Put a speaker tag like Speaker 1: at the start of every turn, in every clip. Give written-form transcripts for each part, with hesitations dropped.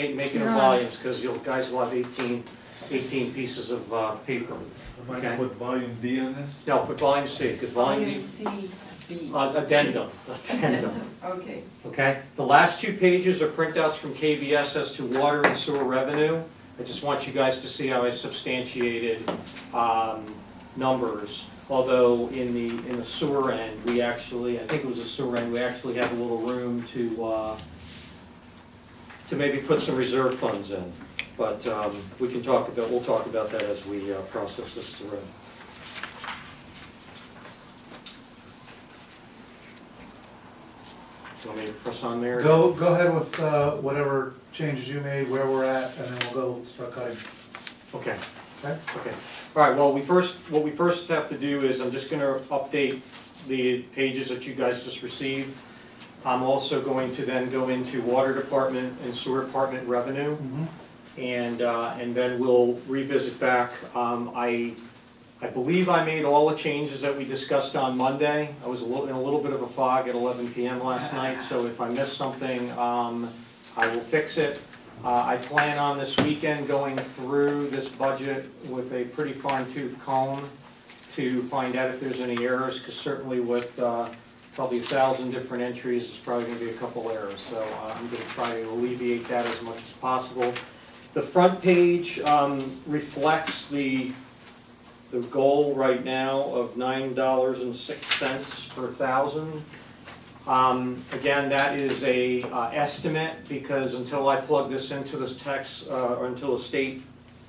Speaker 1: making them volumes, because you guys will have 18 pieces of paper.
Speaker 2: Am I
Speaker 1: Okay.
Speaker 2: gonna put volume D on this?
Speaker 1: No, put volume C, because volume
Speaker 3: Volume
Speaker 1: D,
Speaker 3: C, B.
Speaker 1: addendum,
Speaker 3: Okay.
Speaker 1: okay? The last 2 pages are printouts from KBS as to water and sewer revenue. I just want you guys to see how I substantiated numbers. Although in the sewer end, we actually, I think it was a sewer end, we actually have a little room to maybe put some reserve funds in. But we'll talk about that as we process this through. Want me to press on there?
Speaker 4: Go ahead with whatever changes you made, where we're at, and then we'll go start cutting.
Speaker 1: Okay.
Speaker 4: Okay?
Speaker 1: Okay. All right, well, what we first have to do is I'm just gonna update the pages that you guys just received. I'm also going to then go into water department and sewer department revenue, and then we'll revisit back. I believe I made all the changes that we discussed on Monday. I was in a little bit of a fog at 11 PM last night, so if I missed something, I will fix it. I plan on this weekend going through this budget with a pretty fine-tooth comb to find out if there's any errors, because certainly with probably 1,000 different entries, there's probably going to be a couple errors. So I'm going to try to alleviate that as much as possible. The front page reflects the goal right now of $9.06 per thousand. Again, that is a estimate, because until I plug this into this tax, or until the state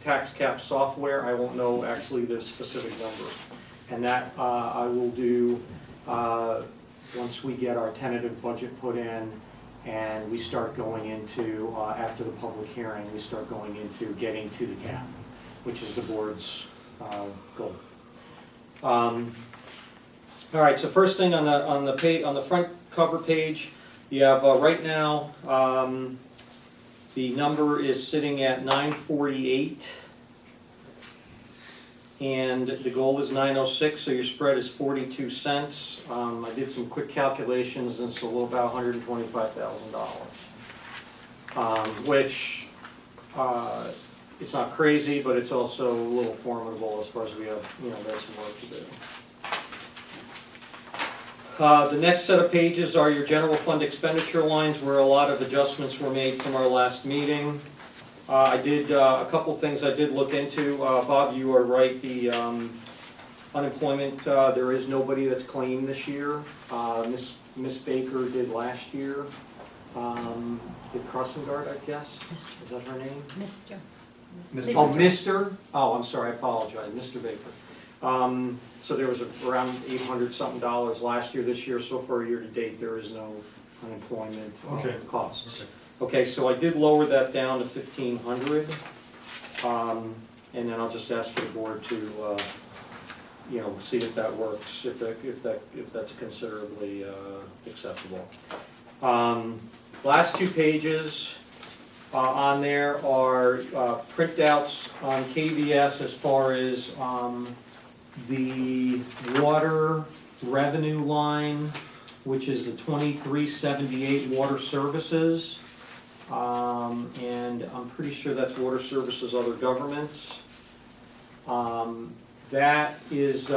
Speaker 1: tax cap software, I won't know actually the specific numbers. And that I will do once we get our tentative budget put in and we start going into, after the public hearing, we start going into getting to the cap, which is the board's goal. All right, so first thing on the front cover page, you have right now the number is sitting at 948, and the goal is 906. So your spread is 42 cents. I did some quick calculations, and it's a little about $125,000, which it's not crazy, but it's also a little formidable as far as we have, there's some work to do. The next set of pages are your general fund expenditure lines, where a lot of adjustments were made from our last meeting. I did a couple things I did look into. Bob, you are right, the unemployment, there is nobody that's claimed this year. Miss Baker did last year. Did Crossingard, I guess? Is that her name?
Speaker 5: Mr.
Speaker 1: Oh, Mr.? Oh, I'm sorry, I apologize, Mr. Baker. So there was around $800-something last year. This year, so far year to date, there is no unemployment costs. Okay, so I did lower that down to 1,500, and then I'll just ask for the board to, see if that works, if that's considerably acceptable. Last 2 pages on there are printouts on KBS as far as the water revenue line, which is the 2378 water services. And I'm pretty sure that's water services, other governments. That is,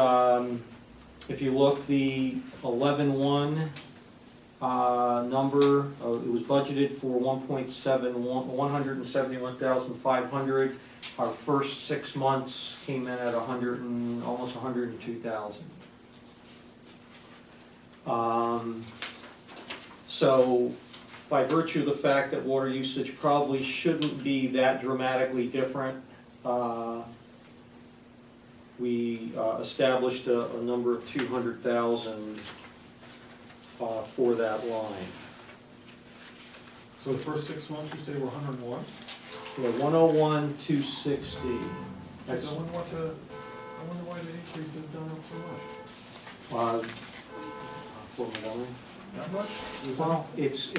Speaker 1: if you look, the 11.1 number, it was budgeted for 171,500. Our first 6 months came in at almost 102,000. So by virtue of the fact that water usage probably shouldn't be that dramatically different, we established a number of 200,000 for that line.
Speaker 2: So the first 6 months, you say were 101?
Speaker 1: Yeah, 101,260. That's,
Speaker 2: I wonder why the increase has gone up so much.
Speaker 1: for Montgomery.
Speaker 2: Not much?
Speaker 1: Well, it's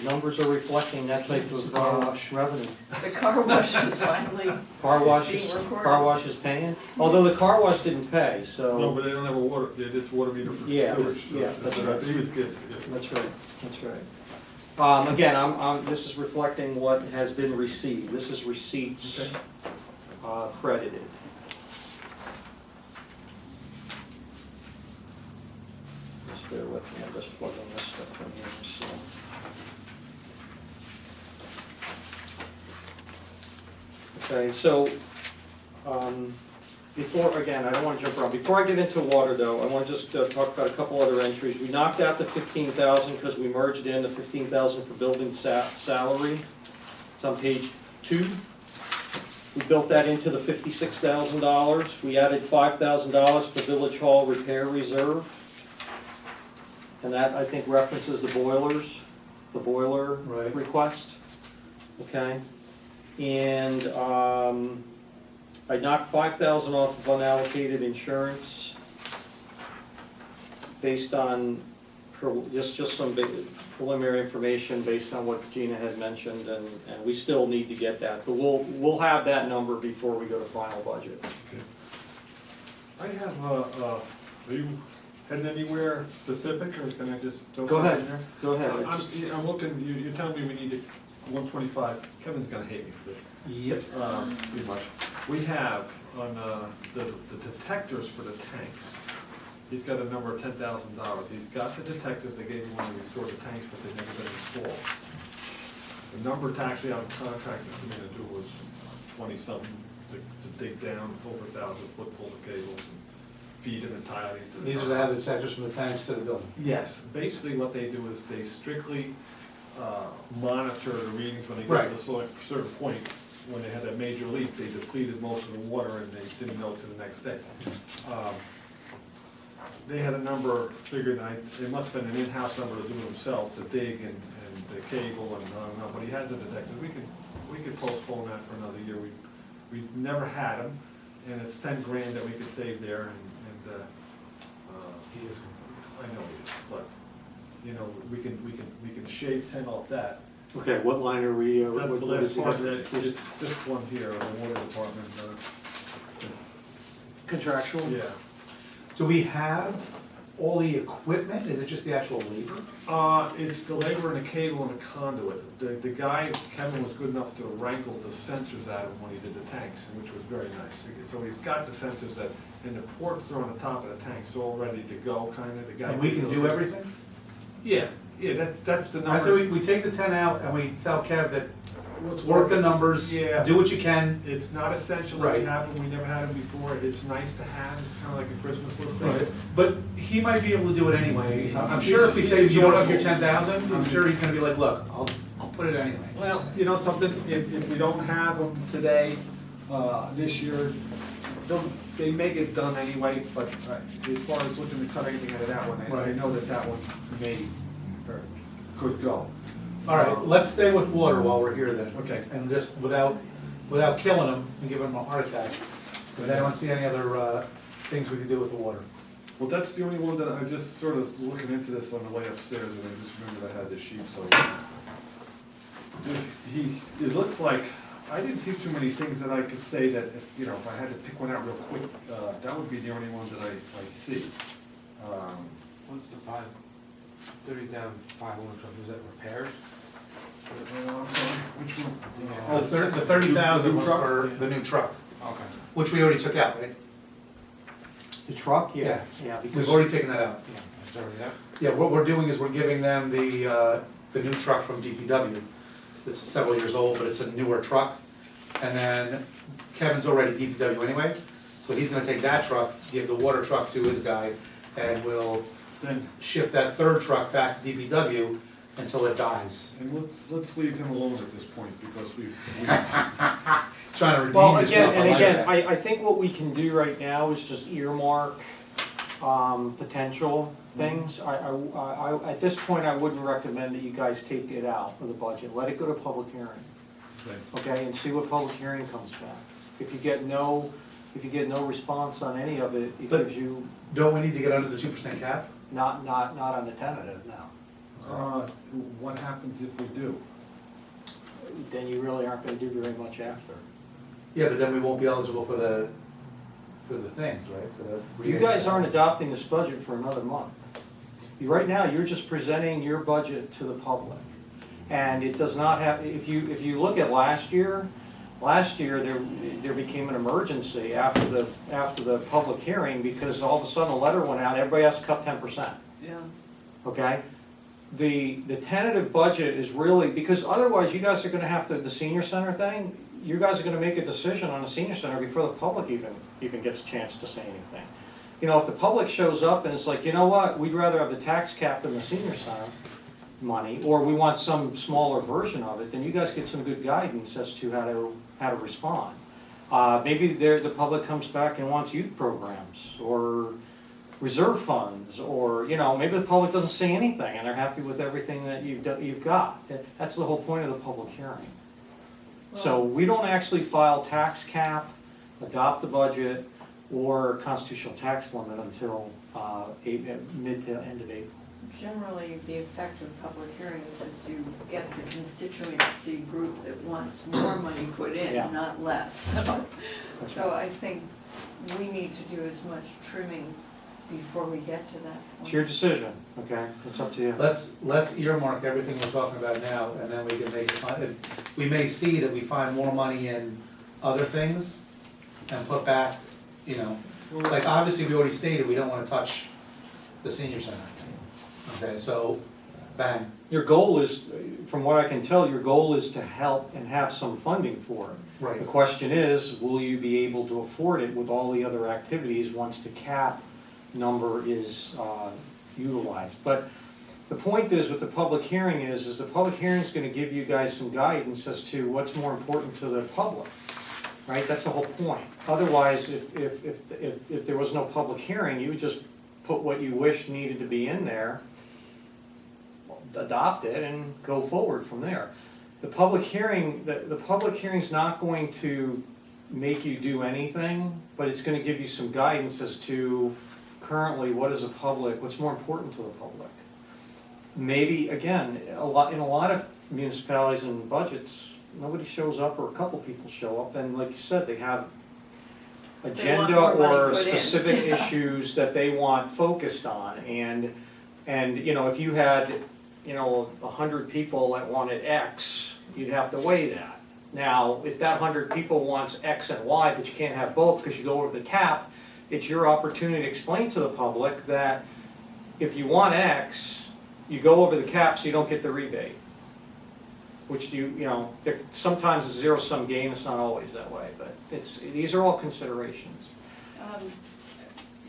Speaker 1: numbers are reflecting that type of revenue.
Speaker 3: The car wash is finally
Speaker 1: Car wash
Speaker 3: being recorded.
Speaker 1: car wash is paying, although the car wash didn't pay, so.
Speaker 2: No, but they don't have a water, they just water meter for
Speaker 1: Yeah,
Speaker 2: sewage.
Speaker 1: yeah, that's right.
Speaker 2: He was good, yeah.
Speaker 1: That's right, that's right. Again, this is reflecting what has been received. This is receipts
Speaker 2: Okay.
Speaker 1: credited. Just bear with me, I'm just plugging this stuff in here, so. Okay, so, before, again, I don't wanna jump around, before I get into water though, I wanna just talk about a couple other entries. We knocked out the 15,000 because we merged in the 15,000 for building salary. It's on page 2. We built that into the $56,000. We added $5,000 for village hall repair reserve. And that, I think, references the boilers, the boiler
Speaker 4: Right.
Speaker 1: request, okay? And, I knocked 5,000 off of unallocated insurance based on, just some preliminary information based on what Gina had mentioned, and we still need to get that, but we'll have that number before we go to final budget.
Speaker 2: I have, are you heading anywhere specific, or can I just throw
Speaker 1: Go
Speaker 2: something
Speaker 1: ahead.
Speaker 2: in there?
Speaker 1: Go ahead.
Speaker 2: I'm looking, you're telling me we need 125, Kevin's gonna hate me for this,
Speaker 4: Yep.
Speaker 2: pretty much. We have on, the detectors for the tanks, he's got a number of $10,000. He's got the detectors, they gave him when we restored the tanks, but they've never been installed. The number to actually have a contractor come in and do was 20-something to dig down over 1,000-foot full of cables and feed them entirely into the.
Speaker 4: These are the habit sectors from the tanks to the building.
Speaker 2: Yes, basically what they do is they strictly monitor the readings when they get
Speaker 4: Right.
Speaker 2: to a certain point. When they had that major leak, they depleted most of the water and they didn't know till the next day. They had a number figured, it must have been an in-house number to do themselves, to dig and the cable and on and on, but he has a detector. We could postpone that for another year. We've never had them, and it's 10 grand that we could save there, and
Speaker 4: He is.
Speaker 2: I know he is, but, you know, we can shave 10 off that.
Speaker 1: Okay, what line are we,
Speaker 2: That's the
Speaker 1: what
Speaker 2: last
Speaker 1: is
Speaker 2: part,
Speaker 1: it?
Speaker 2: that it's this one here, the water department,
Speaker 1: Contractual?
Speaker 2: yeah.
Speaker 4: Do we have all the equipment? Is it just the actual labor?
Speaker 2: It's the labor and the cable and the conduit. The guy, Kevin, was good enough to wrangle the sensors out of him when he did the tanks, which was very nice. So he's got the sensors that, and the ports are on the top of the tanks, all ready to go, kinda, the guy.
Speaker 4: And we can do everything?
Speaker 2: Yeah, that's the number.
Speaker 4: I say we take the 10 out and we tell Kev that,
Speaker 2: What's
Speaker 4: work the
Speaker 2: working.
Speaker 4: numbers,
Speaker 2: Yeah.
Speaker 4: do what you can.
Speaker 2: It's not essential that we
Speaker 4: Right.
Speaker 2: have them, we never had them before, it's nice to have, it's kinda like a Christmas list thing.
Speaker 4: But he might be able to do it anyway. I'm sure if we say you don't have your 10,000, I'm sure he's gonna be like, look, I'll put it anyway.
Speaker 2: Well, you know something, if we don't have them today, this year, they may get done anyway, but as far as looking to cut anything out of that one, I
Speaker 4: Right.
Speaker 2: know that one may, or could go.
Speaker 4: All right, let's stay with water while we're here then.
Speaker 2: Okay.
Speaker 4: And just without killing him and giving him a heart attack, because I don't see any other things we can do with the water.
Speaker 2: Well, that's the only one that I'm just sort of looking into this on the way upstairs, and I just remembered I had this sheet, so. It looks like, I didn't see too many things that I could say that, if I had to pick one out real quick, that would be the only one that I see.
Speaker 5: What's the 30,500 truck, is that repairs?
Speaker 2: I'm sorry, which one?
Speaker 4: The 30,000 was
Speaker 2: New truck?
Speaker 4: for the new truck,
Speaker 5: Okay.
Speaker 4: which we already took out, right?
Speaker 1: The truck,
Speaker 4: Yeah.
Speaker 1: Yeah,
Speaker 4: We've
Speaker 1: because,
Speaker 4: already taken that out.
Speaker 5: That's already up?
Speaker 4: Yeah, what we're doing is we're giving them the new truck from DPW. It's several years old, but it's a newer truck. And then Kevin's already DPW anyway, so he's gonna take that truck, give the water truck to his guy, and we'll
Speaker 2: Then,
Speaker 4: shift that third truck back to DPW until it dies.
Speaker 2: and let's leave him alone at this point, because we've
Speaker 4: Trying to redeem
Speaker 1: well,
Speaker 4: yourself.
Speaker 1: again, and
Speaker 4: like
Speaker 1: again,
Speaker 4: that.
Speaker 1: I think what we can do right now is just earmark, potential things. At this point, I wouldn't recommend that you guys take it out of the budget, let it go to public hearing, okay, and see what public hearing comes back. If you get no response on any of it, it
Speaker 4: But-
Speaker 1: gives you,
Speaker 4: Don't we need to get under the 2% cap?
Speaker 1: not on the tentative, no.
Speaker 2: what happens if we do?
Speaker 1: Then you really aren't gonna do very much after.
Speaker 4: Yeah, but then we won't be eligible for the things, right? For the
Speaker 1: You guys aren't adopting this budget for another month. Right now, you're just presenting your budget to the public. And it does not have, if you look at last year there became an emergency after the public hearing, because all of a sudden a letter went out, everybody has to cut 10%.
Speaker 3: Yeah.
Speaker 1: Okay? The tentative budget is really, because otherwise you guys are gonna have to, the senior center thing, you guys are gonna make a decision on the senior center before the public even gets a chance to say anything. You know, if the public shows up and it's like, you know what, we'd rather have the tax cap than the senior center money, or we want some smaller version of it, then you guys get some good guidance as to how to respond. Maybe the public comes back and wants youth programs, or reserve funds, or, you know, maybe the public doesn't say anything and they're happy with everything that you've got. That's the whole point of the public hearing. So we don't actually file tax cap, adopt the budget, or constitutional tax limit until mid to end of April.
Speaker 3: Generally, the effect of public hearings is you get the constituency group that wants more money put
Speaker 1: Yeah.
Speaker 3: in, not less.
Speaker 1: That's
Speaker 3: So I think we need to do as much trimming before we get to that point.
Speaker 1: It's your decision, okay? It's up to you.
Speaker 4: Let's earmark everything we're talking about now, and then we can make, we may see that we find more money in other things and put back, you know, like obviously we already stated, we don't wanna touch the senior center. Okay, so, bang,
Speaker 1: Your goal is, from what I can tell, your goal is to help and have some funding for it.
Speaker 4: right,
Speaker 1: The question is, will you be able to afford it with all the other activities once the cap number is utilized? But the point is, with the public hearing is the public hearing is gonna give you guys some guidance as to what's more important to the public, right? That's the whole point. Otherwise, if there was no public hearing, you would just put what you wish needed to be in there, adopt it, and go forward from there. The public hearing, the public hearing's not going to make you do anything, but it's gonna give you some guidance as to currently what's more important to the public. Maybe, again, in a lot of municipalities and budgets, nobody shows up, or a couple people show up, and like you said, they have agenda
Speaker 3: more money
Speaker 1: or
Speaker 3: put in.
Speaker 1: specific issues that they want focused on, and you know, if you had, you know, 100 people that wanted X, you'd have to weigh that. Now, if that 100 people wants X and Y, but you can't have both because you go over the cap, it's your opportunity to explain to the public that if you want X, you go over the cap so you don't get the rebate. Which you know, sometimes it's a zero-sum game, it's not always that way, but these are all considerations.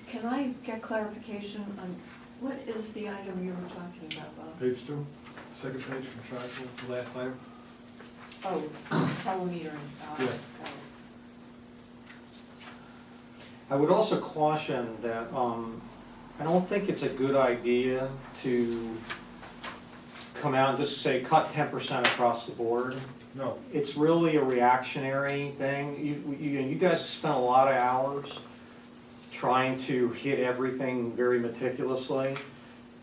Speaker 3: Can I get clarification on, what is the item you were talking about, Bob?
Speaker 2: Page 2, second page, contractual, the last item.
Speaker 3: Oh, telemetering.
Speaker 2: Yeah.
Speaker 3: Got it.
Speaker 1: I would also caution that, I don't think it's a good idea to come out and just say cut 10% across the board.
Speaker 2: No,
Speaker 1: It's really a reactionary thing. You guys spent a lot of hours trying to hit everything very meticulously.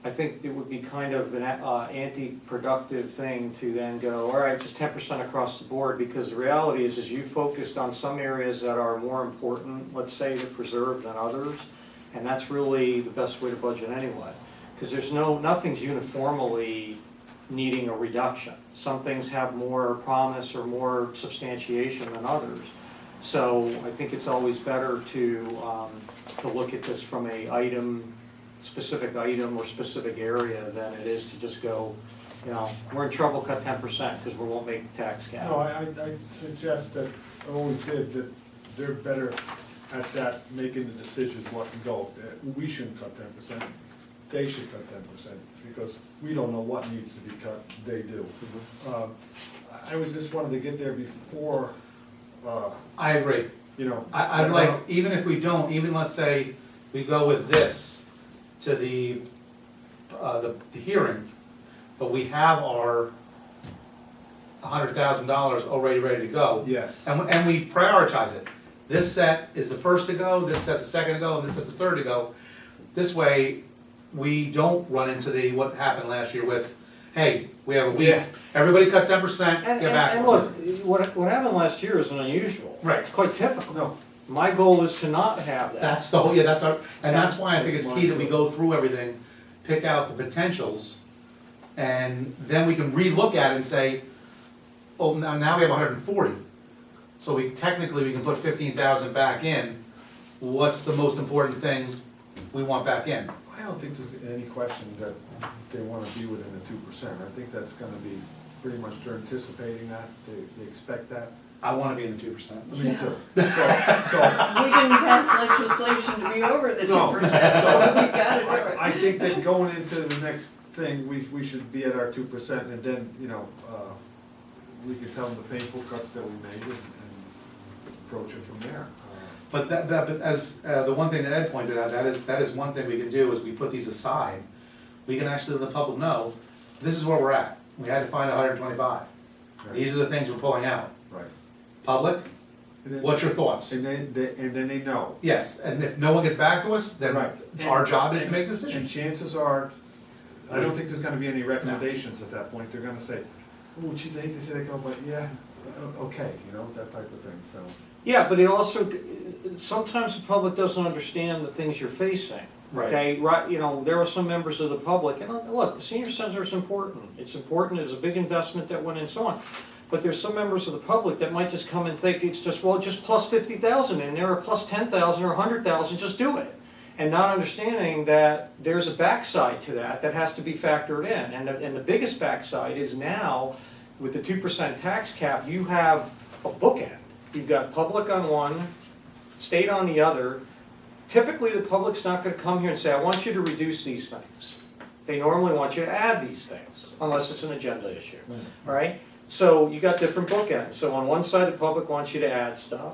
Speaker 1: I think it would be kind of an anti-productive thing to then go, all right, just 10% across the board, because the reality is you focused on some areas that are more important, let's say, to preserve than others, and that's really the best way to budget anyway. Because nothing's uniformly needing a reduction. Some things have more promise or more substantiation than others. So I think it's always better to look at this from a specific item or specific area than it is to just go, you know, we're in trouble, cut 10% because we won't make the tax cap.
Speaker 6: No, I suggest that, I always did, that they're better at that, making the decisions what to go. We shouldn't cut 10%, they should cut 10%, because we don't know what needs to be cut, they do. I was just wanted to get there before,
Speaker 4: I agree.
Speaker 6: you know.
Speaker 4: I'd like, even if we don't, even let's say we go with this to the hearing, but we have our $100,000 already ready to go.
Speaker 6: Yes.
Speaker 4: And we prioritize it. This set is the first to go, this set's the second to go, and this set's the third to go. This way, we don't run into what happened last year with, hey, we have a week,
Speaker 6: Yeah.
Speaker 4: everybody cut 10%,
Speaker 1: And
Speaker 4: get back to
Speaker 1: and
Speaker 4: us.
Speaker 1: look, what happened last year isn't unusual.
Speaker 4: Right.
Speaker 1: It's quite typical.
Speaker 6: No,
Speaker 1: My goal is to not have that.
Speaker 4: That's the whole, yeah, that's our, and that's why I think it's key that we go through everything, pick out the potentials, And then we can relook at it and say, oh, now we have 140. So we can put 15,000 back in. What's the most important thing we want back in?
Speaker 6: I don't think there's any question that they wanna be within the 2%. I think that's gonna be pretty much, they're anticipating that, they expect that.
Speaker 4: I wanna be in the 2%.
Speaker 6: Me
Speaker 3: Yeah.
Speaker 6: too. So,
Speaker 3: We didn't pass legislation to be over the
Speaker 6: No.
Speaker 3: 2%, so we gotta do it.
Speaker 6: I think that going into the next thing, we should be at our 2%, and then, we could tell them the painful cuts that we made and approach it from there.
Speaker 4: But but as, the one thing that Ed pointed out, that is one thing we can do, is we put these aside. We can actually let the public know, this is where we're at. We had to find 125. These are the things we're pulling out.
Speaker 6: Right.
Speaker 4: Public,
Speaker 6: And then-
Speaker 4: what's your thoughts?
Speaker 6: And then they know.
Speaker 4: Yes, and if no one gets back to us, then
Speaker 6: Right.
Speaker 4: our job is to make a
Speaker 6: And
Speaker 4: decision.
Speaker 6: chances are, I don't think there's gonna be any recommendations at that point, they're gonna say, oh, geez, I hate to say that, but yeah, okay, that type of thing, so.
Speaker 1: Yeah, but it also, sometimes the public doesn't understand the things you're facing.
Speaker 6: Right.
Speaker 1: Okay, right, there are some members of the public, and look, the senior center is important. It's important, it's a big investment that went in and so on. But there's some members of the public that might just come and think it's just, well, just plus 50,000 in there, or plus 10,000 or 100,000, just do it. And not understanding that there's a backside to that has to be factored in. And the biggest backside is now, with the 2% tax cap, you have a bookend. You've got public on one, state on the other. Typically, the public's not gonna come here and say, I want you to reduce these things. They normally want you to add these things, unless it's an agenda issue, all right? So you got different bookends. So on one side, the public wants you to add stuff,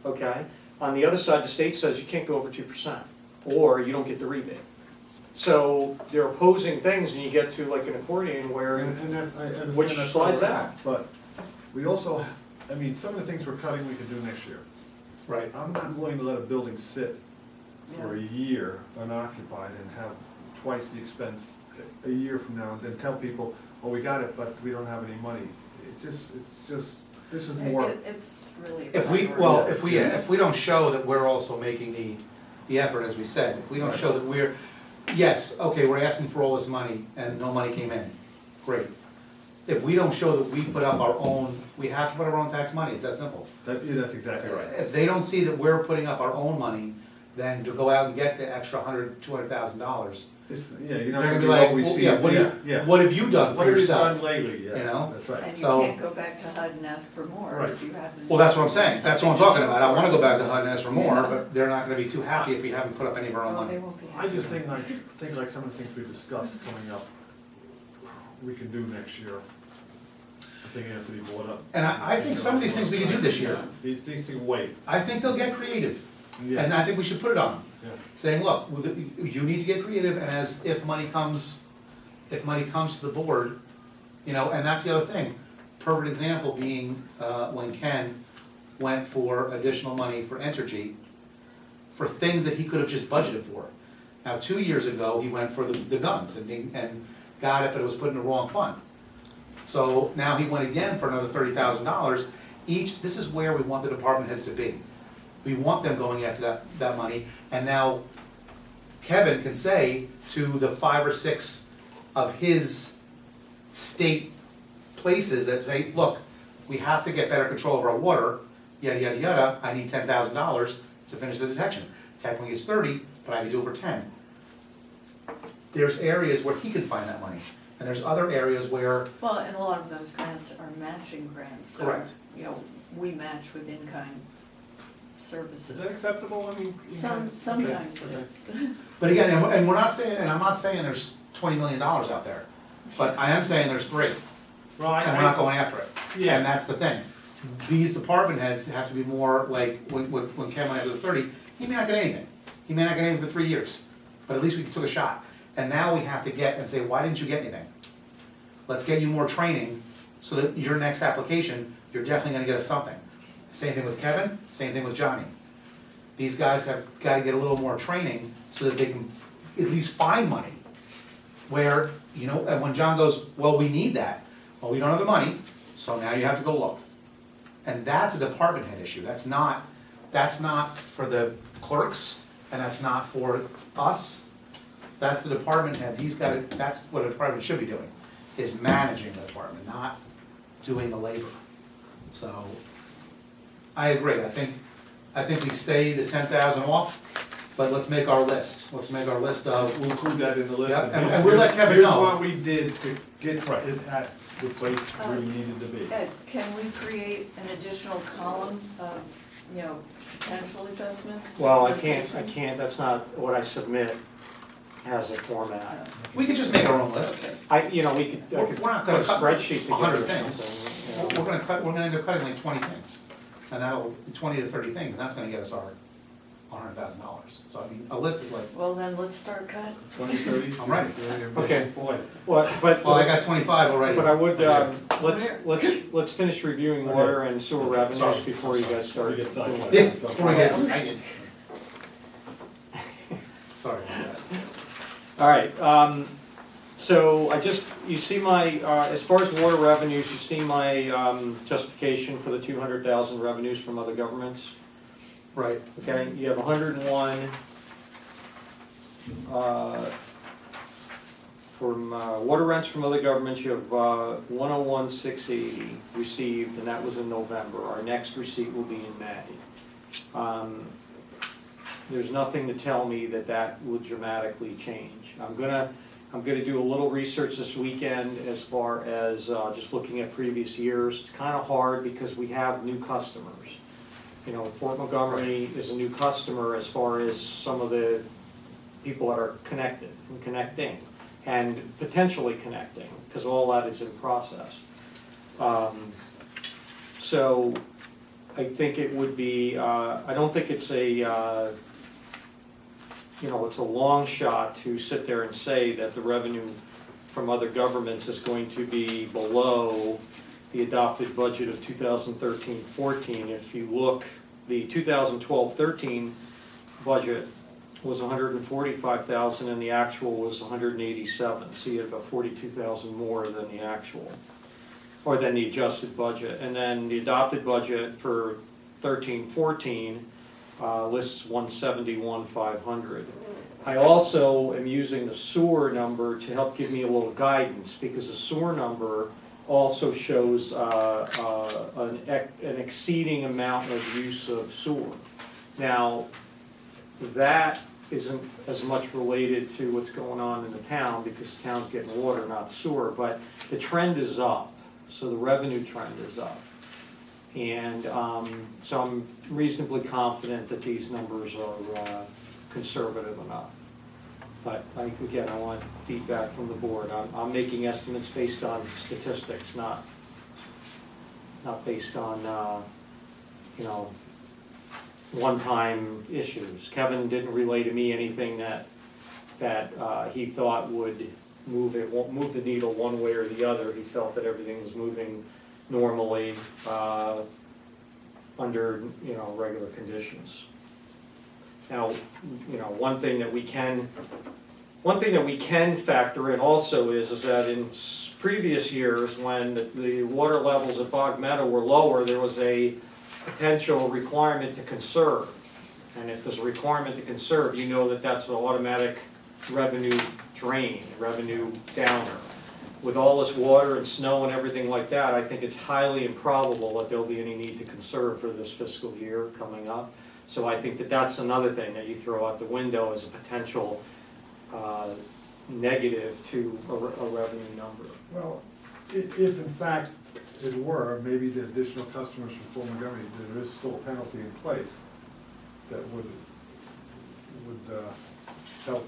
Speaker 1: okay? On the other side, the state says you can't go over 2%, or you don't get the rebate. So they're opposing things, and you get to like an accordion where,
Speaker 6: And then I understand
Speaker 1: Which
Speaker 6: that's
Speaker 1: slides
Speaker 6: where we're
Speaker 1: out.
Speaker 6: at, but we also, some of the things we're cutting, we could do next year.
Speaker 4: Right.
Speaker 6: I'm not willing to let a building sit for a year unoccupied and have twice the expense a year from now, and then tell people, oh, we got it, but we don't have any money. It's just, this is more,
Speaker 3: It's really.
Speaker 4: If we,
Speaker 3: priority.
Speaker 4: well, if we don't show that we're also making the effort, as we said, if we don't show that we're, yes, okay, we're asking for all this money and no money came in, great. If we don't show that we put up our own, we have to put our own tax money, it's that simple.
Speaker 6: that's exactly right.
Speaker 4: If they don't see that we're putting up our own money, then to go out and get the extra $200,000,
Speaker 6: You're
Speaker 4: they're
Speaker 6: not
Speaker 4: gonna
Speaker 6: gonna
Speaker 4: be
Speaker 6: be
Speaker 4: like,
Speaker 6: what we
Speaker 4: well,
Speaker 6: see.
Speaker 4: yeah, what have you done for
Speaker 6: What have you
Speaker 4: yourself?
Speaker 6: done lately, yeah,
Speaker 4: You know?
Speaker 6: that's right.
Speaker 3: And you
Speaker 4: So-
Speaker 3: can't go back to HUD and ask for more
Speaker 6: Right.
Speaker 3: if you haven't.
Speaker 4: Well, that's what I'm saying, that's what I'm talking about, I wanna go back to HUD and ask for more,
Speaker 3: Yeah.
Speaker 4: but they're not gonna be too happy if we haven't put up any of our own
Speaker 3: Well,
Speaker 4: money.
Speaker 3: they won't be
Speaker 6: I
Speaker 3: happy.
Speaker 6: just think like some of the things we discussed coming up, we can do next year. I think it has to be brought up.
Speaker 4: And I think some of these things we can do this year.
Speaker 6: These things can wait.
Speaker 4: I think they'll get creative, and
Speaker 6: Yeah,
Speaker 4: I think we should put it on them,
Speaker 6: yeah.
Speaker 4: saying, look, you need to get creative, and if money comes to the board, and that's the other thing. Perfect example being, when Ken went for additional money for Entergy, for things that he could have just budgeted for. Now, 2 years ago, he went for the guns and got it, but it was put in the wrong fund. So now he went again for another $30,000. This is where we want the department heads to be. We want them going after that money, and now Kevin can say to the 5 or 6 of his state places that say, look, we have to get better control of our water, yada, yada, yada, I need $10,000 to finish the detection. Technically it's 30, but I can do it for 10. There's areas where he can find that money, and there's other areas where,
Speaker 3: Well, and a lot of those grants are matching grants, so,
Speaker 4: Correct.
Speaker 3: we match with in-kind services.
Speaker 6: Is that acceptable?
Speaker 3: Sometimes
Speaker 6: Okay.
Speaker 3: it is.
Speaker 4: but again, and we're not saying, and I'm not saying there's $20 million out there, but I am saying there's 3,
Speaker 6: Well,
Speaker 4: and we're not going after it.
Speaker 6: Yeah.
Speaker 4: And that's the thing. These department heads have to be more like, when Ken went after the 30, he may not get anything. He may not get anything for 3 years, but at least we took a shot. And now we have to get and say, why didn't you get anything? Let's get you more training, so that your next application, you're definitely gonna get us something. Same thing with Kevin, same thing with Johnny. These guys have gotta get a little more training, so that they can at least find money. Where, and when John goes, well, we need that, well, we don't have the money, so now you have to go look. And that's a department head issue, that's not for the clerks, and that's not for us. That's the department head, that's what a department should be doing. is managing the department, not doing the labor. So, I agree, I think we stay the 10,000 off, but let's make our list. Let's make our list of,
Speaker 6: We'll include that in the list.
Speaker 4: Yeah, and we'll let Kevin
Speaker 6: Here's
Speaker 4: know.
Speaker 6: what we did to get it at the place where we needed to be.
Speaker 3: Ed, can we create an additional column of, you know, potential adjustments?
Speaker 1: Well, I
Speaker 3: Specifications?
Speaker 1: can't, that's not what I submit has a format.
Speaker 4: we could just make our own list.
Speaker 3: Okay.
Speaker 1: I could, I
Speaker 4: We're
Speaker 1: could
Speaker 4: not
Speaker 1: put a
Speaker 4: gonna cut
Speaker 1: spreadsheet together
Speaker 4: 100
Speaker 1: or
Speaker 4: things.
Speaker 1: something.
Speaker 4: We're gonna end up cutting like 20 things, and that'll, 20 to 30 things, and that's gonna get us our $100,000. So I mean, a list is like,
Speaker 3: Well, then let's start cutting.
Speaker 2: 20, 30?
Speaker 4: I'm ready.
Speaker 1: Okay.
Speaker 2: Boy.
Speaker 1: Well, but.
Speaker 4: well, I got 25 already.
Speaker 1: But I would,
Speaker 2: Yeah.
Speaker 1: let's finish reviewing
Speaker 6: Okay.
Speaker 1: water and sewer revenues
Speaker 6: Sorry.
Speaker 1: before you guys start.
Speaker 6: We get
Speaker 1: doing
Speaker 6: sidetracked.
Speaker 1: that.
Speaker 4: Yeah, before we get excited. Sorry about that.
Speaker 1: All right, so you see my, as far as water revenues, you see my, justification for the 200,000 revenues from other governments.
Speaker 4: Right,
Speaker 1: Okay, you have 101, from, water rents from other governments, you have, 101,680 received, and that was in November. Our next receipt will be in May. There's nothing to tell me that that would dramatically change. I'm gonna do a little research this weekend as far as, just looking at previous years. It's kinda hard because we have new customers. You know, Fort Montgomery is a new customer as far as some of the people that are connected and connecting and potentially connecting, because all that is in process. So I think it would be, I don't think it's a, it's a long shot to sit there and say that the revenue from other governments is going to be below the adopted budget of 2013-14. If you look, the 2012-13 budget was 145,000 and the actual was 187. So you had about 42,000 more than the actual, or than the adjusted budget. And then the adopted budget for 13-14 lists 171,500. I also am using the sewer number to help give me a little guidance, because the sewer number also shows an exceeding amount of use of sewer. Now, that isn't as much related to what's going on in the town, because the town's getting water, not sewer, but the trend is up, so the revenue trend is up. And so I'm reasonably confident that these numbers are conservative enough. But again, I want feedback from the board. I'm making estimates based on statistics, not based on, one-time issues. Kevin didn't relay to me anything that he thought would move the needle one way or the other. He felt that everything was moving normally, under, regular conditions. Now, one thing that we can factor in also is that in previous years, when the water levels at Bog Meadow were lower, there was a potential requirement to conserve. And if there's a requirement to conserve, you know that that's an automatic revenue drain, revenue downer. With all this water and snow and everything like that, I think it's highly improbable that there'll be any need to conserve for this fiscal year coming up. So I think that that's another thing that you throw out the window as a potential negative to a revenue number.
Speaker 6: Well, if in fact it were, maybe the additional customers from Fort Montgomery, there is still a penalty in place that would help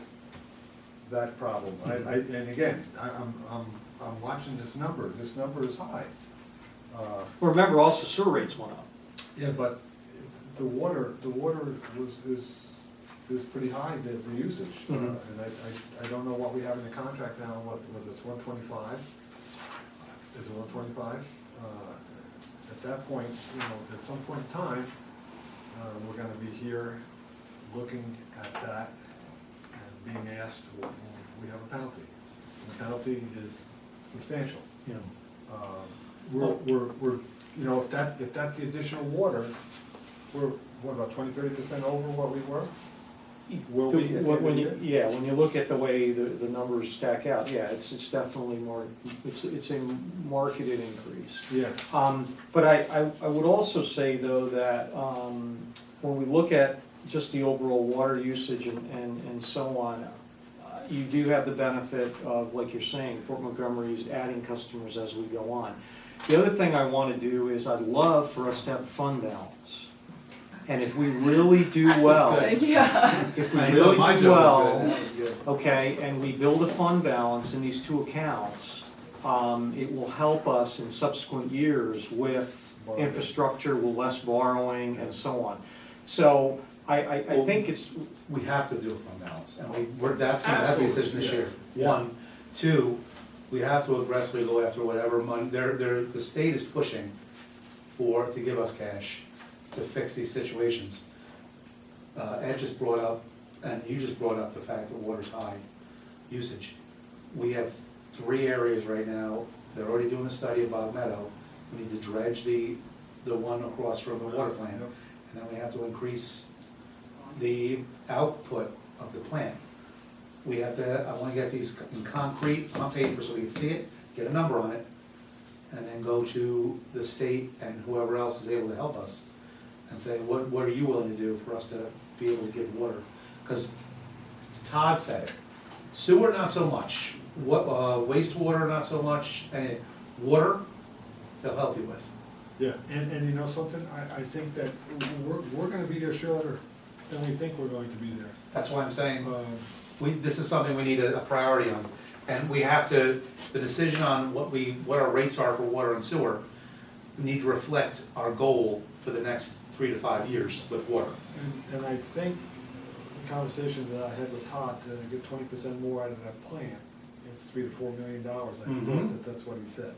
Speaker 6: that problem. And again, I'm watching this number is high.
Speaker 1: Well, remember also sewer rates went up.
Speaker 6: Yeah, but the water is pretty high, the usage.
Speaker 1: Mhm.
Speaker 6: And I don't know what we have in the contract now, whether it's 125, is it 125? At that point, at some point in time, we're gonna be here looking at that and being asked, well, we have a penalty. And the penalty is substantial.
Speaker 1: Yeah.
Speaker 6: We're, if that's the additional water, we're, what, about 20-30% over what we were? Will we, at the end
Speaker 1: When
Speaker 6: of
Speaker 1: you,
Speaker 6: the
Speaker 1: yeah, when you look at the way the numbers stack out, yeah, it's definitely more, it's a marketed increase.
Speaker 6: Yeah,
Speaker 1: But I would also say though that, when we look at just the overall water usage and so on, you do have the benefit of, like you're saying, Fort Montgomery's adding customers as we go on. The other thing I wanna do is I'd love for us to have fund balance. And if we really do well,
Speaker 3: Yeah.
Speaker 1: if we
Speaker 4: I thought
Speaker 1: really
Speaker 4: my
Speaker 1: do
Speaker 4: joke was
Speaker 1: well,
Speaker 4: good. That was good.
Speaker 1: okay, and we build a fund balance in these two accounts, it will help us in subsequent years with
Speaker 6: Borrowing.
Speaker 1: infrastructure, with less borrowing and so on. So I think it's,
Speaker 4: We have to do a fund balance, and that's gonna have to be a decision this year.
Speaker 6: Yeah.
Speaker 4: One, two, we have to aggressively go after whatever money, the state is pushing to give us cash to fix these situations. Ed just brought up, and you just brought up the fact that water's high usage. We have 3 areas right now, they're already doing a study of Bog Meadow. We need to dredge the one across from the water plant,
Speaker 6: Yep.
Speaker 4: and then we have to increase the output of the plant. We have to, I wanna get these in concrete, on paper, so we can see it, get a number on it, and then go to the state and whoever else is able to help us and say, what are you willing to do for us to be able to give water? Because Todd said it, sewer not so much, wastewater not so much, and water, they'll help you with.
Speaker 6: yeah, and you know something, I think that we're gonna be there shorter than we think we're going to be there.
Speaker 4: That's why I'm saying,
Speaker 6: Um,
Speaker 4: this is something we need a priority on. And we have to, the decision on what our rates are for water and sewer need to reflect our goal for the next 3 to 5 years with water.
Speaker 6: And I think the conversation that I had with Todd, to get 20% more out of that plant, it's $3 to $4 million. I
Speaker 4: Mhm.
Speaker 6: thought that's what he said,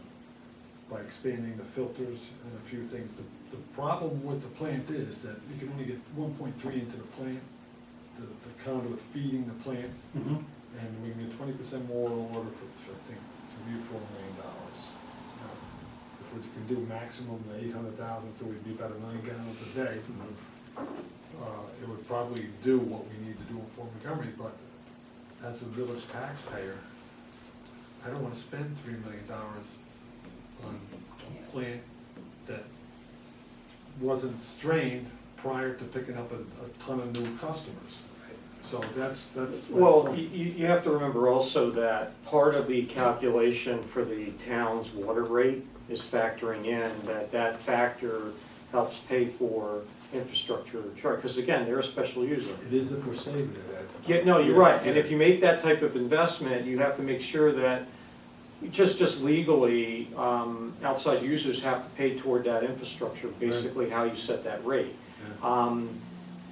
Speaker 6: by expanding the filters and a few things. The problem with the plant is that you can only get 1.3 into the plant, the conduit feeding the plant, and we can get 20% more water for I think, $3 to $4 million. Now, if we can do maximum 800,000, so we'd be about 1 million gallons a day, it would probably do what we need to do in Fort Montgomery, but as a village taxpayer, I don't wanna spend $3 million on a plant that wasn't strained prior to picking up a ton of new customers. So that's.
Speaker 1: well, you have to remember also that part of the calculation for the town's water rate is factoring in that factor helps pay for infrastructure charge, because again, they're a special user.
Speaker 6: It is if we're saving it, Ed.
Speaker 1: Yeah, no, you're right, and if you make that type of investment, you have to make sure that, just legally, outside users have to pay toward that infrastructure, basically how you set that rate.
Speaker 6: Yeah.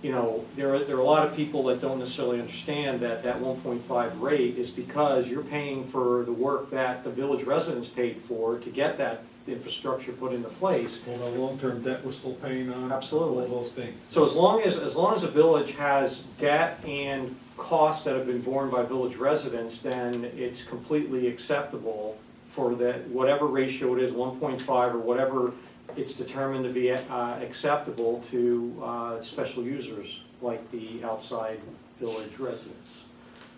Speaker 1: You know, there are a lot of people that don't necessarily understand that 1.5 rate is because you're paying for the work that the village residents paid for to get that infrastructure put into place.
Speaker 6: All the long-term debt we're still paying on.
Speaker 1: Absolutely.
Speaker 6: All those things.
Speaker 1: So as long as a village has debt and costs that have been borne by village residents, then it's completely acceptable for that, whatever ratio it is, 1.5 or whatever it's determined to be acceptable to special users like the outside village residents.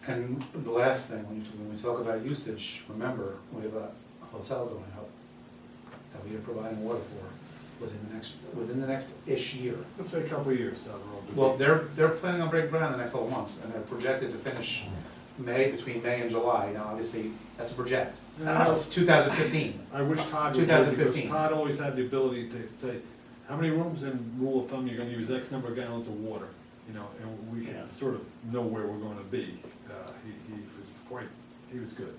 Speaker 4: And the last thing, when we talk about usage, remember, we have a hotel going up that we are providing water for within the next-ish year.
Speaker 6: Let's say a couple of years down the road.
Speaker 4: Well, they're planning on breaking ground in the next couple of months, and they're projected to finish between May and July. Now, obviously, that's a project. Of 2015.
Speaker 6: I wish Todd was there, because
Speaker 4: 2015.
Speaker 6: Todd always had the ability to say, how many rooms, and rule of thumb, you're gonna use X number of gallons of water, you know, and we
Speaker 1: Yeah.
Speaker 6: can sort of know where we're gonna be. He was good.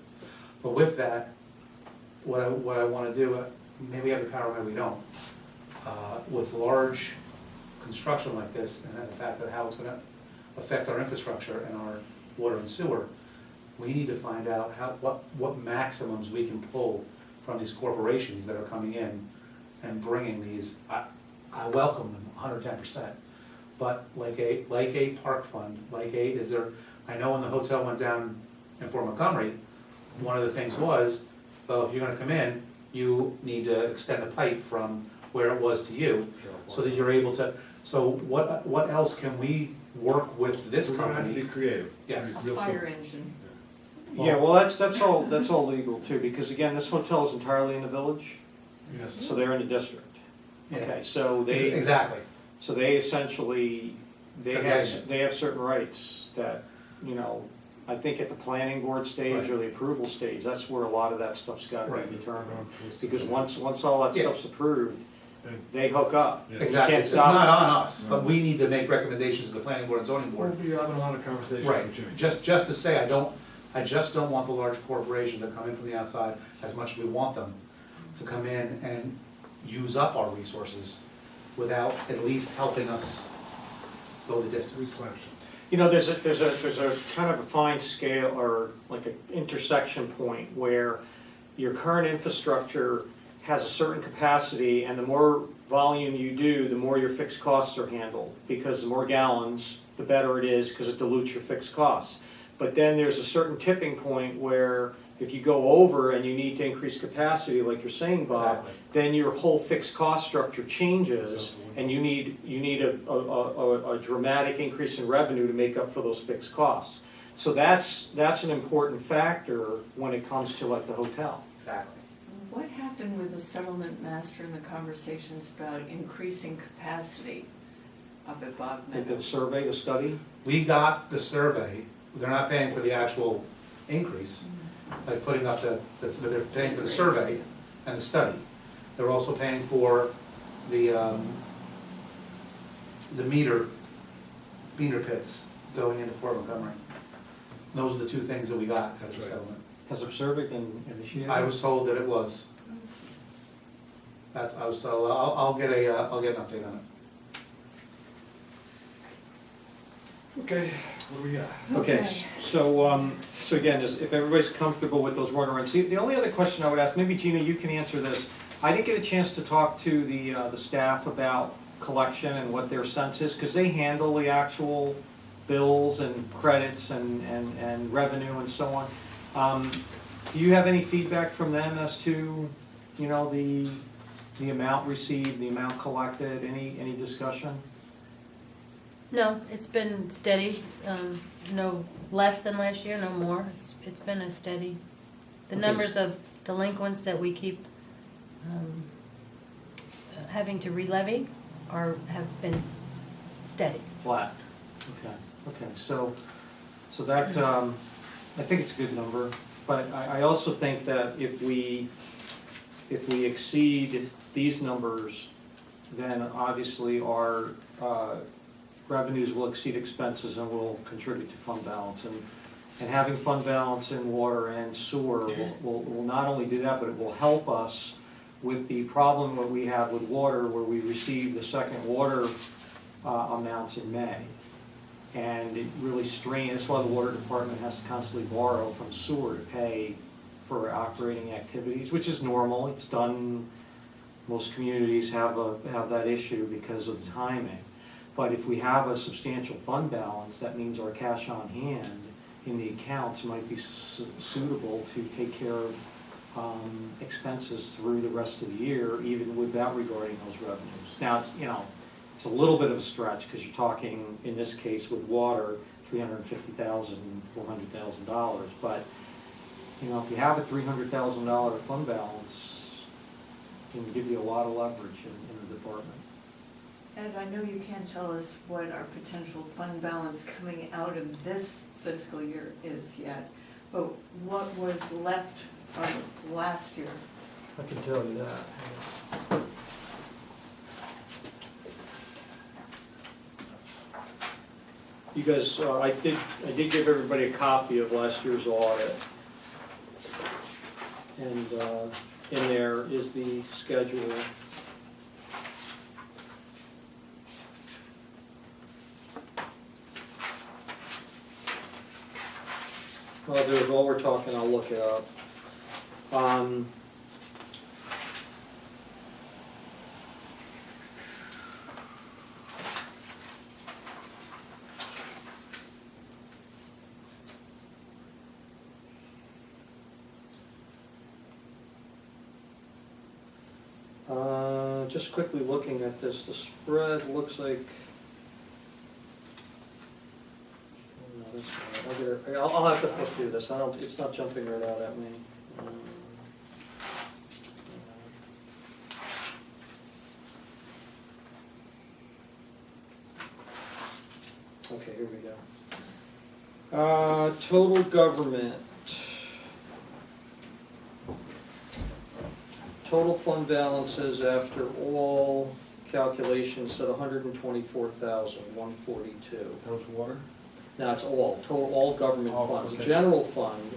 Speaker 4: But with that, what I wanna do, maybe we have the power, maybe we don't. With large construction like this, and then the fact that how it's gonna affect our infrastructure and our water and sewer, we need to find out what maximums we can pull from these corporations that are coming in and bringing these. I welcome them 110%, but like a park fund, I know when the hotel went down in Fort Montgomery, one of the things was, well, if you're gonna come in, you need to extend the pipe from where it was to you, so that you're able to, so what else can we work with this
Speaker 2: We're gonna have to be
Speaker 4: company?
Speaker 2: creative.
Speaker 4: Yes.
Speaker 3: A
Speaker 2: Real simple.
Speaker 3: fire engine.
Speaker 1: Yeah, well, that's all legal too, because again, this hotel is entirely in the village,
Speaker 2: Yes.
Speaker 1: so they're in the district.
Speaker 4: Yeah.
Speaker 1: Okay, so they,
Speaker 4: Exactly,
Speaker 1: so they essentially, they
Speaker 4: They're
Speaker 1: have,
Speaker 4: getting it.
Speaker 1: they have certain rights that, you know, I think at the planning board stage
Speaker 4: Right.
Speaker 1: or the approval stage, that's where a lot of that stuff's gotta
Speaker 4: Right.
Speaker 1: be determined. Because once all that
Speaker 4: Yeah.
Speaker 1: stuff's approved,
Speaker 2: Then-
Speaker 1: they hook up.
Speaker 2: Yeah.
Speaker 1: You
Speaker 4: exactly,
Speaker 1: can't
Speaker 4: it's
Speaker 1: stop
Speaker 4: not
Speaker 1: it.
Speaker 4: on us, but we need to make recommendations to the planning board and zoning
Speaker 2: We'll
Speaker 4: board.
Speaker 2: be having a lot of conversations
Speaker 4: Right,
Speaker 2: with Jimmy.
Speaker 4: just to say, I just don't want the large corporation to come in from the outside, as much as we want them, to come in and use up our resources without at least helping us go the distance.
Speaker 2: Replenish.
Speaker 1: You know, there's a kind of a fine scale or like an intersection point where your current infrastructure has a certain capacity and the more volume you do, the more your fixed costs are handled. Because the more gallons, the better it is because it dilutes your fixed costs. But then there's a certain tipping point where if you go over and you need to increase capacity, like you're saying, Bob,
Speaker 4: Exactly.
Speaker 1: then your whole fixed cost structure changes and you need a dramatic increase in revenue to make up for those fixed costs. So that's an important factor when it comes to like the hotel.
Speaker 4: Exactly.
Speaker 3: What happened with the settlement master and the conversations about increasing capacity up at Bog
Speaker 1: Like the
Speaker 3: Meadow?
Speaker 1: survey, the study,
Speaker 4: We got the survey, they're not paying for the actual increase, like putting up they're paying for the survey and the study. They're also paying for the meter pits going into Fort Montgomery. Those are the two things that we got out of
Speaker 2: That's
Speaker 4: the
Speaker 2: right.
Speaker 4: settlement.
Speaker 1: has a survey been initiated?
Speaker 4: I was told that it was. I was told, I'll get an update on it.
Speaker 2: Okay, what do we got?
Speaker 1: Okay, so again, if everybody's comfortable with those runarounds, see, the only other question I would ask, maybe Gina, you can answer this. I didn't get a chance to talk to the staff about collection and what their sense is, because they handle the actual bills and credits and revenue and so on. Do you have any feedback from them as to, you know, the amount received, the amount collected, any discussion?
Speaker 7: No, it's been steady, no less than last year, no more. It's been a steady. The
Speaker 1: Okay.
Speaker 7: numbers of delinquents that we keep having to re-levy have been steady.
Speaker 1: Flat, okay, so that, I think it's a good number, but I also think that if we exceed these numbers, then obviously our revenues will exceed expenses and will contribute to fund balance. And having fund balance in water and sewer will not only do that, but it will help us with the problem that we have with water, where we receive the second water amounts in May. And it really strains, that's why the water department has to constantly borrow from sewer to pay for operating activities, which is normal, it's done, most communities have that issue because of the timing. But if we have a substantial fund balance, that means our cash on hand in the accounts might be suitable to take care of expenses through the rest of the year, even without regarding those revenues. Now, it's a little bit of a stretch, because you're talking, in this case with water, $350,000, $400,000, but, if you have a $300,000 fund balance, it can give you a lot of leverage in the department.
Speaker 3: Ed, I know you can't tell us what our potential fund balance coming out of this fiscal year is yet, but what was left from last year?
Speaker 1: I can tell you that. You guys, I did give everybody a copy of last year's audit. And in there is the schedule. Well, there's, while we're talking, I'll look it up. just quickly looking at this, the spread looks like. No, that's not it. I'll have to flip through this, it's not jumping right out at me. Okay, here we go. Total government. Total fund balances after all calculations at 124,142.
Speaker 2: That was water?
Speaker 1: Now it's all government
Speaker 2: Oh,
Speaker 1: funds.
Speaker 2: okay.
Speaker 1: General fund,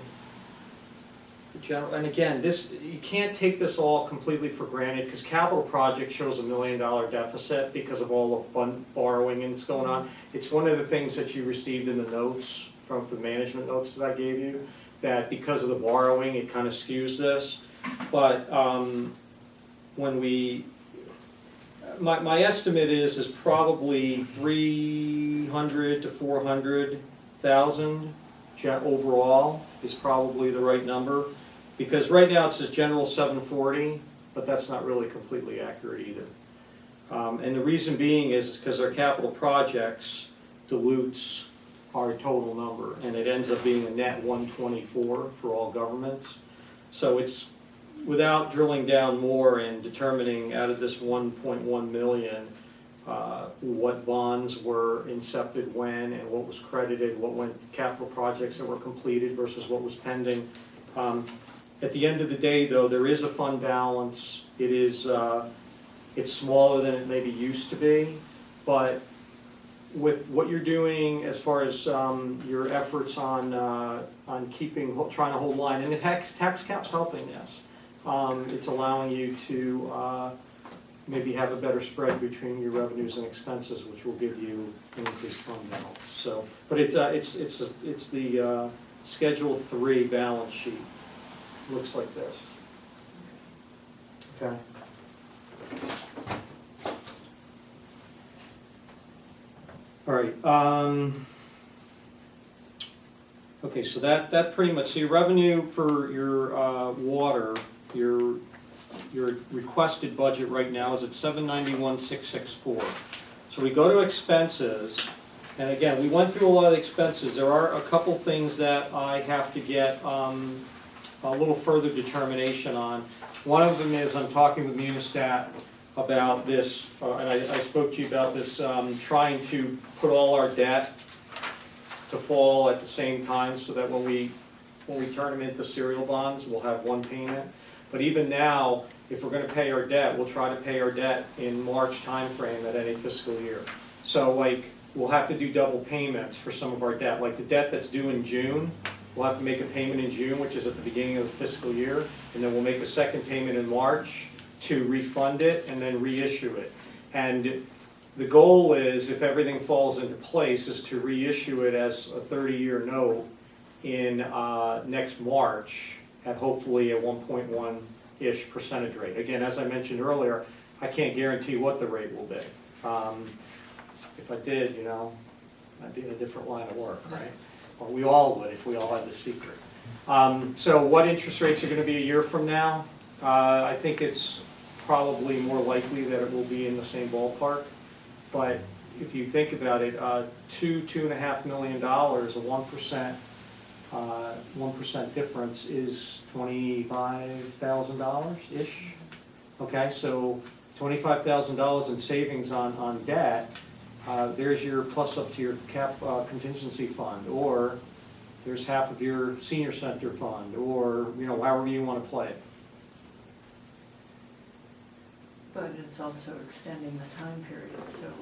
Speaker 1: and again, this, you can't take this all completely for granted, because capital project shows $1 million deficit because of all of borrowing and that's going on. It's one of the things that you received in the notes, from the management notes that I gave you, that because of the borrowing, it kind of skews this. But when my estimate is probably 300 to 400,000 overall is probably the right number. Because right now it says general 740, but that's not really completely accurate either. And the reason being is because our capital projects dilutes our total number, and it ends up being a net 124 for all governments. So it's, without drilling down more and determining out of this 1.1 million, what bonds were incepted when and what was credited, what went capital projects that were completed versus what was pending. At the end of the day, though, there is a fund balance. It is, it's smaller than it maybe used to be, but with what you're doing as far as your efforts on trying to hold line, and the tax cap's helping this. It's allowing you to maybe have a better spread between your revenues and expenses, which will give you an increased fund balance. So, but it's the Schedule 3 balance sheet. Looks like this. Okay. All right. Okay, so that pretty much, so your revenue for your water, your requested budget right now is at 791,664. So we go to expenses, and again, we went through a lot of the expenses. There are a couple things that I have to get a little further determination on. One of them is I'm talking with Munistat about this, and I spoke to you about this, trying to put all our debt to fall at the same time, so that when we turn them into serial bonds, we'll have one payment. But even now, if we're gonna pay our debt, we'll try to pay our debt in March timeframe at any fiscal year. So like, we'll have to do double payments for some of our debt. Like the debt that's due in June, we'll have to make a payment in June, which is at the beginning of the fiscal year, and then we'll make a second payment in March to refund it and then reissue it. And the goal is, if everything falls into place, is to reissue it as a 30-year note in next March at hopefully a 1.1-ish percentage rate. Again, as I mentioned earlier, I can't guarantee what the rate will be. If I did, you know, I'd be in a different line of work, right? Well, we all would if we all had the secret. So what interest rates are going to be a year from now? I think it's probably more likely that it will be in the same ballpark. But if you think about it, $2.5 million, a 1% difference is $25,000-ish. Okay, so $25,000 in savings on debt. There's your plus up to your cap contingency fund, or there's half of your senior center fund, or however you want to play it.
Speaker 3: But it's also extending the time period, so.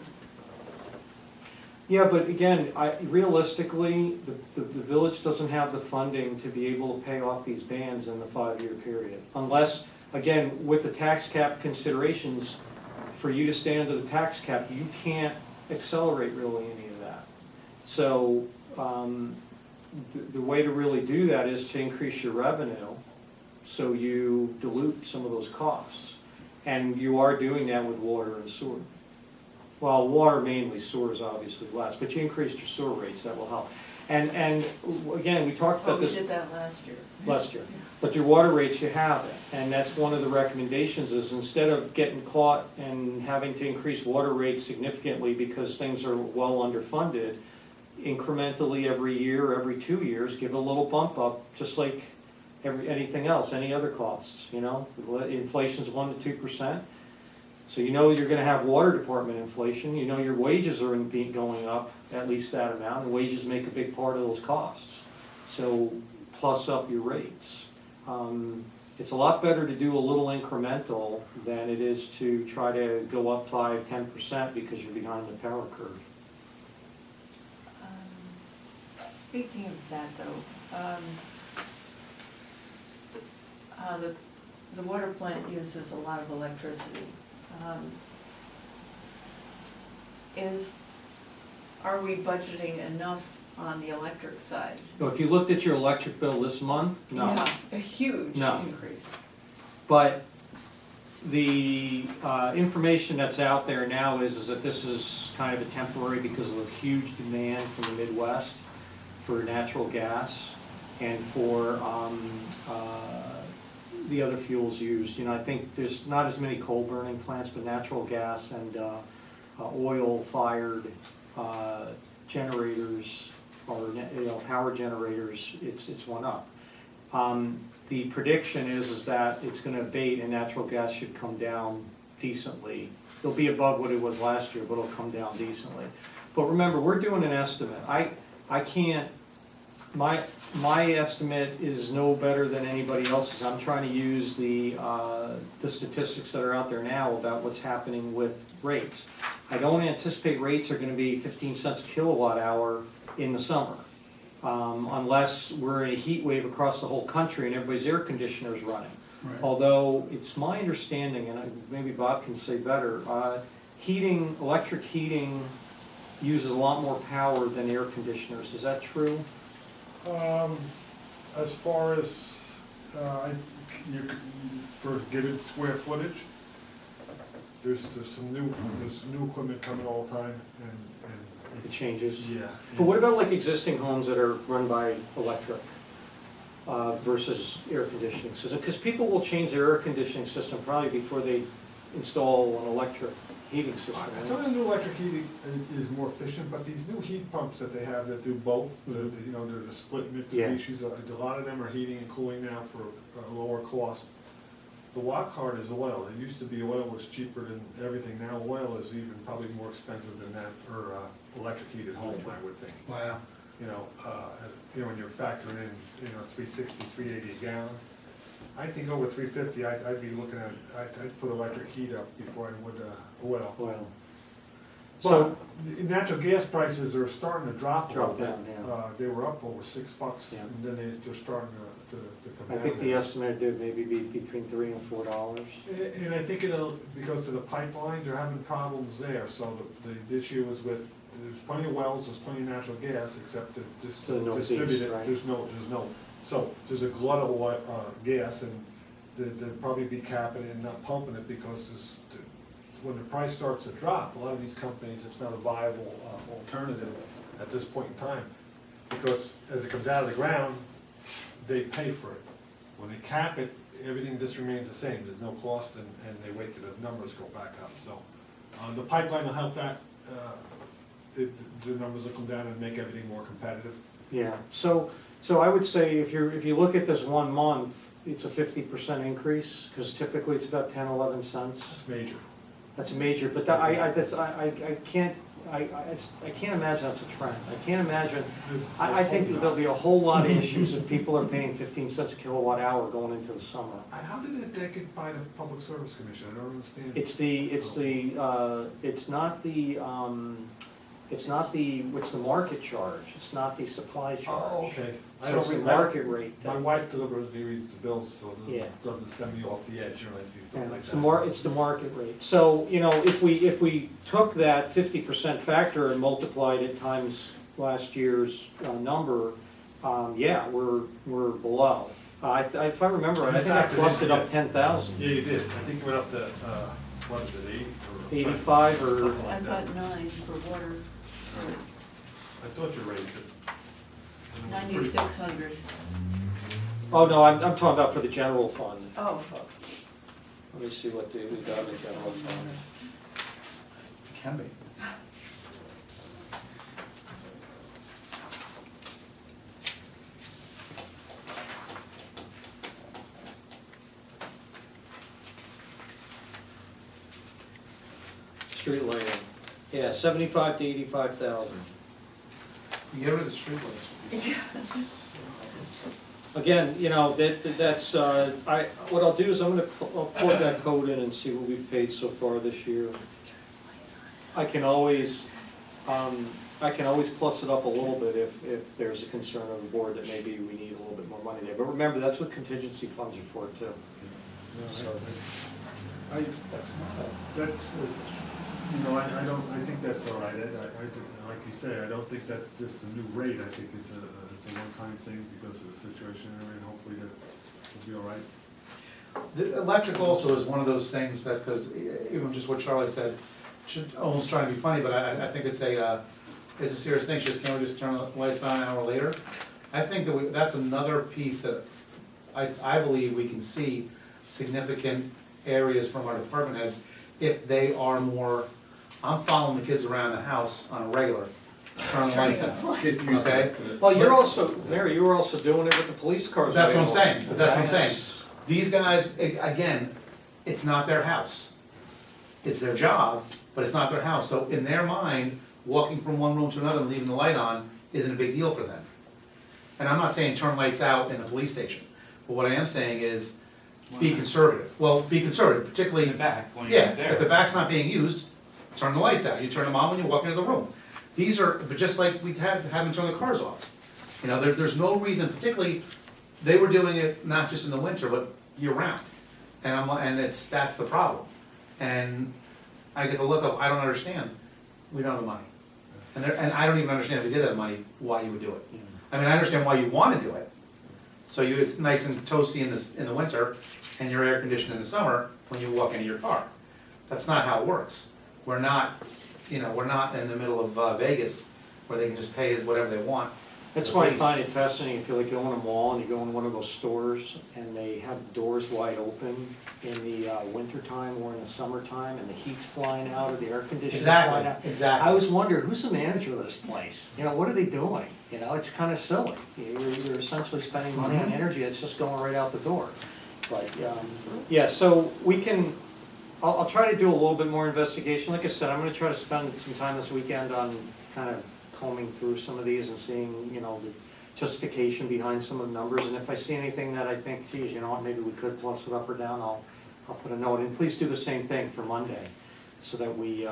Speaker 1: Yeah, but again, realistically, the village doesn't have the funding to be able to pay off these bans in the 5-year period. Unless, again, with the tax cap considerations, for you to stay under the tax cap, you can't accelerate really any of that. So the way to really do that is to increase your revenue so you dilute some of those costs. And you are doing that with water and sewer. Well, water mainly, sewer is obviously less, but you increased your sewer rates, that will help. And again, we talked
Speaker 3: Well,
Speaker 1: about
Speaker 3: we
Speaker 1: this
Speaker 3: did that last year.
Speaker 1: last year. But your water rates, you have it, and that's one of the recommendations is instead of getting caught and having to increase water rates significantly because things are well underfunded, incrementally every year, every 2 years, give a little bump up, just like anything else, any other costs, you know? Inflation's 1 to 2%. So you know you're gonna have water department inflation, you know your wages are going up at least that amount, and wages make a big part of those costs. So plus up your rates. It's a lot better to do a little incremental than it is to try to go up 5–10% because you're behind the power curve.
Speaker 3: Speaking of that though, the water plant uses a lot of electricity. Are we budgeting enough on the electric side?
Speaker 1: So if you looked at your electric bill this month, no.
Speaker 3: Yeah, a huge
Speaker 1: No.
Speaker 3: increase.
Speaker 1: But the information that's out there now is that this is kind of a temporary because of the huge demand from the Midwest for natural gas and for the other fuels used. You know, I think there's not as many coal burning plants, but natural gas and oil-fired generators or power generators, it's went up. The prediction is that it's going to abate and natural gas should come down decently. It'll be above what it was last year, but it'll come down decently. But remember, we're doing an estimate. I can't. My estimate is no better than anybody else's. I'm trying to use the statistics that are out there now about what's happening with rates. I don't anticipate rates are going to be 15 cents a kilowatt hour in the summer, unless we're in a heat wave across the whole country and everybody's air conditioner is running.
Speaker 4: Right.
Speaker 1: Although it's my understanding, and maybe Bob can say better, electric heating uses a lot more power than air conditioners. Is that true?
Speaker 6: As far as, for given square footage, there's some new equipment coming all the time, and
Speaker 1: It changes.
Speaker 6: yeah.
Speaker 1: But what about like existing homes that are run by electric versus air conditioning system? Because people will change their air conditioning system probably before they install an electric heating system. right?
Speaker 6: Some of the new electric heating is more efficient, but these new heat pumps that they have that do both, you know, they're the split Mitsubishis, a lot of them are heating and cooling now for a lower cost. The wild card is oil. It used to be oil was cheaper than everything. Now oil is even probably more expensive than that, or electric heat at home, I would think.
Speaker 4: Wow.
Speaker 6: You know, when you're factoring in, 360, 380 a gallon. I think over 350, I'd be looking at, I'd put electric heat up before I would oil.
Speaker 1: Well,
Speaker 6: So,
Speaker 1: so,
Speaker 6: natural gas prices are starting to drop a little
Speaker 1: Drop
Speaker 6: bit.
Speaker 1: down, yeah.
Speaker 6: They were up over $6,
Speaker 1: Yeah.
Speaker 6: and then they're starting to come
Speaker 1: I
Speaker 6: down.
Speaker 1: think the
Speaker 6: now.
Speaker 1: estimate did maybe be between $3 and $4.
Speaker 6: And I think it'll, because of the pipeline, they're having problems there, so the issue is with, there's plenty of wells, there's plenty of natural gas, except to
Speaker 1: To the northeast,
Speaker 6: distribute it,
Speaker 1: right.
Speaker 6: there's no, so there's a glut of gas, and they'll probably be capping it and not pumping it, because when the price starts to drop, a lot of these companies, it's not a viable alternative at this point in time, because as it comes out of the ground, they pay for it. When they cap it, everything just remains the same, there's no cost, and they wait till the numbers go back up, so. The pipeline will help that, the numbers will come down and make everything more competitive.
Speaker 1: Yeah, so I would say if you look at this 1 month, it's a 50% increase, because typically it's about 10, 11 cents.
Speaker 6: It's major.
Speaker 1: That's major, but I can't imagine that's a trend. I can't imagine, I think that there'll be a whole lot of issues if people are paying 15 cents a kilowatt hour going into the summer.
Speaker 6: How did that get by the Public Service Commission? I don't understand.
Speaker 1: It's the market charge, it's not the supply charge.
Speaker 6: Oh, okay. I
Speaker 1: So
Speaker 6: don't
Speaker 1: it's the
Speaker 6: read
Speaker 1: market rate.
Speaker 6: My wife deliberately reads the bills, so
Speaker 1: Yeah.
Speaker 6: it doesn't send me off the edge when I see stuff
Speaker 1: Yeah,
Speaker 6: like
Speaker 1: it's
Speaker 6: that.
Speaker 1: it's the market rate. So, if we took that 50% factor and multiplied it times last year's number, yeah, we're below. If I remember right, I think I busted up 10,000.
Speaker 6: Yeah, you did. I think you went up to, what is it, 80?
Speaker 1: 85 or,
Speaker 6: Something
Speaker 3: I
Speaker 6: like that.
Speaker 3: thought 9 for water.
Speaker 6: I thought you raised it.
Speaker 3: 9,600.
Speaker 1: Oh, no, I'm talking about for the general fund.
Speaker 3: Oh,
Speaker 1: Let me see what we got in the general fund.
Speaker 4: It can be.
Speaker 1: Street lighting, yeah, 75 to 85,000.
Speaker 4: You get rid of the streetlights.
Speaker 1: Again, you know, that's, what I'll do is I'll plug that code in and see what we've paid so far this year. I can always plus it up a little bit if there's a concern of the board that maybe we need a little bit more money there. But remember, that's what contingency funds are for too. So,
Speaker 6: That's, I think that's all right, like you say, I don't think that's just a new rate, I think it's a one-time thing because of the situation, and hopefully that will be all right.
Speaker 4: The electric also is one of those things that, because even just what Charlie said, should almost try to be funny, but I think it's a serious thing. She just can't just turn the lights on an hour later. I think that that's another piece that I believe we can see significant areas from our department heads if they are more, I'm following the kids around the house on a regular, turn the lights on.
Speaker 6: Get used to
Speaker 4: Okay.
Speaker 6: it.
Speaker 1: well, you're also, Mary, you were also doing it with the police cars.
Speaker 4: That's what I'm
Speaker 1: available.
Speaker 4: saying, that's what I'm saying.
Speaker 1: That's-
Speaker 4: These guys, again, it's not their house. It's their job, but it's not their house. So in their mind, walking from one room to another and leaving the light on isn't a big deal for them. And I'm not saying turn lights out in the police station, but what I am saying is be conservative. Well, be conservative, particularly.
Speaker 5: In the back, when you're
Speaker 4: Yeah, if the
Speaker 5: there.
Speaker 4: back's not being used, turn the lights out. You turn them on when you walk into the room. These are, but just like we had them turn the cars off. You know, there's no reason, particularly, they were doing it not just in the winter, but year round. And that's the problem. And I get the look of, I don't understand, we don't have the money. And I don't even understand if we did have the money, why you would do it. I mean, I understand why you wanna do it. So it's nice and toasty in the winter, and you're air conditioned in the summer when you walk into your car. That's not how it works. We're not in the middle of Vegas where they can just pay us whatever they want.
Speaker 1: That's
Speaker 4: The
Speaker 1: why I
Speaker 4: police.
Speaker 1: find it fascinating, if you like go in a mall and you go in one of those stores and they have the doors wide open in the wintertime or in the summertime and the heat's flying out or the air conditioning's flying out.
Speaker 4: Exactly.
Speaker 1: I always wonder, who's the manager of this place? You know, what are they doing? You know, it's kind of silly. You're essentially spending money on energy that's just going right out the door. But, yeah, so we can, I'll try to do a little bit more investigation. Like I said, I'm gonna try to spend some time this weekend on kind of combing through some of these and seeing, you know, the justification behind some of the numbers. And if I see anything that I think, geez, you know what, maybe we could plus it up or down, I'll put a note in. Please do the same thing for Monday, so that we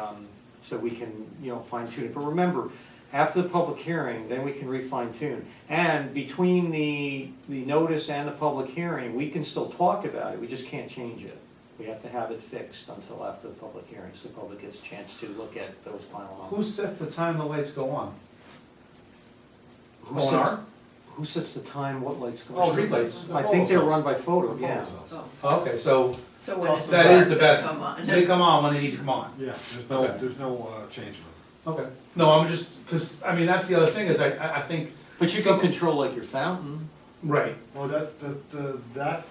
Speaker 1: can, you know, fine tune it. But remember, after the public hearing, then we can refine tune. And between the notice and the public hearing, we can still talk about it, we just can't change it. We have to have it fixed until after the public hearing, so the public gets a chance to look at those final numbers.
Speaker 4: Who sets the time the lights go on?
Speaker 1: Who
Speaker 4: O&R?
Speaker 1: sets- Who sets the time, what lights go
Speaker 4: Oh,
Speaker 1: on?
Speaker 4: street lights.
Speaker 1: I think they're run by photo, yeah.
Speaker 3: oh,
Speaker 4: Okay, so
Speaker 3: so when it's
Speaker 4: that is
Speaker 3: dark,
Speaker 4: the
Speaker 3: they
Speaker 4: best,
Speaker 3: come on.
Speaker 4: they come on when they need to come on.
Speaker 6: Yeah,
Speaker 4: Okay.
Speaker 6: there's no change in it.
Speaker 4: Okay. No, I'm just, because, I mean, that's the other thing is I think.
Speaker 1: But you can control like your fountain.
Speaker 4: Right.
Speaker 6: Well, that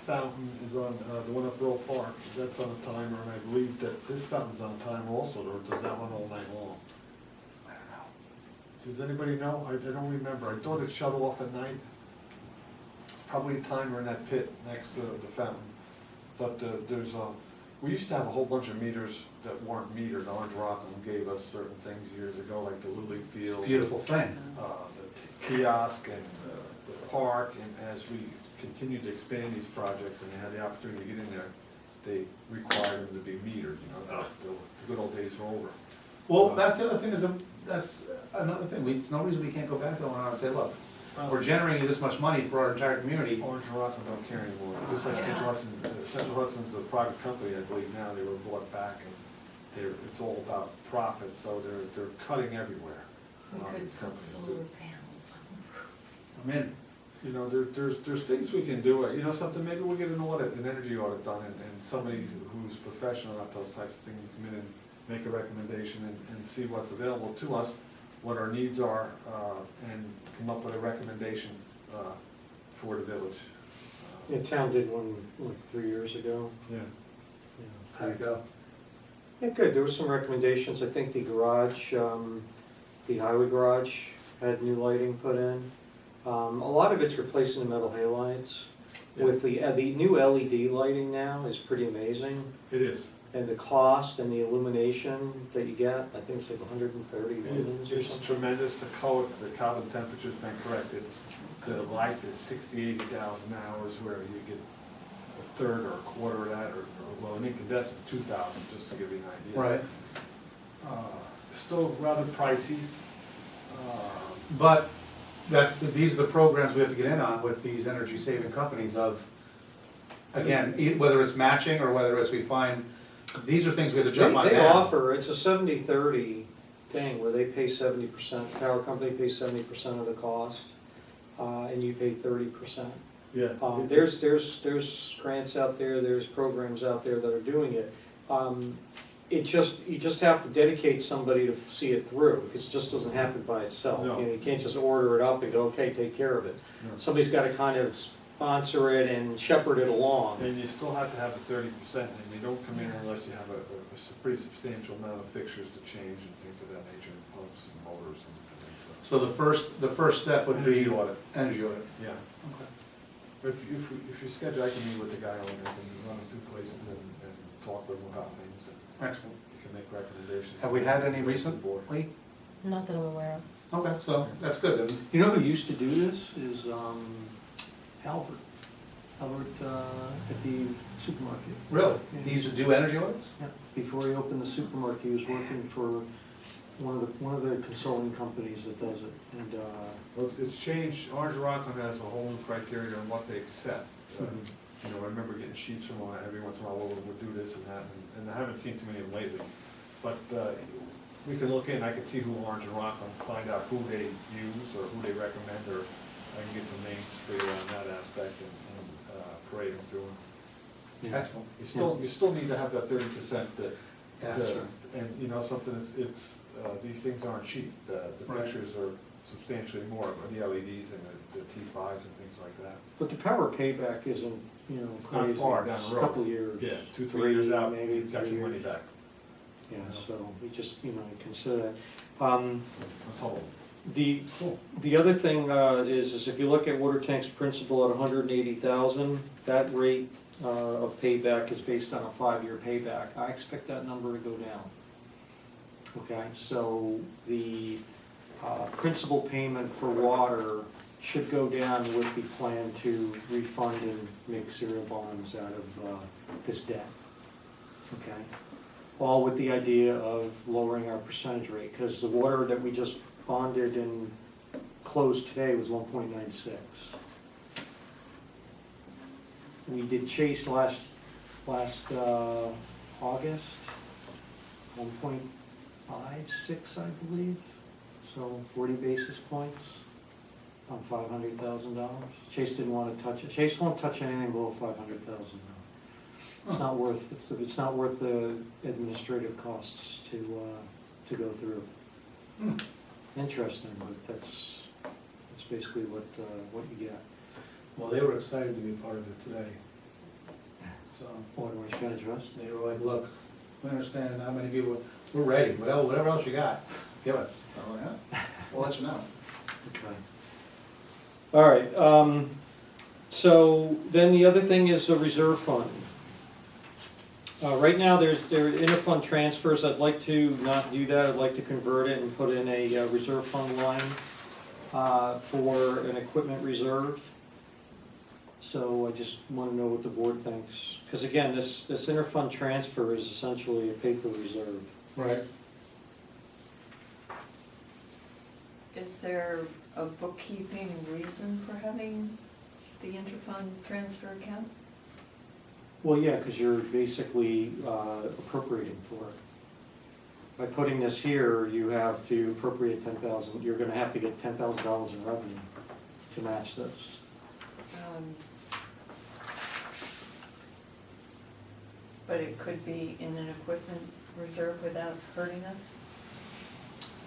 Speaker 6: fountain is on, the one up Earl Park, that's on a timer, and I believe that this fountain's on a timer also, or does that run all night long?
Speaker 4: I don't know.
Speaker 6: Does anybody know? I don't remember, I thought it shut off at night. Probably a timer in that pit next to the fountain. But we used to have a whole bunch of meters that weren't metered. Orange Rockland gave us certain things years ago, like the Lily Field.
Speaker 4: Beautiful thing.
Speaker 6: The kiosk and the park, and as we continued to expand these projects and they had the opportunity to get in there, they required them to be metered, you know, the good old days are over.
Speaker 4: Well, that's the other thing is, that's another thing, it's no reason we can't go back to O&R and say, look, we're generating this much money for our entire community.
Speaker 6: Orange and Rockland don't care anymore, just like Central Hudson's a private company, I believe now, they were bought back and it's all about profit, so they're cutting everywhere.
Speaker 3: We
Speaker 6: A lot of
Speaker 3: could
Speaker 6: these
Speaker 3: put
Speaker 6: companies
Speaker 3: solar
Speaker 6: do.
Speaker 3: panels.
Speaker 4: I'm in.
Speaker 6: You know, there's things we can do, you know, something, maybe we'll get an audit, an energy audit done, and somebody who's professional at those types of things, come in and make a recommendation and see what's available to us.
Speaker 2: what our needs are, and come up with a recommendation for the village.
Speaker 1: The town did one like 3 years ago.
Speaker 2: Yeah.
Speaker 1: Yeah.
Speaker 4: How'd it go?
Speaker 1: Yeah, good, there were some recommendations, I think the garage, the highway garage had new lighting put in. A lot of it's replacing the metal halides. With the new LED lighting now is pretty amazing,
Speaker 2: It is.
Speaker 1: and the cost and the illumination that you get, I think it's like 130 lumens or
Speaker 2: It's
Speaker 1: something.
Speaker 2: tremendous, the Kelvin temperature's been corrected. The life is 60,000-80,000 hours, where you get a third or a quarter of that, or well, an incandescent's 2,000, just to give you an idea.
Speaker 4: Right,
Speaker 2: Still rather pricey.
Speaker 4: but these are the programs we have to get in on with these energy saving companies of, again, whether it's matching or whether it's we find, these are things we have to jump on
Speaker 1: They
Speaker 4: now.
Speaker 1: offer, it's a 70-30 thing, where they pay 70%, power company pays 70% of the cost, and you pay 30%.
Speaker 6: Yeah.
Speaker 1: There's grants out there, there's programs out there that are doing it. You just have to dedicate somebody to see it through, because it just doesn't happen by itself.
Speaker 2: No.
Speaker 1: You can't just order it up and go, okay, take care of it.
Speaker 2: No.
Speaker 1: Somebody's gotta kind of sponsor it and shepherd it along.
Speaker 2: And you still have to have the 30%, and you don't come in unless you have a pretty substantial amount of fixtures to change and things of that nature, and pumps and motors and everything, so.
Speaker 4: So the first step would be.
Speaker 2: Energy audit.
Speaker 4: Energy audit.
Speaker 2: Yeah.
Speaker 4: Okay.
Speaker 2: If you schedule, I can meet with the guy on it, and run him through places and talk with him about things, and
Speaker 4: Excellent.
Speaker 2: you can make recommendations.
Speaker 4: Have we had any
Speaker 2: to the board.
Speaker 4: recently?
Speaker 7: Not that I'm aware of.
Speaker 4: Okay, so that's good then.
Speaker 1: You know who used to do this is Albert. Albert at the supermarket.
Speaker 4: Really? He used to do energy audits?
Speaker 1: Yeah. Before he opened the supermarket, he was working for one of the consulting companies that does it. And
Speaker 2: Well, it's changed, Orange Rockland has a whole new criteria on what they accept. You know, I remember getting sheets from them every once in a while, well, we'll do this and that, and I haven't seen too many of them lately. But we can look in, I can see who Orange and Rockland, find out who they use or who they recommend, or I can get some names for you on that aspect and parade them through them.
Speaker 1: yeah.
Speaker 4: Excellent.
Speaker 2: You still need to have that 30% that,
Speaker 4: Yes.
Speaker 2: and you know, something, these things aren't cheap. The
Speaker 4: Right.
Speaker 2: fixtures are substantially more, the LEDs and the T5s and things like that.
Speaker 1: But the power payback isn't,
Speaker 2: It's not
Speaker 1: crazy.
Speaker 2: far down
Speaker 1: It's
Speaker 2: the
Speaker 1: a
Speaker 2: road.
Speaker 1: couple of years.
Speaker 2: 2-3 years out,
Speaker 1: maybe
Speaker 2: you've got
Speaker 1: 3
Speaker 2: your money
Speaker 1: years.
Speaker 2: back.
Speaker 1: Yeah, so we just, consider that.
Speaker 2: Let's hold.
Speaker 1: The other thing is if you look at water tanks principal at 180,000, that rate of payback is based on a 5-year payback. I expect that number to go down. Okay, so the principal payment for water should go down with the plan to refund and make serial bonds out of this debt. Okay, all with the idea of lowering our percentage rate, because the water that we just bonded and closed today was 1.96. We did Chase last August, 1.56, I believe, so 40 basis points on $500,000. Chase didn't want to touch it. Chase won't touch anything below $500,000. It's not worth, it's not worth the administrative costs to go through. Interesting, but that's basically what you get.
Speaker 4: Well, they were excited to be part of it today. So
Speaker 1: Water Waste Management Trust.
Speaker 4: they were like, look, we understand how many people, we're ready, whatever else you got, give us. Oh, yeah, we'll let you know.
Speaker 1: Okay. All right, so then the other thing is a reserve fund. Right now, there are interfund transfers. I'd like to not do that. I'd like to convert it and put in a reserve fund line for an equipment reserve. So I just want to know what the board thinks. Because again, this interfund transfer is essentially a paper reserve.
Speaker 4: Right.
Speaker 3: Is there a bookkeeping reason for having the interfund transfer account?
Speaker 1: Well, yeah, because you're basically appropriating for it. By putting this here, you have to appropriate 10,000, you're gonna have to get $10,000 in revenue to match this.
Speaker 3: But it could be in an equipment reserve without hurting us?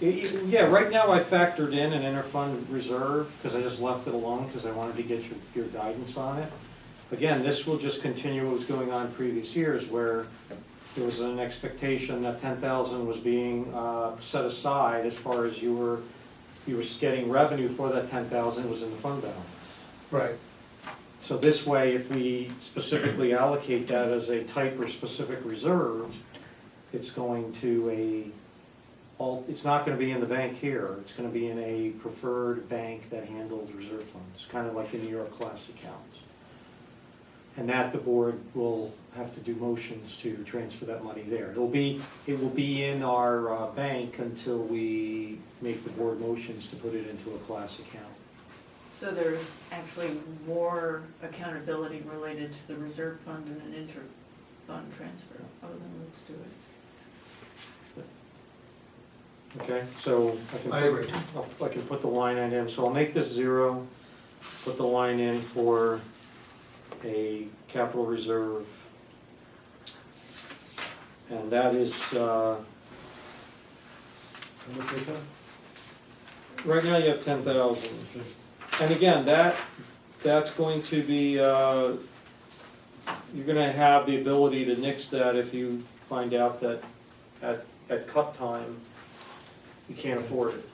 Speaker 1: Yeah, right now I factored in an interfund reserve, because I just left it alone, because I wanted to get your guidance on it. Again, this will just continue what was going on in previous years, where there was an expectation that 10,000 was being set aside as far as you were getting revenue for that 10,000 was in the fund balance.
Speaker 4: Right.
Speaker 1: So this way, if we specifically allocate that as a type or specific reserve, it's going to it's not gonna be in the bank here, it's gonna be in a preferred bank that handles reserve funds, kind of like the New York class accounts. And that the board will have to do motions to transfer that money there. It will be in our bank until we make the board motions to put it into a class account.
Speaker 3: So there's actually more accountability related to the reserve fund than an inter-fund transfer. Oh, then let's do it.
Speaker 1: Okay, so
Speaker 4: I agree.
Speaker 1: I can put the line on in, so I'll make this 0, put the line in for a capital reserve. And that is,
Speaker 2: How much is that?
Speaker 1: right now you have 10,000. And again, that's going to be, you're gonna have the ability to nix that if you find out that at cut time, you can't afford it.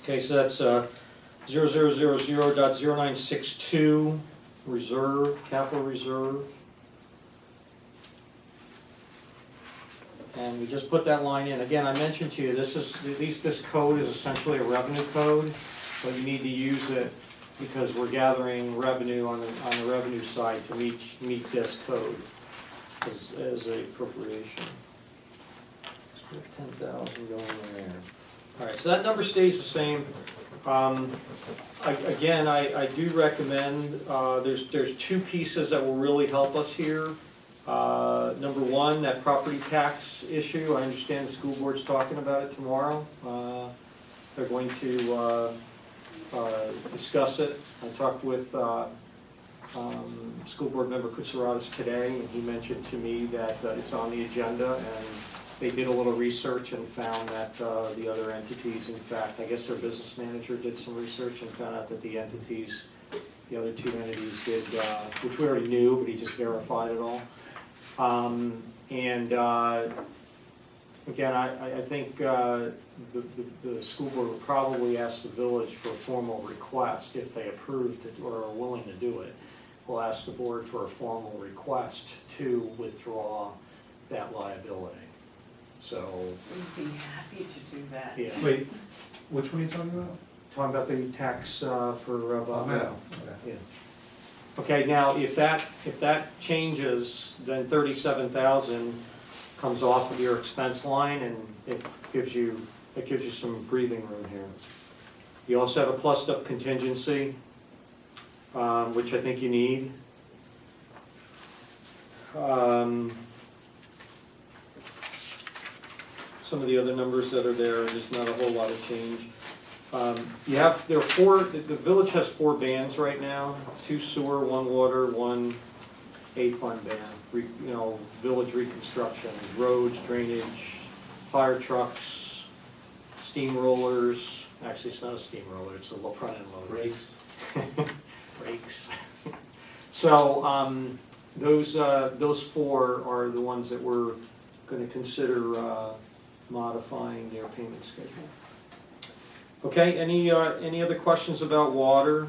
Speaker 1: Okay, so that's 0000.0962 reserve, capital reserve. And we just put that line in. Again, I mentioned to you, this code is essentially a revenue code, but you need to use it because we're gathering revenue on the revenue side to meet this code as a appropriation. 10,000 going in there. All right, so that number stays the same. Again, I do recommend, there's 2 pieces that will really help us here. Number 1, that property tax issue. I understand the school board's talking about it tomorrow. They're going to discuss it. I talked with school board member Kutsaratus today, and he mentioned to me that it's on the agenda, and they did a little research and found that the other entities, in fact, I guess their business manager did some research and found out that the other 2 entities did, which we already knew, but he just verified it all. Again, I think the school board would probably ask the village for a formal request if they approved it or are willing to do it. We'll ask the board for a formal request to withdraw that liability. So,
Speaker 3: We'd be happy to do that.
Speaker 1: yeah.
Speaker 4: Wait, which one are you talking about?
Speaker 1: Talking about the tax for Bob Meadow.
Speaker 4: Okay.
Speaker 1: Yeah. Okay, now, if that changes, then 37,000 comes off of your expense line, and it gives you some breathing room here. You also have a plussed up contingency, which I think you need. Some of the other numbers that are there's not a whole lot of change. The village has 4 bands right now, 2 sewer, 1 water, 1 A-fund band. Village reconstruction, roads, drainage, fire trucks, steamrollers. Actually, it's not a steamroller, it's a front end loader.
Speaker 4: Brakes.
Speaker 1: Brakes. So, those 4 are the ones that we're gonna consider modifying their payment schedule. Okay, any other questions about water?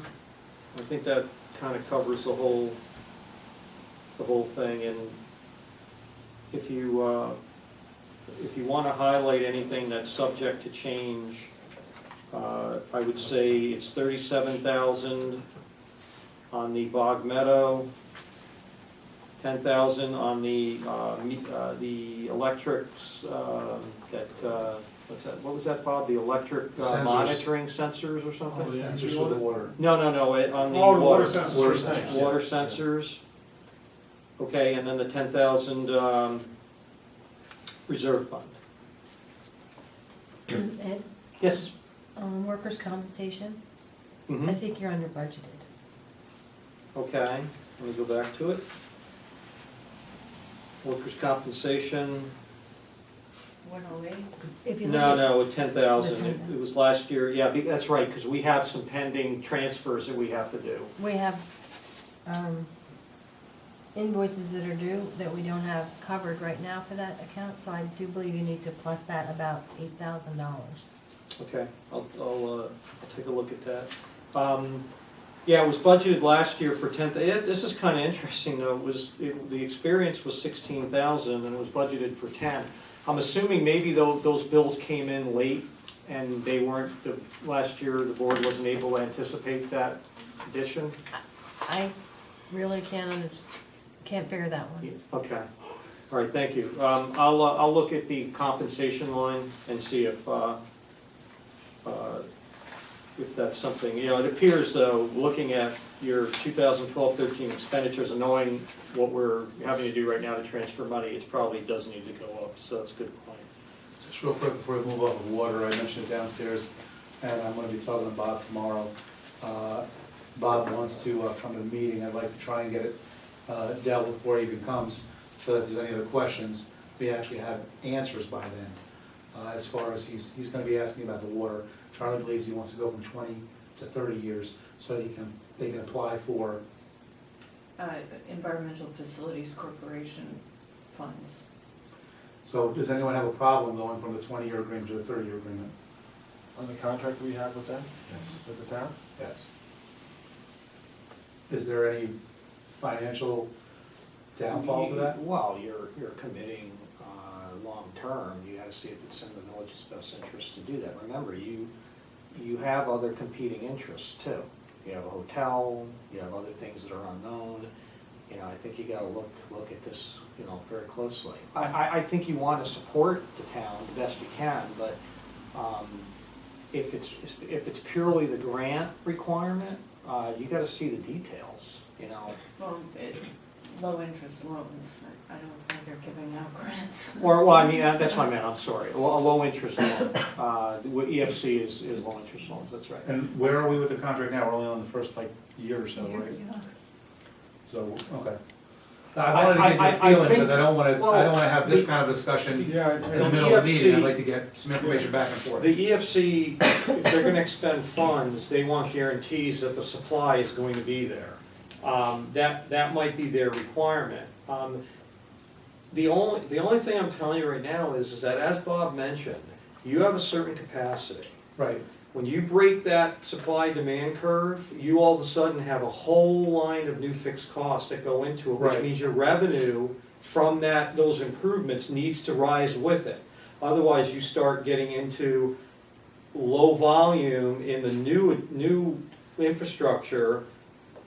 Speaker 1: I think that kind of covers the whole thing, and if you want to highlight anything that's subject to change, I would say it's 37,000 on the Bog Meadow, 10,000 on the electrics, what's that, what was that, Bob, the electric
Speaker 4: Sensors.
Speaker 1: monitoring sensors or something?
Speaker 4: Sensors for the water.
Speaker 1: No, on the
Speaker 6: Oh, the water
Speaker 1: water.
Speaker 6: sensors.
Speaker 4: Water sensors.
Speaker 1: Water sensors. Okay, and then the 10,000 reserve fund.
Speaker 7: Ed,
Speaker 1: Yes?
Speaker 7: workers' compensation, I
Speaker 1: Mhm.
Speaker 7: think you're under budgeted.
Speaker 1: Okay, let me go back to it. Workers' compensation,
Speaker 3: 108?
Speaker 7: If you look
Speaker 1: No,
Speaker 7: at-
Speaker 1: no, with 10,000,
Speaker 7: The
Speaker 1: it was last year, yeah, that's right, because we have some pending transfers that we have to do.
Speaker 7: We have invoices that are due that we don't have covered right now for that account, so I do believe you need to plus that about $8,000.
Speaker 1: Okay, I'll take a look at that. Yeah, it was budgeted last year for 10, this is kind of interesting though, the experience was 16,000 and it was budgeted for 10. I'm assuming maybe those bills came in late and they weren't, last year the board wasn't able to anticipate that addition?
Speaker 7: I really can't figure that one.
Speaker 1: Yeah, okay, all right, thank you. I'll look at the compensation line and see if that's something, you know, it appears though, looking at your 2012-13 expenditures and knowing what we're having to do right now to transfer money, it probably does need to go up, so that's a good point.
Speaker 4: Just real quick before we move off of water, I mentioned it downstairs, and I'm gonna be talking to Bob tomorrow. Bob wants to come to the meeting, I'd like to try and get it dealt with before he even comes, so that if there's any other questions, we actually have answers by then. As far as he's gonna be asking about the water, Charlie believes he wants to go from 20 to 30 years, so that they can apply for,
Speaker 3: Environmental Facilities Corporation funds.
Speaker 4: so does anyone have a problem going from the 20-year agreement to the 30-year agreement?
Speaker 6: On the contract we have with them,
Speaker 5: Yes.
Speaker 6: with the town?
Speaker 5: Yes.
Speaker 4: Is there any financial downfall to that?
Speaker 1: Well, you're committing long-term, you gotta see if it's in the village's best interest to do that. Remember, you have other competing interests too. You have a hotel, you have other things that are unknown. You know, I think you gotta look at this, you know, very closely. I think you wanna support the town the best you can, but if it's purely the grant requirement, you gotta see the details, you know.
Speaker 3: Well, low-interest loans, I don't think they're giving out grants.
Speaker 1: Or, well, I mean, that's what I meant, I'm sorry, a low-interest loan. What EFC is low-interest loans, that's right.
Speaker 4: And where are we with the contract now? We're only on the first, year or so, right?
Speaker 3: Yeah.
Speaker 4: So, okay. I wanted to get your feeling, because I don't wanna, have this kind of discussion
Speaker 6: Yeah,
Speaker 4: in the
Speaker 6: and
Speaker 4: middle of the meeting. I'd
Speaker 1: EFC
Speaker 4: like to get some information back and forth.
Speaker 1: The EFC, if they're gonna expend funds, they want guarantees that the supply is going to be there. That might be their requirement. The only thing I'm telling you right now is that, as Bob mentioned, you have a certain capacity.
Speaker 4: Right,
Speaker 1: When you break that supply-demand curve, you all of a sudden have a whole line of new fixed costs that go into it, which
Speaker 4: Right.
Speaker 1: means your revenue from those improvements needs to rise with it. Otherwise, you start getting into low volume in the new infrastructure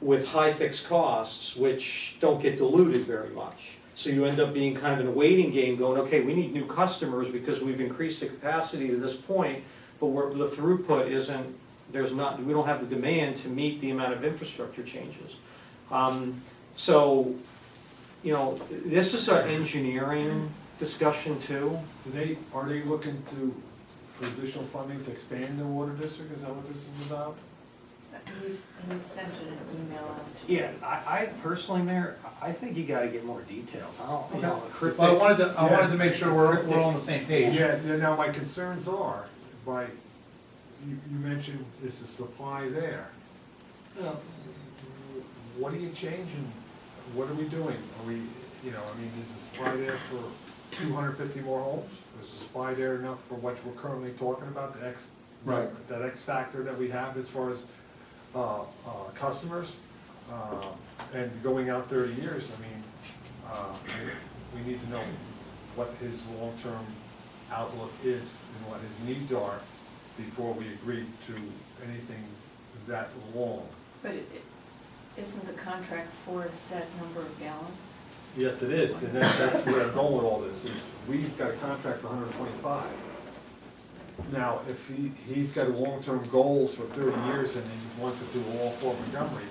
Speaker 1: with high fixed costs, which don't get diluted very much. So you end up being kind of in a waiting game going, okay, we need new customers because we've increased the capacity to this point, but the throughput isn't, we don't have the demand to meet the amount of infrastructure changes. So, you know, this is an engineering discussion too.
Speaker 6: are they looking for additional funding to expand the water district, is that what this is about?
Speaker 3: He sent an email out to.
Speaker 1: Yeah, I personally, Mayor, I think you gotta get more details. I don't, you know, a cryptic.
Speaker 4: well, I wanted to make sure we're all on the same page.
Speaker 6: Yeah, now my concerns are, you mentioned is the supply there. What are you changing? What are we doing? Are we, is the supply there for 250 more homes? Is the supply there enough for what we're currently talking about,
Speaker 4: Right.
Speaker 6: that X factor that we have as far as customers? And going out 30 years, we need to know what his long-term outlook is and what his needs are before we agree to anything that long.
Speaker 3: But isn't the contract for a set number of gallons?
Speaker 6: Yes, it is, and that's where I'm going with all this, is we've got a contract for 125. Now, if he's got long-term goals for 30 years and he wants to do all Fort Montgomery,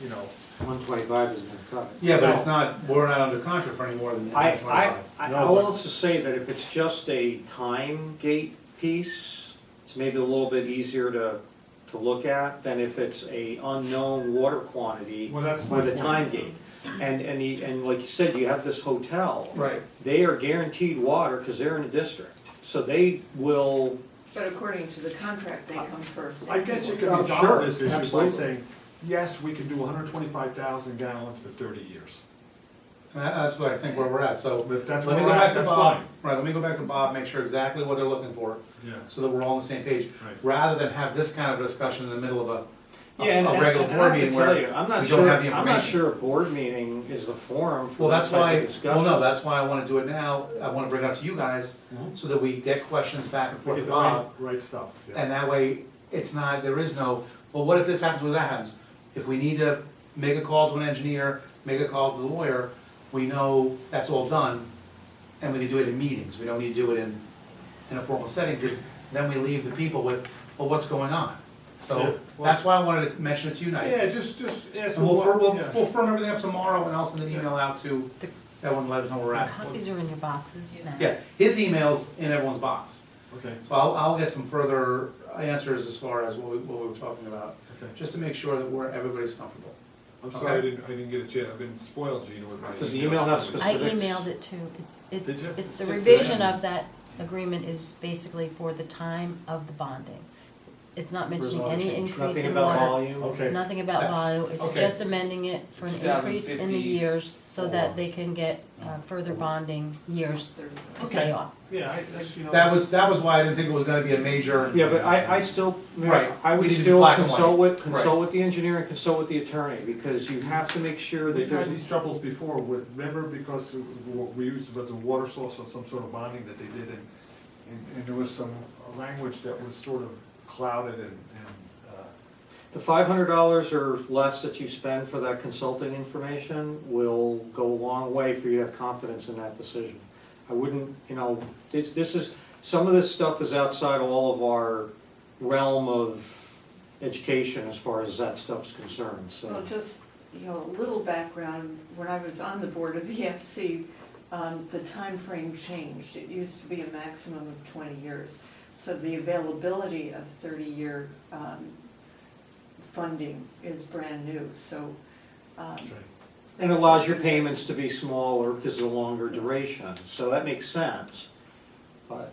Speaker 1: 125 has been cut.
Speaker 4: Yeah, but it's not, we're not under contract for any more than
Speaker 1: I
Speaker 4: 25.
Speaker 1: will also say that if it's just a time gate piece, it's maybe a little bit easier to look at than if it's a unknown water quantity
Speaker 6: Well, that's my
Speaker 1: with a
Speaker 6: point.
Speaker 1: time gate. And like you said, you have this hotel.
Speaker 4: Right.
Speaker 1: They are guaranteed water because they're in the district. So they will,
Speaker 3: But according to the contract, they come first.
Speaker 6: I guess you could
Speaker 1: Oh,
Speaker 6: resolve
Speaker 1: sure,
Speaker 6: this issue by
Speaker 1: absolutely.
Speaker 6: saying, yes, we can do 125,000 gallons for 30 years.
Speaker 4: And that's what I think where we're at, so.
Speaker 6: If that's
Speaker 4: Let
Speaker 6: where
Speaker 4: me
Speaker 6: we're
Speaker 4: go
Speaker 6: at,
Speaker 4: back to
Speaker 6: that's
Speaker 4: Bob,
Speaker 6: fine.
Speaker 4: right, let me go back to Bob, make sure exactly what they're looking for,
Speaker 6: Yeah.
Speaker 4: so that we're all on the same page.
Speaker 6: Right.
Speaker 4: Rather than have this kind of discussion in the middle of a
Speaker 1: yeah, and
Speaker 4: regular
Speaker 1: and I
Speaker 4: board
Speaker 1: have to
Speaker 4: meeting
Speaker 1: tell
Speaker 4: where
Speaker 1: you, I'm not
Speaker 4: we don't
Speaker 1: sure,
Speaker 4: have the
Speaker 1: I'm not
Speaker 4: information.
Speaker 1: sure a board meeting is the forum for
Speaker 4: Well,
Speaker 1: that
Speaker 4: that's
Speaker 1: type
Speaker 4: why,
Speaker 1: of discussion.
Speaker 4: well, no, that's why I wanna do it now, I wanna bring it up to you guys,
Speaker 6: Mhm.
Speaker 4: so that we get questions back and
Speaker 6: We
Speaker 4: forth
Speaker 6: get
Speaker 4: with
Speaker 6: the right,
Speaker 4: Bob.
Speaker 6: right stuff. yeah.
Speaker 4: And that way, it's not, there is no, well, what if this happens, what if that happens? If we need to make a call to an engineer, make a call to the lawyer, we know that's all done, and we can do it in meetings, we don't need to do it in a formal setting, because then we leave the people with, well, what's going on?
Speaker 6: Yeah,
Speaker 4: So,
Speaker 6: well-
Speaker 4: that's why I wanted to mention it to you tonight.
Speaker 6: Yeah, just ask
Speaker 4: And
Speaker 6: them
Speaker 4: we'll
Speaker 6: what,
Speaker 4: firm everything up tomorrow, and I'll send an email out to everyone, let us know where we're
Speaker 7: The
Speaker 4: at.
Speaker 7: copies are in your boxes now.
Speaker 4: Yeah, his email's in everyone's box,
Speaker 6: Okay,
Speaker 4: so I'll get some further answers as far as what we were talking about,
Speaker 6: okay.
Speaker 4: just to make sure that everybody's comfortable.
Speaker 6: I'm sorry, I didn't get a chance, I've been spoiled, Gina, with my.
Speaker 1: Does the email have
Speaker 7: I
Speaker 1: specifics?
Speaker 7: emailed it too.
Speaker 6: Did you?
Speaker 7: It's the
Speaker 6: 6
Speaker 7: revision
Speaker 6: p.m.
Speaker 7: of that agreement is basically for the time of the bonding. It's not
Speaker 4: There's
Speaker 7: mentioning
Speaker 4: no
Speaker 7: any
Speaker 4: change.
Speaker 7: increase
Speaker 1: Nothing
Speaker 7: in
Speaker 1: about
Speaker 7: water.
Speaker 1: volume?
Speaker 6: Okay,
Speaker 7: Nothing about
Speaker 4: That's-
Speaker 7: volume, it's
Speaker 4: okay.
Speaker 7: just amending it for an increase in the
Speaker 5: 2050
Speaker 7: years so that they can get further bonding years to pay off.
Speaker 6: yeah, you know.
Speaker 4: That was why I didn't think it was gonna be a major.
Speaker 1: Yeah, but I still,
Speaker 4: Right.
Speaker 1: I
Speaker 4: We
Speaker 1: would
Speaker 4: need to be
Speaker 1: still
Speaker 4: black and
Speaker 1: consult
Speaker 4: white.
Speaker 1: with, consult with the engineer and consult with the attorney, because you have to make sure that
Speaker 6: We've had
Speaker 1: there's,
Speaker 6: these troubles before, remember, because we used it as a water source or some sort of bonding that they did, and there was some language that was sort of clouded and,
Speaker 1: the $500 or less that you spend for that consulting information will go a long way for you to have confidence in that decision. I wouldn't, this is, some of this stuff is outside all of our realm of education as far as that stuff's concerned, so.
Speaker 3: Well, just, a little background, when I was on the board of EFC, the time frame changed. It used to be a maximum of 20 years. So the availability of 30-year funding is brand new, so.
Speaker 6: okay.
Speaker 1: And it allows your payments to be smaller because of the longer duration, so that makes sense. But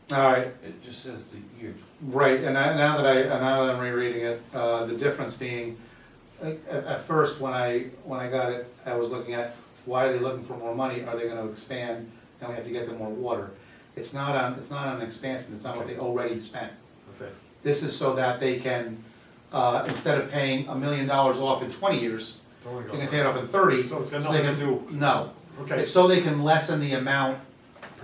Speaker 4: All right,
Speaker 5: It just says the year.
Speaker 4: right, and now that I'm rereading it, the difference being, at first, when I got it, I was looking at, why are they looking for more money, are they gonna expand, and we have to get them more water? It's not on an expansion, it's on what they already spent.
Speaker 6: Okay,
Speaker 4: This is so that they can, instead of paying $1 million off in 20 years,
Speaker 6: don't wanna
Speaker 4: they
Speaker 6: go
Speaker 4: can
Speaker 6: for
Speaker 4: pay it off in 30.
Speaker 6: So it's got
Speaker 4: they
Speaker 6: nothing to
Speaker 4: can-
Speaker 6: do,
Speaker 4: No,
Speaker 6: okay.
Speaker 4: it's so they can lessen the amount,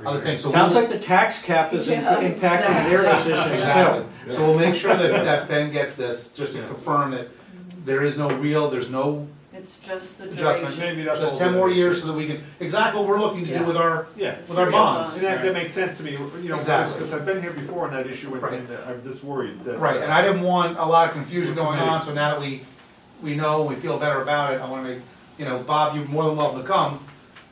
Speaker 4: other things. So
Speaker 1: sounds
Speaker 4: we'll-
Speaker 1: like the tax cap is
Speaker 3: Yeah,
Speaker 1: impacting their decisions
Speaker 4: Exactly,
Speaker 1: too.
Speaker 4: so we'll make sure that Ben gets this, just to
Speaker 6: Yeah.
Speaker 4: confirm that there is no there's no
Speaker 3: It's just the
Speaker 4: adjustment.
Speaker 3: duration.
Speaker 6: Maybe that's
Speaker 4: Just
Speaker 6: all
Speaker 4: 10
Speaker 6: it
Speaker 4: more
Speaker 6: is.
Speaker 4: years so that we can, exactly what we're looking to do
Speaker 3: Yeah.
Speaker 4: with our,
Speaker 6: Yeah,
Speaker 4: with our
Speaker 3: Serial
Speaker 4: bonds.
Speaker 6: and that makes sense to me,
Speaker 4: Exactly.
Speaker 6: because I've been here before on that issue,
Speaker 4: Right.
Speaker 6: and I'm just worried that.
Speaker 4: Right, and I didn't want a lot of confusion going on, so now that we know, we feel better about it, I wanna make, Bob, you're more than welcome to come,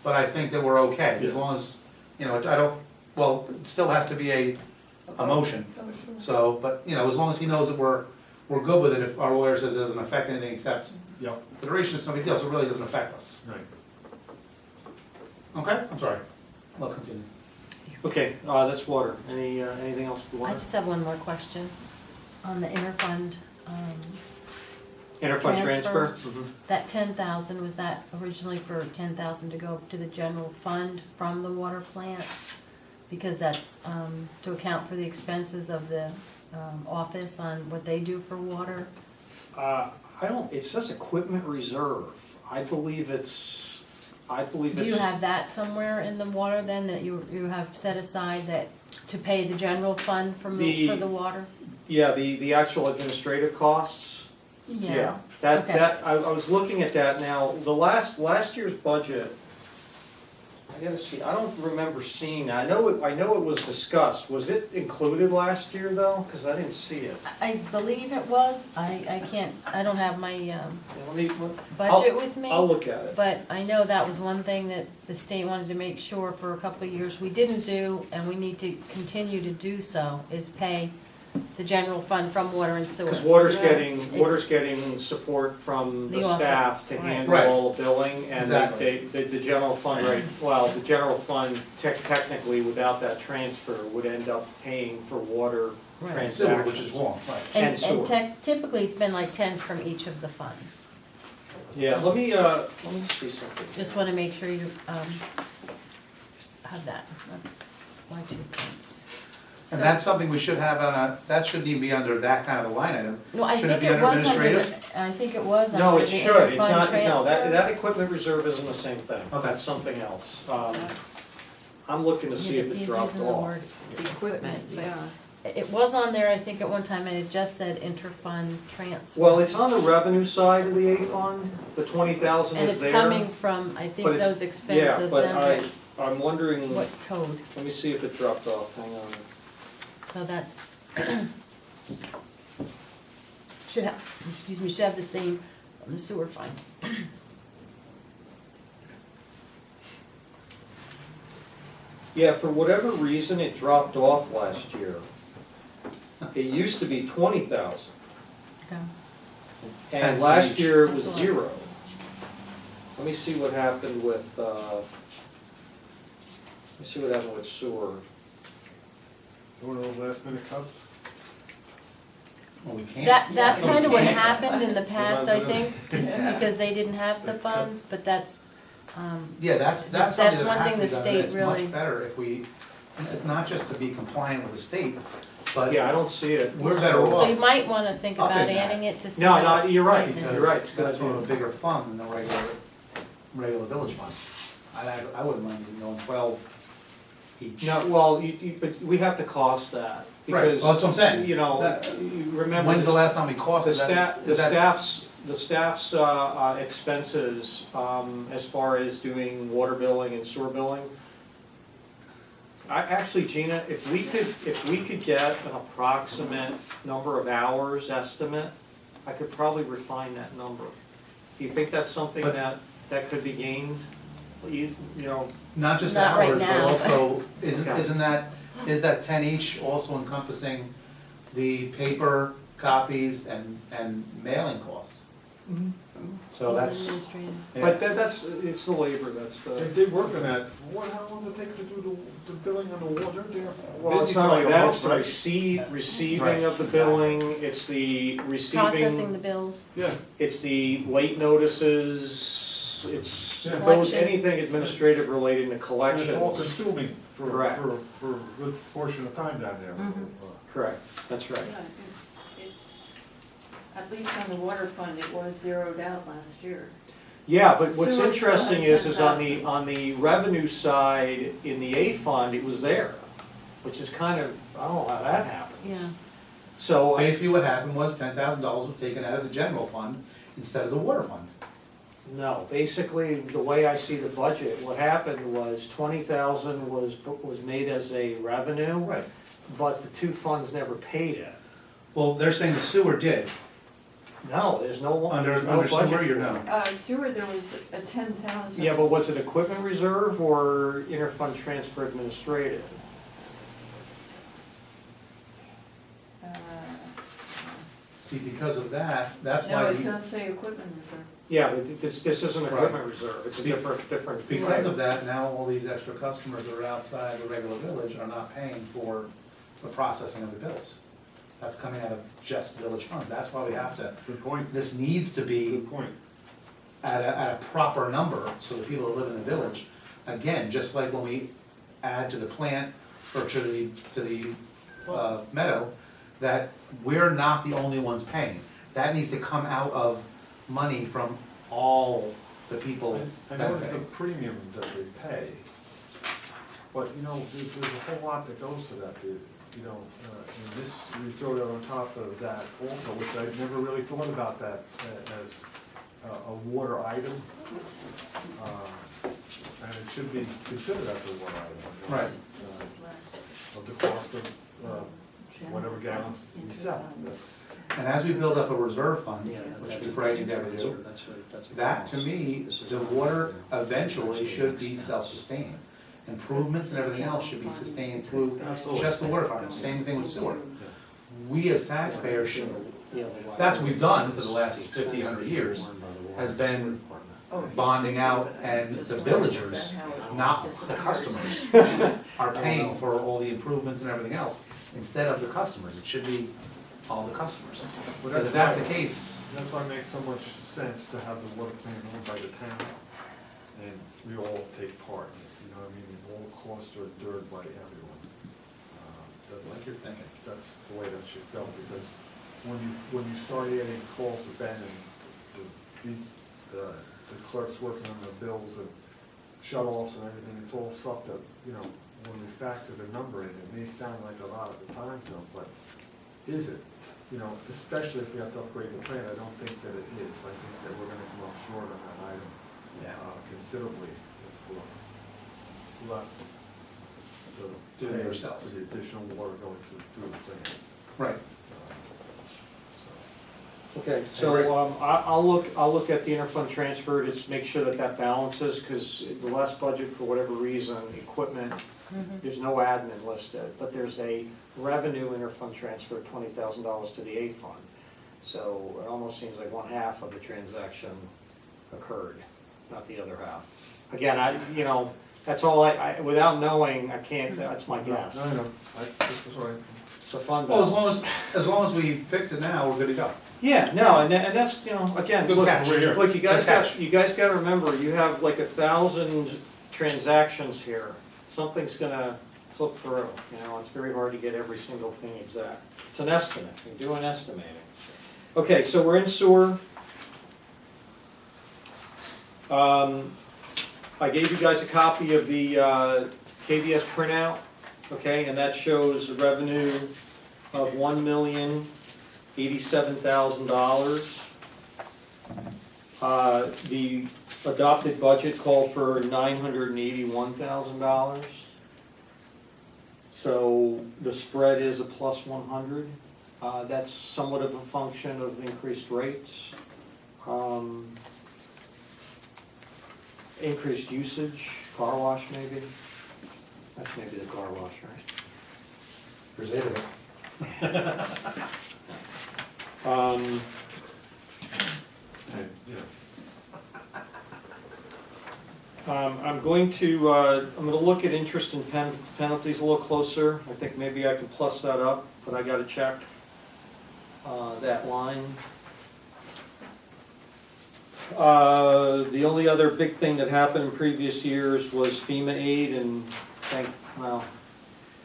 Speaker 4: but I think that we're okay, as
Speaker 6: Yeah.
Speaker 4: long as, I don't, well, it still has to be a motion,
Speaker 3: Oh, sure.
Speaker 4: so, but, as long as he knows that we're good with it, if our lawyer says it doesn't affect anything except
Speaker 6: Yeah,
Speaker 4: the duration is no big deal, so it really doesn't affect us.
Speaker 6: right.
Speaker 4: Okay, I'm sorry, let's continue.
Speaker 1: Okay, that's water. Anything else you
Speaker 7: I
Speaker 1: want?
Speaker 7: just have one more question on the interfund.
Speaker 1: Interfund transfer?
Speaker 7: transfer. That 10,000, was that originally for 10,000 to go to the general fund from the water plant? Because that's to account for the expenses of the office on what they do for water?
Speaker 1: It says equipment reserve. I believe it's.
Speaker 7: Do you have that somewhere in the water then, that you have set aside that, to pay the general fund for the water?
Speaker 1: Yeah, the actual administrative costs.
Speaker 7: Yeah.
Speaker 1: That,
Speaker 7: Okay.
Speaker 1: I was looking at that now, the last year's budget, I gotta see, I don't remember seeing that, I know it was discussed, was it included last year though? Cause I didn't see it.
Speaker 7: I believe it was, I don't have my
Speaker 1: Yeah, let me,
Speaker 7: budget with me.
Speaker 1: I'll look at it.
Speaker 7: But I know that was one thing that the state wanted to make sure for a couple of years we didn't do, and we need to continue to do so, is pay the general fund from water and sewer.
Speaker 1: Because water's
Speaker 3: Yes.
Speaker 1: getting support from
Speaker 7: The
Speaker 1: the
Speaker 7: office,
Speaker 1: staff to
Speaker 7: right.
Speaker 1: handle
Speaker 4: Right.
Speaker 1: all billing, and
Speaker 4: Exactly.
Speaker 1: the general fund, right, well, the general fund technically, without that transfer, would end up paying for water
Speaker 7: Right.
Speaker 1: transactions.
Speaker 4: Sewer, which is wrong, right.
Speaker 1: and sewer.
Speaker 7: Typically, it's been like 10 from each of the funds.
Speaker 1: Yeah, let me see something.
Speaker 7: Just wanna make sure you, have that, that's my 2 points.
Speaker 4: And that's something we should have on a, that shouldn't even be under that kind of a line item.
Speaker 7: No, I
Speaker 4: Shouldn't
Speaker 7: think
Speaker 4: it be
Speaker 7: it
Speaker 4: under
Speaker 7: was under
Speaker 4: administrative?
Speaker 7: the, I think it was
Speaker 1: No,
Speaker 7: under
Speaker 1: it
Speaker 7: the
Speaker 1: should, it's
Speaker 7: interfund
Speaker 1: not, no, that
Speaker 7: transfer.
Speaker 1: equipment reserve isn't the same thing,
Speaker 4: Okay.
Speaker 1: that's something else.
Speaker 3: So,
Speaker 1: I'm looking to see
Speaker 7: Yeah,
Speaker 1: if
Speaker 7: it's
Speaker 1: it
Speaker 7: easy
Speaker 1: dropped
Speaker 7: using the
Speaker 1: off.
Speaker 7: word
Speaker 3: Equipment, yeah.
Speaker 7: It was on there, I think, at one time, and it just said interfund transfer.
Speaker 1: Well, it's on the revenue side of the A fund, the 20,000
Speaker 7: And
Speaker 1: is
Speaker 7: it's
Speaker 1: there.
Speaker 7: coming from, I think,
Speaker 1: But it's-
Speaker 7: those expenses,
Speaker 1: Yeah, but
Speaker 7: them,
Speaker 1: I'm wondering,
Speaker 7: what code,
Speaker 1: let me see if it dropped off, hang on.
Speaker 7: so that's. Should have, excuse me, should have the same on the sewer fund.
Speaker 1: Yeah, for whatever reason, it dropped off last year. It used to be 20,000,
Speaker 7: Okay.
Speaker 4: 10
Speaker 1: and
Speaker 4: for
Speaker 1: last
Speaker 4: each.
Speaker 1: year it was 0. Let me see what happened with, let me see what happened with sewer.
Speaker 6: One of those last minute cuts?
Speaker 4: Well, we can't.
Speaker 7: That's
Speaker 4: Yeah,
Speaker 7: kind of what
Speaker 4: we can't.
Speaker 7: happened in the past, I think, just because they didn't have the funds, but that's,
Speaker 4: Yeah, that's
Speaker 7: That's
Speaker 4: something
Speaker 7: one
Speaker 4: that has
Speaker 7: thing
Speaker 4: to be
Speaker 7: the
Speaker 4: done,
Speaker 7: state
Speaker 4: and it's
Speaker 7: really-
Speaker 4: much better if we, not just to be compliant with the state, but
Speaker 1: Yeah, I don't see it.
Speaker 4: we're better
Speaker 7: so you
Speaker 4: off.
Speaker 7: might wanna think
Speaker 4: Up
Speaker 7: about
Speaker 4: in that.
Speaker 7: adding it to see.
Speaker 1: No,
Speaker 7: how
Speaker 1: no,
Speaker 7: it
Speaker 1: you're right,
Speaker 7: plays in.
Speaker 1: you're right.
Speaker 4: Because that's from a bigger fund than the regular village fund. I wouldn't mind going 12 each.
Speaker 1: No, well, but we have to cost that,
Speaker 4: Right,
Speaker 1: because,
Speaker 4: well, that's what I'm saying.
Speaker 1: you know,
Speaker 4: That-
Speaker 1: you remember.
Speaker 4: When's the
Speaker 1: this-
Speaker 4: last time we costed
Speaker 1: The
Speaker 4: that?
Speaker 1: the staff's expenses, as far as doing water billing and sewer billing. Actually, Gina, if we could get an approximate number of hours estimate, I could probably refine that number. Do you think that's something
Speaker 4: But-
Speaker 1: that could be gained? You know,
Speaker 4: Not just
Speaker 7: Not right
Speaker 4: hours, but
Speaker 7: now.
Speaker 4: also,
Speaker 1: Okay.
Speaker 4: is that 10 each also encompassing the paper copies and mailing costs? So that's,
Speaker 7: Administrative.
Speaker 4: yeah.
Speaker 1: but it's the labor, that's the.
Speaker 6: They work on that, how long does it take to do the billing on the water? They're
Speaker 1: Well, it's
Speaker 6: busy
Speaker 1: not
Speaker 6: for
Speaker 1: only
Speaker 6: like a
Speaker 1: that,
Speaker 6: month,
Speaker 1: it's the
Speaker 6: right?
Speaker 1: receiving
Speaker 4: Right,
Speaker 1: of the
Speaker 4: exactly.
Speaker 1: billing, it's the
Speaker 7: Processing
Speaker 1: receiving,
Speaker 7: the bills,
Speaker 6: Yeah,
Speaker 1: it's the late notices, it's
Speaker 6: Yeah.
Speaker 1: those,
Speaker 7: Collection.
Speaker 1: anything administrative relating to
Speaker 6: and it's all
Speaker 1: collections.
Speaker 6: consuming for
Speaker 1: Correct.
Speaker 6: a good portion of time down there.
Speaker 7: Mhm.
Speaker 1: Correct, that's right.
Speaker 3: At least on the water fund, it was zeroed out last year.
Speaker 1: Yeah, but what's
Speaker 3: Sewer
Speaker 1: interesting
Speaker 3: still had
Speaker 1: is on the,
Speaker 3: 10,000.
Speaker 1: on the revenue side, in the A fund, it was there, which is kind of, I don't know how that happens.
Speaker 7: yeah.
Speaker 1: So,
Speaker 4: Basically what happened was $10,000 was taken out of the general fund instead of the water fund.
Speaker 1: no, basically, the way I see the budget, what happened was 20,000 was made as a revenue.
Speaker 4: Right.
Speaker 1: But the two funds never paid it.
Speaker 4: Well, they're saying the sewer did.
Speaker 1: No, there's no,
Speaker 4: Under
Speaker 1: there's no
Speaker 4: sewer,
Speaker 1: budget
Speaker 4: you're
Speaker 1: for
Speaker 4: no.
Speaker 1: it.
Speaker 3: Sewer, there was a 10,000.
Speaker 1: Yeah, but was it equipment reserve or interfund transfer administrative?
Speaker 4: See, because of that, that's
Speaker 3: No,
Speaker 4: why
Speaker 3: it
Speaker 4: we,
Speaker 3: does say equipment reserve.
Speaker 1: Yeah, but this isn't
Speaker 4: Right.
Speaker 1: equipment reserve, it's a
Speaker 4: Be-
Speaker 1: different.
Speaker 4: because of that, now all these extra customers that are outside the regular village are not paying for the processing of the bills. That's coming out of just village funds. That's why we have to,
Speaker 6: Good point,
Speaker 4: this needs to be
Speaker 6: good point.
Speaker 4: at a proper number, so the people that live in the village, again, just like when we add to the plant, or to the meadow, that we're not the only ones paying. That needs to come out of money from all the people
Speaker 6: I
Speaker 4: that
Speaker 6: noticed the
Speaker 4: pay.
Speaker 6: premium that they pay, but, you know, there's a whole lot that goes to that, you know, and this, we throw that on top of that also, which I never really thought about that as a water item. And it should be considered as a water item.
Speaker 4: Right.
Speaker 6: Of the cost of, whatever gallons we sell, that's.
Speaker 4: And as we build up a reserve fund,
Speaker 1: Yeah,
Speaker 4: which we frightened never do, that to me, the water eventually should be self-sustaining. Improvements and everything else should be sustained through just the water fund, same thing with sewer. we as taxpayers should, that's what we've done for the last 50, 100 years, has been bonding out, and the villagers, not the customers, are paying for all the improvements and everything else, instead of the customers. It should be all the customers. Because if that's the case,
Speaker 2: That's why it makes so much sense to have the water plant owned by the town, and we all take part in it, you know what I mean? All costs are endured by everyone.
Speaker 4: like you're thinking.
Speaker 2: That's the way that should go, because when you start adding calls to Ben and the clerks working on the bills and shut-offs and everything, it's all stuff that, you know, when we factor the number in, it may sound like a lot at the time, Phil, but is it? You know, especially if we have to upgrade the plant, I don't think that it is. I think that we're gonna come up short on that item considerably if we're left to
Speaker 4: Do it
Speaker 2: pay
Speaker 4: ourselves.
Speaker 2: for the additional water going through the plant.
Speaker 4: Right.
Speaker 2: So,
Speaker 1: Okay, so, I'll look at the interfund transfer, just make sure that that balances, because the last budget, for whatever reason, equipment, there's no admin listed, but there's a revenue interfund transfer of $20,000 to the A fund. So it almost seems like one half of the transaction occurred, not the other half. Again, that's all without knowing, I can't, that's my guess.
Speaker 2: No, I know, this is right.
Speaker 1: It's a fund
Speaker 4: Well,
Speaker 1: balance.
Speaker 4: as long as we fix it now, we're good to go.
Speaker 1: Yeah, no, and that's, again,
Speaker 4: Good
Speaker 1: look,
Speaker 4: catch.
Speaker 1: look, you guys
Speaker 4: Good catch.
Speaker 1: gotta remember, you have like 1,000 transactions here. Something's gonna slip through, it's very hard to get every single thing exact. It's an estimate, you're doing estimating. Okay, so we're in sewer. I gave you guys a copy of the KVS printout, okay, and that shows a revenue of $1,087,000. The adopted budget called for $981,000. So the spread is a plus 100. That's somewhat of a function of increased rates, increased usage, car wash maybe. That's maybe the car wash, right?
Speaker 4: There's 8 of it.
Speaker 2: And, you know,
Speaker 1: I'm going to look at interest and penalties a little closer. I think maybe I can plus that up, but I gotta check that line. The only other big thing that happened in previous years was FEMA aid, and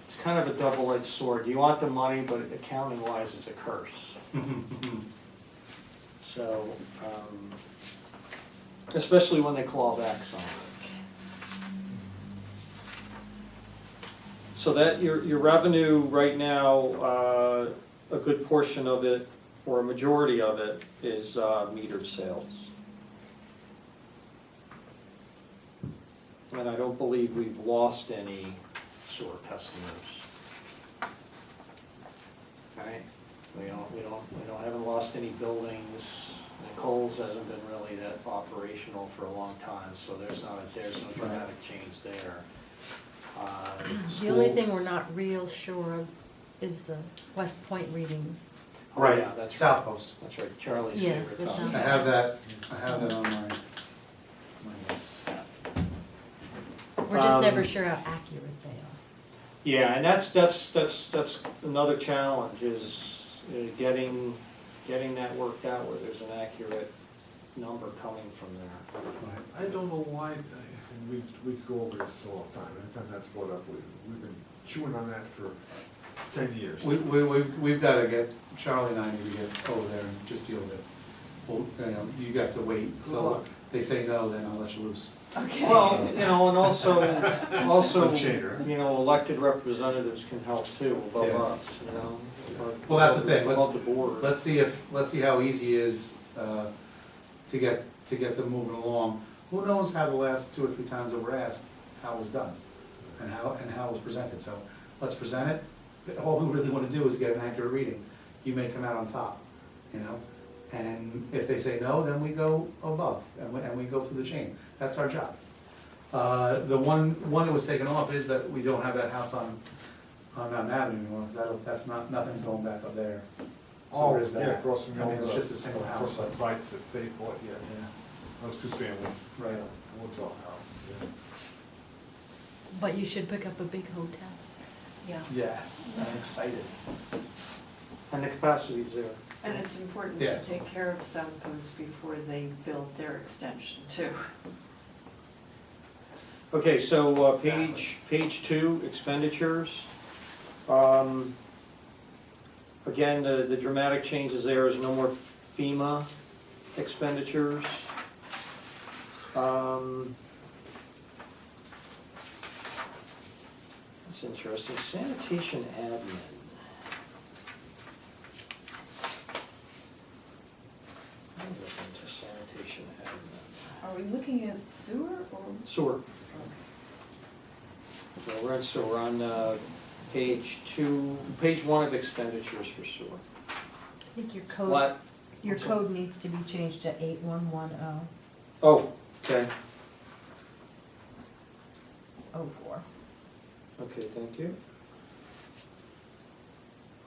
Speaker 1: it's kind of a double-edged sword. You want the money, but accounting-wise, it's a curse. So, especially when they claw back some. So that, your revenue right now, a good portion of it, or a majority of it, is metered sales. And I don't believe we've lost any sewer customers. Okay? We haven't lost any buildings. Coles hasn't been really that operational for a long time, so there's no dramatic change there.
Speaker 7: The only thing we're not real sure of is the West Point readings.
Speaker 4: Right,
Speaker 1: Yeah, that's
Speaker 4: South
Speaker 1: right.
Speaker 4: Post.
Speaker 1: That's right, Charlie's
Speaker 7: Yeah,
Speaker 1: favorite
Speaker 7: the
Speaker 1: topic.
Speaker 4: I have that on my list.
Speaker 7: We're just never sure how accurate they are.
Speaker 1: Yeah, and that's another challenge, is getting that worked out where there's an accurate number coming from there.
Speaker 2: I don't know why, and we go over this all the time, anytime that's brought up, we've been chewing on that for 10 years.
Speaker 4: We've got to get, Charlie and I need to get over there and just deal with it. Well, you got to wait
Speaker 2: Good
Speaker 4: till
Speaker 2: luck.
Speaker 4: they say no, then I'll let you loose.
Speaker 3: Okay.
Speaker 1: Well, and also,
Speaker 2: Changer.
Speaker 1: elected representatives can help too, above
Speaker 4: Yeah.
Speaker 1: us,
Speaker 4: Well, that's the thing.
Speaker 1: Above the board.
Speaker 4: Let's see how easy it is to get them moving along. Who knows how the last 2 or 3 times that we're asked how it was done and how it was presented. So let's present it. All we really want to do is get an accurate reading. You may come out on top, and if they say no, then we go above and we go through the chain. That's our job. The one that was taken off is that we don't have that house on on Mountain Avenue anymore, because that's not, nothing's going back up there. So
Speaker 6: Oh,
Speaker 4: there's that.
Speaker 6: yeah, across from the
Speaker 4: I mean,
Speaker 6: old,
Speaker 4: it's just a single house,
Speaker 6: across
Speaker 4: but,
Speaker 6: the Heights that they bought, yeah,
Speaker 4: yeah,
Speaker 6: that was two family,
Speaker 4: right.
Speaker 6: woods off house, yeah.
Speaker 7: But you should pick up a big hotel.
Speaker 3: Yeah,
Speaker 4: Yes, I'm excited.
Speaker 1: And the capacity's there.
Speaker 3: and it's important
Speaker 4: Yeah.
Speaker 3: to take care of South Coast before they build their extension too.
Speaker 1: Okay, so, page 2, expenditures. Again, the dramatic changes there is no more FEMA expenditures. That's interesting, sanitation admin. I'm looking to sanitation admin.
Speaker 3: Are we looking at sewer or?
Speaker 1: Sewer. So we're on sewer, we're on page 2, page 1 of expenditures for sewer.
Speaker 7: I think your code,
Speaker 1: What?
Speaker 7: your code needs to be changed to 811004.
Speaker 1: Oh, okay, okay, thank you.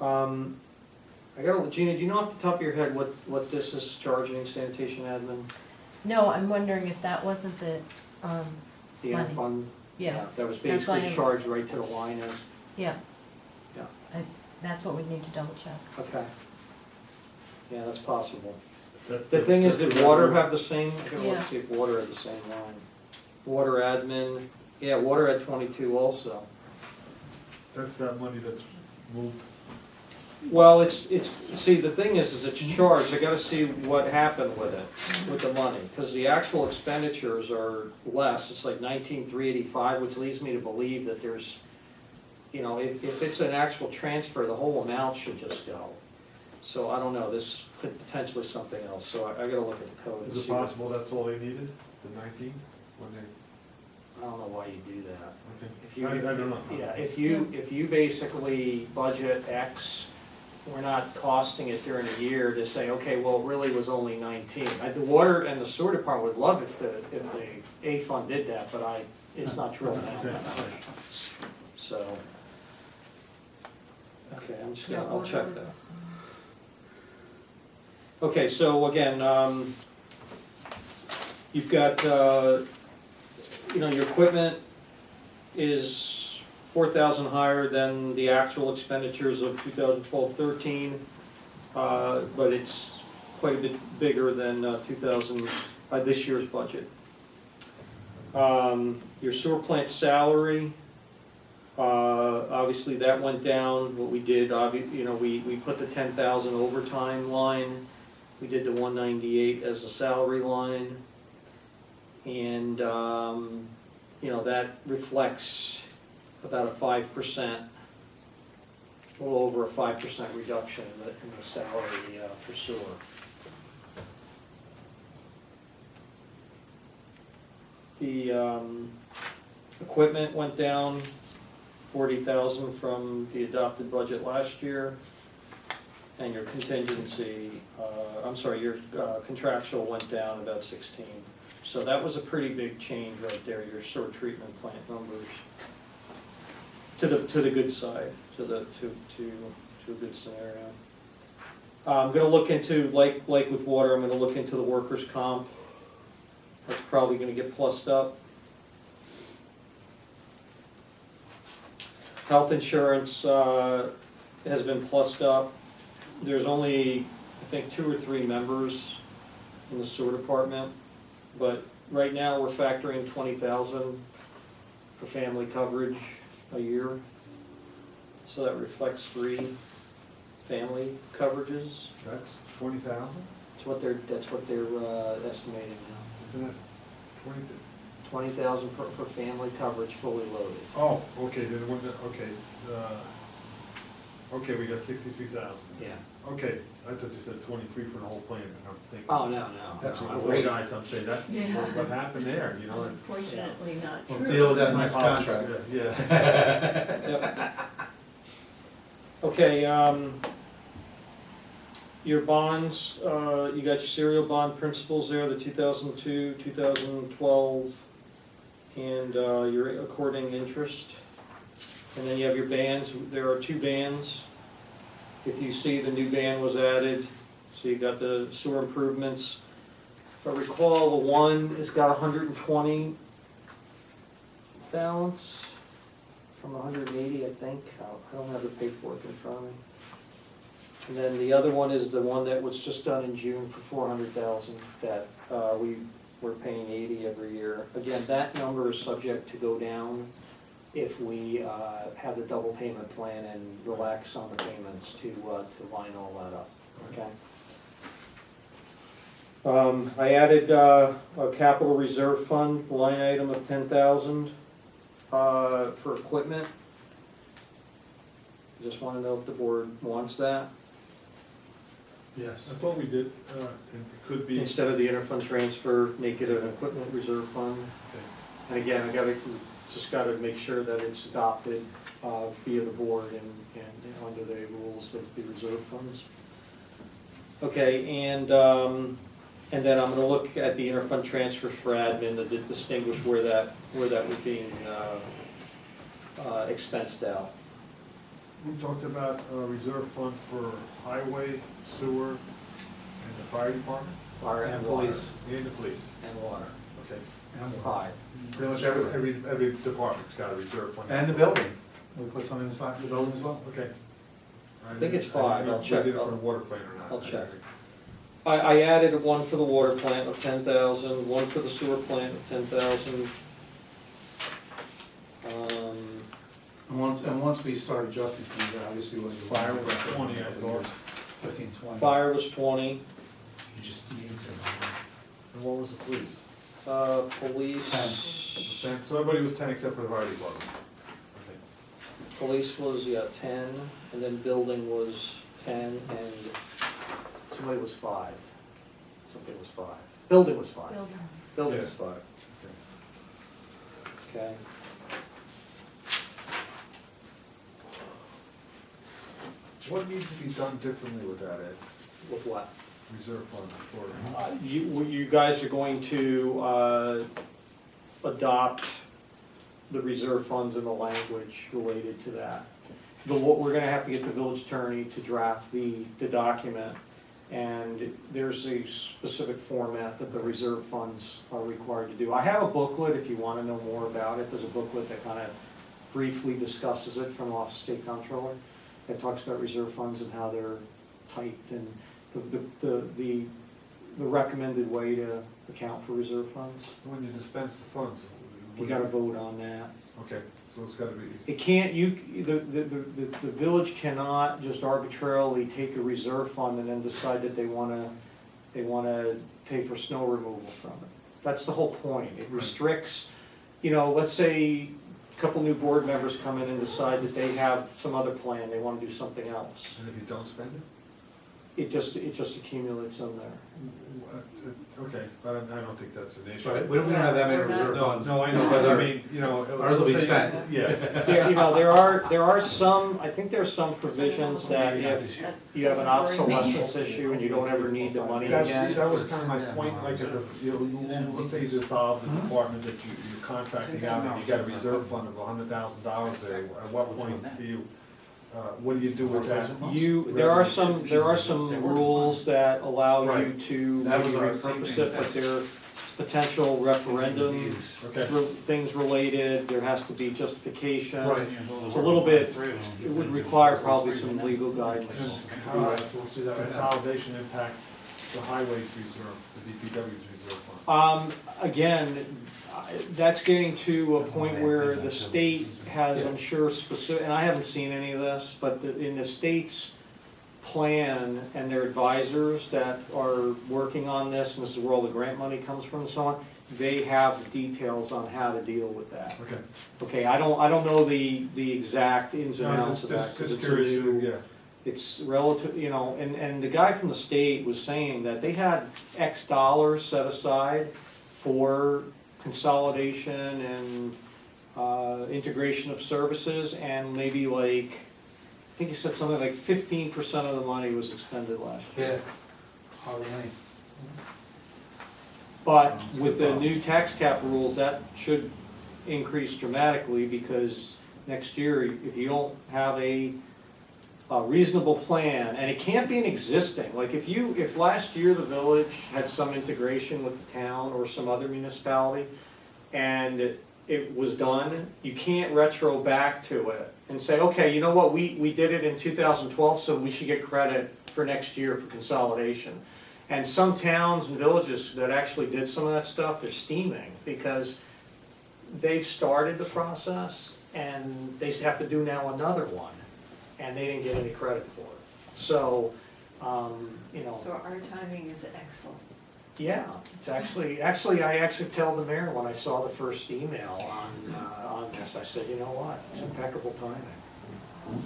Speaker 1: I gotta, Gina, do you know off the top of your head what this is charging sanitation admin?
Speaker 7: No, I'm wondering if that wasn't the,
Speaker 1: The
Speaker 7: Money.
Speaker 1: interfund?
Speaker 7: yeah,
Speaker 1: That was
Speaker 7: That's why
Speaker 1: basically
Speaker 7: I'm-
Speaker 1: charged right to the line is,
Speaker 7: yeah.
Speaker 1: Yeah.
Speaker 7: That's what we need to double check.
Speaker 1: okay. Yeah, that's possible.
Speaker 6: That's
Speaker 1: The thing is,
Speaker 6: that's
Speaker 1: did
Speaker 6: the
Speaker 1: water
Speaker 6: revenue.
Speaker 1: have the same, I gotta look
Speaker 7: Yeah.
Speaker 1: see if water had the same line. Water admin, yeah, water had 22 also.
Speaker 6: That's that money that's moved.
Speaker 1: Well, it's, see, the thing is it's charged, I gotta see what happened with it, with the money, because the actual expenditures are less, it's like 19,385, which leads me to believe that there's, you know, if it's an actual transfer, the whole amount should just go. So I don't know, this could potentially something else, so I gotta look at the code and
Speaker 6: Is it
Speaker 1: see what-
Speaker 6: possible that's all they needed, the 19, when they,
Speaker 1: I don't know why you do that.
Speaker 6: okay.
Speaker 1: If you,
Speaker 6: I don't know.
Speaker 1: yeah, if you basically budget X, we're not costing it during the year to say, okay, well, it really was only 19. The water and the sewer department would love if the A fund did that, but it's not drilling down that much. So, okay, I'm just gonna, I'll
Speaker 7: Water
Speaker 1: check
Speaker 7: was
Speaker 1: that.
Speaker 7: the same.
Speaker 1: Okay, so again, you've got, you know, your equipment is 4,000 higher than the actual expenditures of 2012-13, but it's quite a bit bigger than this year's budget. Your sewer plant salary, obviously that went down. What we did, you know, we put the 10,000 overtime line. We did the 198 as a salary line. And, you know, that reflects about a 5%, a little over a 5% reduction in the salary for sewer. The equipment went down 40,000 from the adopted budget last year. And your contingency, your contractual went down about 16. So that was a pretty big change right there, your sewer treatment plant numbers. To the good side, to a good scenario. I'm gonna look into, like with water, I'm gonna look into the workers' comp. That's probably gonna get plussed up. Health insurance has been plussed up. There's only, I think, 2 or 3 members in the sewer department, but right now we're factoring 20,000 for family coverage a year. So that reflects 3 family coverages.
Speaker 6: That's 20,000,
Speaker 1: That's what they're estimating now.
Speaker 6: isn't it? 20,
Speaker 1: 20,000 for family coverage fully loaded.
Speaker 6: oh, okay, then when, okay, we got 63,000.
Speaker 1: Yeah.
Speaker 6: Okay, I thought you said 23 for the whole plan, and I'm thinking.
Speaker 1: Oh, no.
Speaker 6: That's
Speaker 1: No,
Speaker 6: what
Speaker 4: great.
Speaker 6: guys, I'm saying, that's
Speaker 3: Yeah.
Speaker 6: what happened there, you know? and-
Speaker 3: Unfortunately not true.
Speaker 4: We'll deal with that
Speaker 6: My
Speaker 4: next
Speaker 6: apologies,
Speaker 4: contract.
Speaker 6: Yeah.
Speaker 1: Yep. Okay, your bonds, you got your serial bond principals there, the 2002, 2012, and your according interest. And then you have your bands, there are 2 bands. If you see, the new band was added, so you got the sewer improvements. If I recall, the one has got 120 balance from 180, I think. I don't have the paperwork in front of me. And then the other one is the one that was just done in June for 400,000 that we're paying 80 every year. Again, that number is subject to go down if we have the double payment plan and relax on the payments to line all that up, okay? I added a capital reserve fund line item of 10,000 for equipment. Just wanna know if the board wants that,
Speaker 4: Yes.
Speaker 6: I thought we did, it could be.
Speaker 1: instead of the interfund transfer, make it an equipment reserve fund. And again, just gotta make sure that it's adopted via the board and under the rules of the reserve funds. Okay, and then I'm gonna look at the interfund transfers for admin to distinguish where that was being expensed out.
Speaker 6: We talked about a reserve fund for highway, sewer, and the fire department,
Speaker 1: Fire
Speaker 4: And
Speaker 1: and water.
Speaker 4: police.
Speaker 6: and the police.
Speaker 1: And water,
Speaker 6: Okay.
Speaker 4: And
Speaker 1: 5.
Speaker 4: pretty much everything.
Speaker 6: Every department's got a reserve fund.
Speaker 4: And the building. We put something aside for the building as well?
Speaker 6: Okay.
Speaker 1: I think it's 5,
Speaker 6: I don't know
Speaker 1: I'll
Speaker 6: if
Speaker 1: check.
Speaker 6: we did it for the water plant or not.
Speaker 1: I'll check. I added one for the water plant of 10,000, one for the sewer plant of 10,000.
Speaker 4: And once we start adjusting things, obviously, when you.
Speaker 6: Fire was 20, I thought.
Speaker 4: 15, 20.
Speaker 1: Fire was 20,
Speaker 4: You just need to.
Speaker 6: And what was the police?
Speaker 1: police,
Speaker 6: 10. So everybody was 10 except for the fire department. Okay.
Speaker 1: police was, 10, and then building was 10, and somebody was 5. Something was 5. Building was 5. Building was 5. Okay.
Speaker 6: What needs to be done differently with that, Ed?
Speaker 1: With what?
Speaker 6: Reserve fund for,
Speaker 1: You guys are going to adopt the reserve funds and the language related to that. We're gonna have to get the village attorney to draft the document, and there's a specific format that the reserve funds are required to do. I have a booklet if you wanna know more about it. There's a booklet that kind of briefly discusses it from Office of State Comptroller. That talks about reserve funds and how they're typed and the recommended way to account for reserve funds.
Speaker 6: when you dispense the funds.
Speaker 1: You gotta vote on that.
Speaker 6: Okay, so it's gotta be,
Speaker 1: It can't, the village cannot just arbitrarily take a reserve fund and then decide that they wanna pay for snow removal from it. That's the whole point. It restricts, let's say a couple new board members come in and decide that they have some other plan, they wanna do something else.
Speaker 6: and if you don't spend it?
Speaker 1: It just accumulates in there.
Speaker 6: Okay, but I don't think that's an issue.
Speaker 4: Right, we don't have that many
Speaker 3: We're not-
Speaker 4: reserve
Speaker 6: No,
Speaker 4: funds.
Speaker 6: no, I know, but I mean,
Speaker 4: Ours will be
Speaker 6: say-
Speaker 4: spent.
Speaker 6: Yeah.
Speaker 1: Yeah, there are some, I think there are some provisions that if you have an obsolescence issue and you don't ever need the money again.
Speaker 6: That was kind of my point, like, let's say you dissolve the department that you're contracting out and you got a reserve fund of $100,000 there, at what point do you, what do you do with that?
Speaker 1: There are some rules that allow you
Speaker 4: Right.
Speaker 1: to
Speaker 4: That
Speaker 1: maybe
Speaker 4: was our
Speaker 1: repurpose
Speaker 4: same
Speaker 1: it, but
Speaker 4: thing.
Speaker 1: there are potential referendum,
Speaker 6: Okay,
Speaker 1: things related, there has to be justification.
Speaker 4: Right.
Speaker 1: It's a little bit, it would require probably some legal guidance.
Speaker 4: All right, so let's do that right now.
Speaker 6: consolidation impact the highways reserve, the DPW's reserve fund.
Speaker 1: Again, that's getting to a point where the state has, I'm sure, specific, and I haven't seen any of this, but in the state's plan and their advisors that are working on this, and this is where all the grant money comes from and so on, they have the details on how to deal with that.
Speaker 6: Okay.
Speaker 1: Okay, I don't know the exact ins and outs of that, because
Speaker 6: Just
Speaker 1: it's a
Speaker 6: curious,
Speaker 1: new,
Speaker 6: yeah.
Speaker 1: it's relative, and the guy from the state was saying that they had X dollars set aside for consolidation and integration of services, and maybe like, I think he said something like 15% of the money was expended last year.
Speaker 4: Yeah. Hardly any.
Speaker 1: But with the new tax cap rules, that should increase dramatically, because next year, if you don't have a reasonable plan, and it can't be an existing, like if last year the village had some integration with the town or some other municipality, and it was done, you can't retro back to it and say, okay, you know what, we did it in 2012, so we should get credit for next year for consolidation. And some towns and villages that actually did some of that stuff, they're steaming, because they've started the process, and they have to do now another one, and they didn't get any credit for it. So, you know.
Speaker 3: So our timing is excellent.
Speaker 1: Yeah, it's actually, I actually tell the mayor when I saw the first email on this, I said, you know what, it's impeccable timing.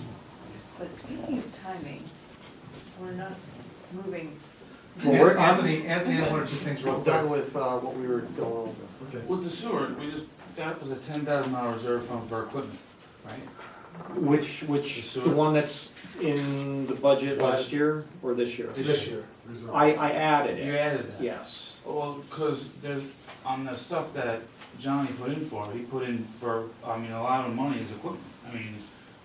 Speaker 3: But speaking of timing, we're not moving.
Speaker 1: Well, we're-
Speaker 4: Anthony had one or two things real
Speaker 1: We're
Speaker 4: quick.
Speaker 1: done with what we were going over.
Speaker 6: Okay.
Speaker 5: With the sewer, that was a $10,000 reserve fund for equipment, right?
Speaker 1: Which,
Speaker 5: The sewer?
Speaker 1: the one that's in the budget last year or this year?
Speaker 4: This year.
Speaker 6: Reserve.
Speaker 1: I added
Speaker 5: You
Speaker 1: it,
Speaker 5: added that?
Speaker 1: yes.
Speaker 5: Well, because there's, on the stuff that Johnny put in for, he put in for, I mean, a lot of money is equipment. I mean,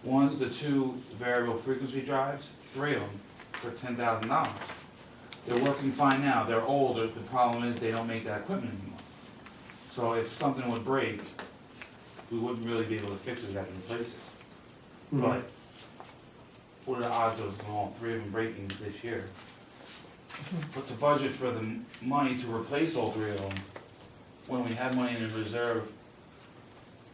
Speaker 5: one's the 2 variable frequency drives, 3 of them for $10,000. They're working fine now, they're older, the problem is they don't make that equipment anymore. So if something would break, we wouldn't really be able to fix it, we have to replace it. But what are the odds of all 3 of them breaking this year? But the budget for the money to replace all 3 of them, when we have money in the reserve,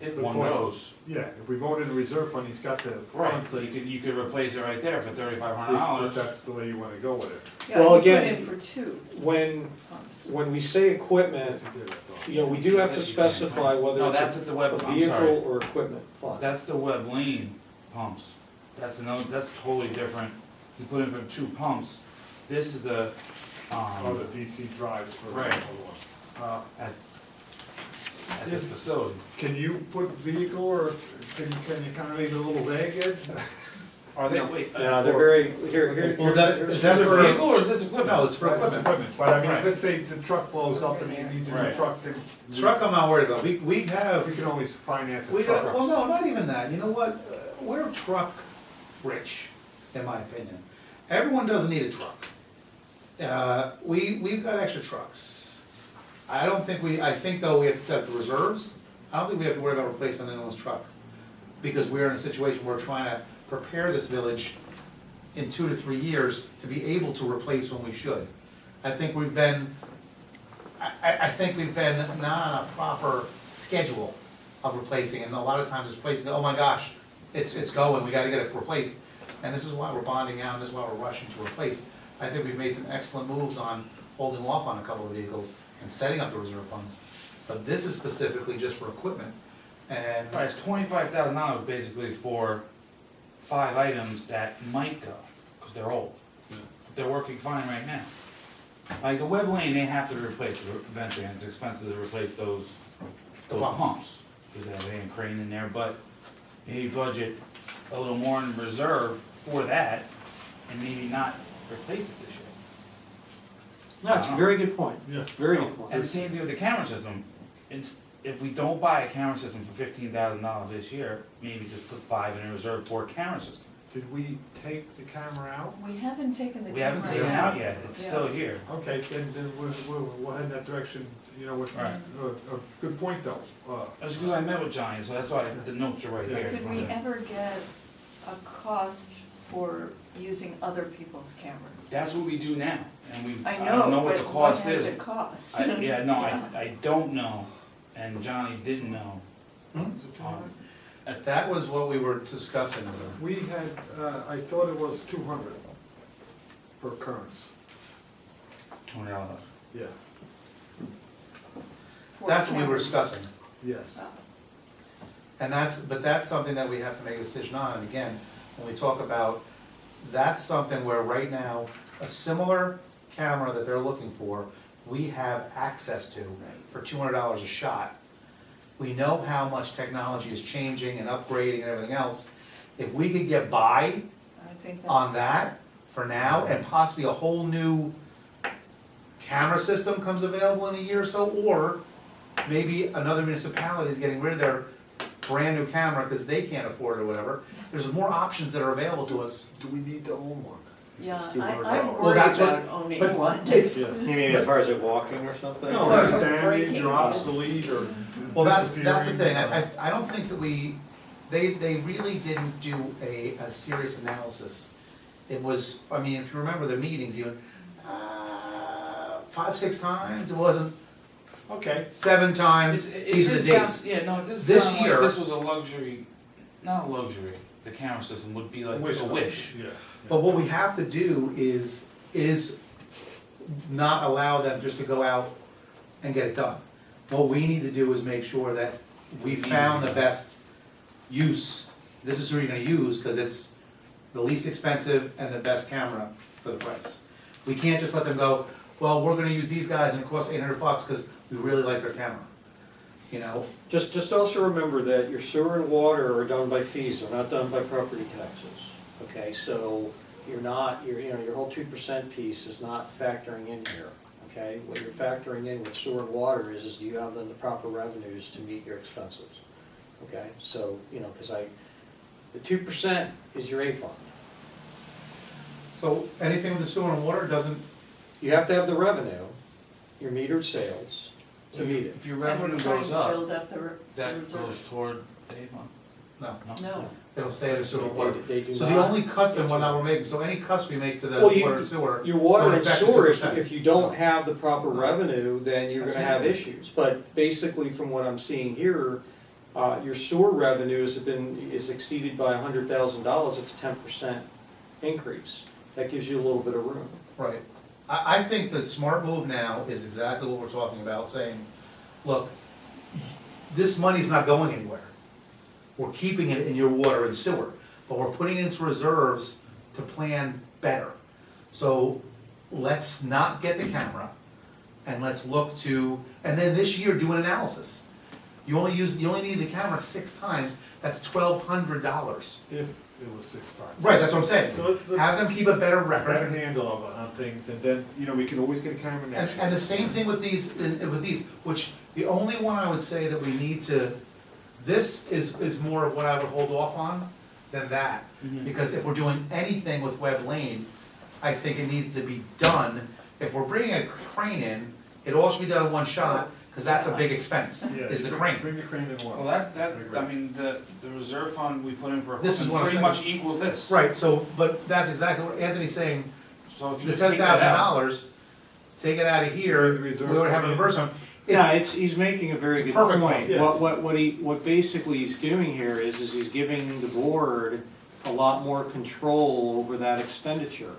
Speaker 5: if
Speaker 6: Good
Speaker 5: one
Speaker 6: point.
Speaker 5: goes.
Speaker 6: Yeah, if we voted a reserve fund, he's got the
Speaker 5: Right,
Speaker 6: funds,
Speaker 5: so
Speaker 6: so
Speaker 5: you could replace it right there for
Speaker 6: if
Speaker 5: $3,500.
Speaker 6: that's the way you wanna go with it.
Speaker 3: Yeah,
Speaker 1: Well,
Speaker 3: you put
Speaker 1: again,
Speaker 3: in for 2
Speaker 1: When
Speaker 3: pumps.
Speaker 1: we say equipment,
Speaker 6: Yes, he did, I thought.
Speaker 1: you know, we do have to specify whether
Speaker 5: No,
Speaker 1: it's
Speaker 5: that's at the web,
Speaker 1: a
Speaker 5: I'm
Speaker 1: vehicle
Speaker 5: sorry,
Speaker 1: or equipment fund.
Speaker 5: that's the web lane pumps. That's another, that's totally different. You put in for 2 pumps, this is the,
Speaker 6: Oh, the DC drives for the
Speaker 5: Right.
Speaker 6: other one.
Speaker 5: at this facility.
Speaker 6: Can you put vehicle, or can you kinda leave it a little vague, Ed?
Speaker 5: Are they, wait,
Speaker 1: Yeah, they're very, here,
Speaker 4: Well, is that-
Speaker 1: here's
Speaker 4: is that
Speaker 5: is it
Speaker 4: for-
Speaker 5: a vehicle or is this equipment?
Speaker 4: No, it's for
Speaker 6: That's
Speaker 4: equipment.
Speaker 6: But I mean,
Speaker 5: Right.
Speaker 6: let's say the truck blows up and you need a new
Speaker 5: Right.
Speaker 6: truck, then.
Speaker 4: Truck I'm not worried about, we have,
Speaker 6: We can always finance a
Speaker 4: we don't,
Speaker 6: truck.
Speaker 4: well, no, not even that, you know what, we're truck rich, in my opinion. Everyone doesn't need a truck. We've got extra trucks. I think though we have to set up the reserves, I don't think we have to worry about replacing anyone's truck. Because we're in a situation where we're trying to prepare this village in 2 to 3 years to be able to replace when we should. I think we've been not on a proper schedule of replacing, and a lot of times it's replacing, oh my gosh, it's going, we gotta get it replaced. And this is why we're bonding out, this is why we're rushing to replace. I think we've made some excellent moves on holding off on a couple of vehicles and setting up the reserve funds. But this is specifically just for equipment, and
Speaker 5: Right, it's $25,000 basically for 5 items that might go, because they're old. They're working fine right now. Like the web lane, they have to replace it eventually, and it's expensive to replace those
Speaker 4: pumps.
Speaker 5: pumps. Because they have a crane in there, but maybe budget a little more in reserve for that, and maybe not replace it this year.
Speaker 1: No, it's a very good point,
Speaker 6: Yeah.
Speaker 1: very good
Speaker 5: And the
Speaker 1: point.
Speaker 5: same thing with the camera system. If we don't buy a camera system for $15,000 this year, maybe just put 5 in a reserve for a camera system.
Speaker 6: Did we take the camera out?
Speaker 3: We haven't taken the
Speaker 5: We haven't
Speaker 3: camera
Speaker 5: taken it out yet, it's
Speaker 3: Yeah.
Speaker 5: still here.
Speaker 6: Okay, then we'll head in that direction, you know, with,
Speaker 5: Right.
Speaker 6: a good point though.
Speaker 5: That's because I met with Johnny, so that's why the notes are right
Speaker 6: Yeah.
Speaker 5: here.
Speaker 3: Did we ever get a cost for using other people's cameras?
Speaker 5: That's what we do now, and we,
Speaker 3: I
Speaker 5: I don't know
Speaker 3: know,
Speaker 5: what the
Speaker 3: but what
Speaker 5: cost
Speaker 3: has
Speaker 5: is.
Speaker 3: it cost?
Speaker 5: I don't know, and Johnny didn't know.
Speaker 4: that was what we were discussing with her.
Speaker 6: We had, I thought it was 200 per occurrence,
Speaker 5: $20.
Speaker 6: yeah,
Speaker 3: For
Speaker 4: That's what we were
Speaker 3: cameras.
Speaker 4: discussing.
Speaker 6: yes.
Speaker 3: Oh.
Speaker 4: And but that's something that we have to make a decision on, and again, when we talk about, that's something where right now, a similar camera that they're looking for, we have access to for $200 a shot. We know how much technology is changing and upgrading and everything else. If we could get by
Speaker 3: I think that's.
Speaker 4: on that for now, and possibly a whole new camera system comes available in a year or so, or maybe another municipality is getting rid of their brand new camera because they can't afford it or whatever. There's more options that are available to us.
Speaker 6: Do we need to own one?
Speaker 3: Yeah,
Speaker 6: It's
Speaker 3: I'm
Speaker 6: $200.
Speaker 3: worried
Speaker 4: that's what-
Speaker 3: about owning
Speaker 4: but
Speaker 3: one.
Speaker 4: it's,
Speaker 6: Yeah.
Speaker 1: You mean as far as it walking or something?
Speaker 6: No,
Speaker 3: Or
Speaker 6: it's damaged
Speaker 3: breaking
Speaker 6: or
Speaker 3: it.
Speaker 6: obsolete or
Speaker 4: well, that's the
Speaker 6: disappearing.
Speaker 4: thing, I don't think that they really didn't do a serious analysis. It was, I mean, if you remember the meetings even, 5, 6 times, it wasn't
Speaker 6: Okay,
Speaker 4: 7 times, these are the
Speaker 5: did sound-
Speaker 4: dates.
Speaker 5: Yeah, no, this
Speaker 4: This
Speaker 5: sounded like
Speaker 4: year-
Speaker 5: this was a luxury, not a luxury, the camera system would be like a wish.
Speaker 6: Yeah.
Speaker 4: But what we have to do is not allow them just to go out and get it done. What we need to do is make sure that we found the best use. This is who you're gonna use, cause it's the least expensive and the best camera for the price. We can't just let them go, well, we're gonna use these guys and it costs $800 cause we really like their camera. You know,
Speaker 1: Just also remember that your sewer and water are done by fees, they're not done by property taxes, okay? So you're not, your whole 2% piece is not factoring in here, okay? What you're factoring in with sewer and water is do you have then the proper revenues to meet your expenses, okay? So, because the 2% is your A fund.
Speaker 4: so anything with the sewer and water doesn't,
Speaker 1: You have to have the revenue, your metered sales, to meet it.
Speaker 5: If your
Speaker 3: And
Speaker 5: revenue
Speaker 3: we're trying
Speaker 5: goes
Speaker 3: to
Speaker 5: up,
Speaker 3: build up the
Speaker 5: that
Speaker 3: reserve.
Speaker 5: goes toward Avon.
Speaker 4: no,
Speaker 3: No,
Speaker 4: it'll stay in the sewer and water.
Speaker 1: They do
Speaker 4: So the
Speaker 1: not-
Speaker 4: only cuts and whatnot we're making, so any cuts we make to the
Speaker 1: Well, you-
Speaker 4: water and sewer,
Speaker 1: Your water
Speaker 4: don't
Speaker 1: and
Speaker 4: affect the
Speaker 1: sewer,
Speaker 4: 2%.
Speaker 1: if you don't have the proper revenue, then you're
Speaker 4: That's
Speaker 1: gonna have
Speaker 4: it.
Speaker 1: issues. But basically, from what I'm seeing here, your sewer revenues is exceeded by $100,000, it's a 10% increase. That gives you a little bit of room.
Speaker 4: right. I think the smart move now is exactly what we're talking about, saying, look, this money's not going anywhere. We're keeping it in your water and sewer, but we're putting it into reserves to plan better. So let's not get the camera, and let's look to, and then this year do an analysis. You only need the camera 6 times, that's $1,200.
Speaker 6: If it was 6 times.
Speaker 4: Right, that's what I'm saying.
Speaker 6: So let's
Speaker 4: Have them keep a better
Speaker 6: better
Speaker 4: record.
Speaker 6: handle on things, and then, we can always get a camera next year.
Speaker 4: And the same thing with these, which the only one I would say that we need to, this is more of what I would hold off on than that. Because if we're doing anything with Webb Lane, I think it needs to be done. If we're bringing a crane in, it all should be done in one shot, because that's a big expense,
Speaker 6: Yeah,
Speaker 4: is the
Speaker 6: bring-
Speaker 4: crane.
Speaker 6: Bring the crane in once.
Speaker 5: Well,
Speaker 6: I agree.
Speaker 5: I mean, the reserve fund we put in for
Speaker 4: This is
Speaker 5: equipment
Speaker 4: what I'm
Speaker 5: pretty
Speaker 4: saying.
Speaker 5: much equals this.
Speaker 4: Right, so, but that's exactly what Anthony's saying,
Speaker 5: So if you
Speaker 4: the
Speaker 5: just take that out.
Speaker 4: $10,000, take it out of here,
Speaker 6: The reserve
Speaker 4: we would have a
Speaker 6: fund.
Speaker 4: reverse on.
Speaker 1: Yeah, he's making a very
Speaker 4: It's a
Speaker 1: good
Speaker 4: perfect
Speaker 1: point.
Speaker 4: point,
Speaker 6: yes.
Speaker 1: What basically he's doing here is he's giving the board a lot more control over that expenditure.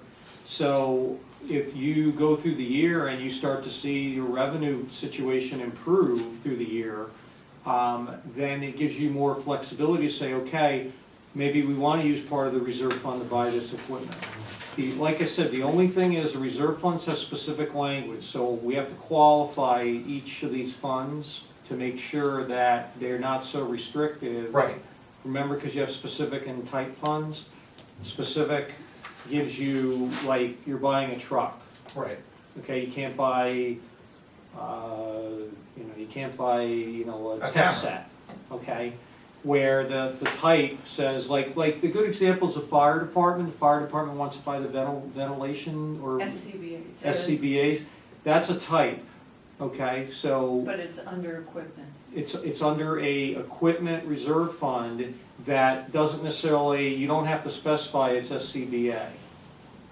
Speaker 1: So if you go through the year and you start to see your revenue situation improve through the year, then it gives you more flexibility to say, okay, maybe we want to use part of the reserve fund to buy this equipment. Like I said, the only thing is the reserve funds have specific language, so we have to qualify each of these funds to make sure that they're not so restrictive.
Speaker 4: Right,
Speaker 1: Remember, because you have specific and type funds, specific gives you, like, you're buying a truck,
Speaker 4: right.
Speaker 1: okay, you can't buy, a
Speaker 4: A
Speaker 1: test
Speaker 4: camera.
Speaker 1: set, okay? Where the type says, like the good examples of fire department wants to buy the ventilation or
Speaker 3: SCBA says,
Speaker 1: SCBA's, that's a type, okay, so.
Speaker 3: but it's under equipment.
Speaker 1: It's under a equipment reserve fund that doesn't necessarily, you don't have to specify it's SCBA.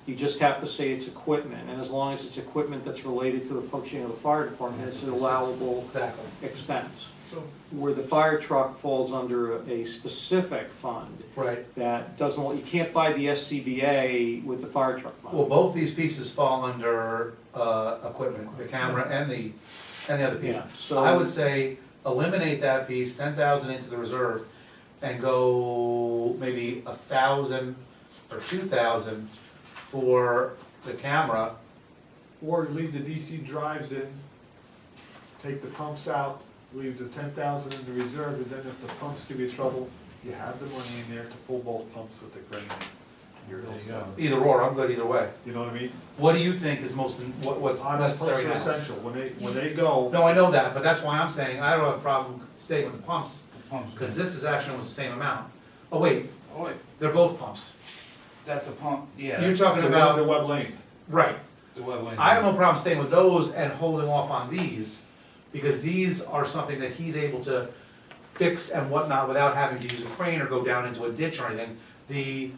Speaker 1: You just have to say it's equipment, and as long as it's equipment that's related to the functioning of the fire department, it's an allowable
Speaker 4: Exactly.
Speaker 1: expense.
Speaker 6: So,
Speaker 1: Where the fire truck falls under a specific fund
Speaker 4: Right.
Speaker 1: that doesn't, you can't buy the SCBA with the fire truck
Speaker 4: Well,
Speaker 1: money.
Speaker 4: both these pieces fall under, equipment, the camera and the other piece.
Speaker 1: Yeah, so.
Speaker 4: I would say eliminate that piece, 10,000 into the reserve, and go maybe 1,000 or 2,000 for the camera.
Speaker 6: or leave the DC drives in, take the pumps out, leave the 10,000 in the reserve, and then if the pumps give you trouble, you have the money in there to pull both pumps with the crane. You're all set.
Speaker 4: Either or, I'm good either way.
Speaker 6: You know what I mean?
Speaker 4: What do you think is what's
Speaker 6: Pumps are
Speaker 4: necessary now?
Speaker 6: essential, when they go,
Speaker 4: No, I know that, but that's why I'm saying I don't have a problem staying with the pumps.
Speaker 5: Pumps.
Speaker 4: Because this is actually almost the same amount. Oh, wait,
Speaker 5: Oh, wait,
Speaker 4: they're both pumps.
Speaker 5: that's a pump, yeah.
Speaker 4: You're talking
Speaker 6: The ones at
Speaker 4: about,
Speaker 6: Web Lane.
Speaker 4: right.
Speaker 5: The wet lane.
Speaker 4: I have no problem staying with those and holding off on these, because these are something that he's able to fix and whatnot without having to use a crane or go down into a ditch or anything. The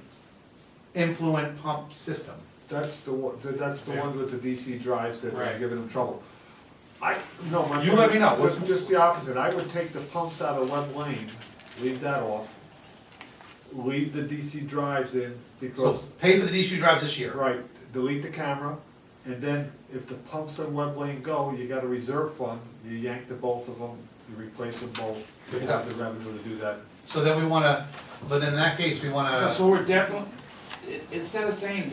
Speaker 4: influent pump system.
Speaker 6: That's the one, that's the ones with the DC drives that are
Speaker 5: Right.
Speaker 6: giving them trouble. No, my.
Speaker 4: You let me know.
Speaker 6: Just the opposite, I would take the pumps out of Web Lane, leave that off. Leave the DC drives in,
Speaker 4: So
Speaker 6: because,
Speaker 4: pay for the DC drives this year.
Speaker 6: right, delete the camera, and then if the pumps on Web Lane go, you got a reserve fund, you yank the both of them, you replace them both, you have the revenue to do that.
Speaker 4: So then we wanna, but in that case, we wanna,
Speaker 5: So we're definitely, instead of saying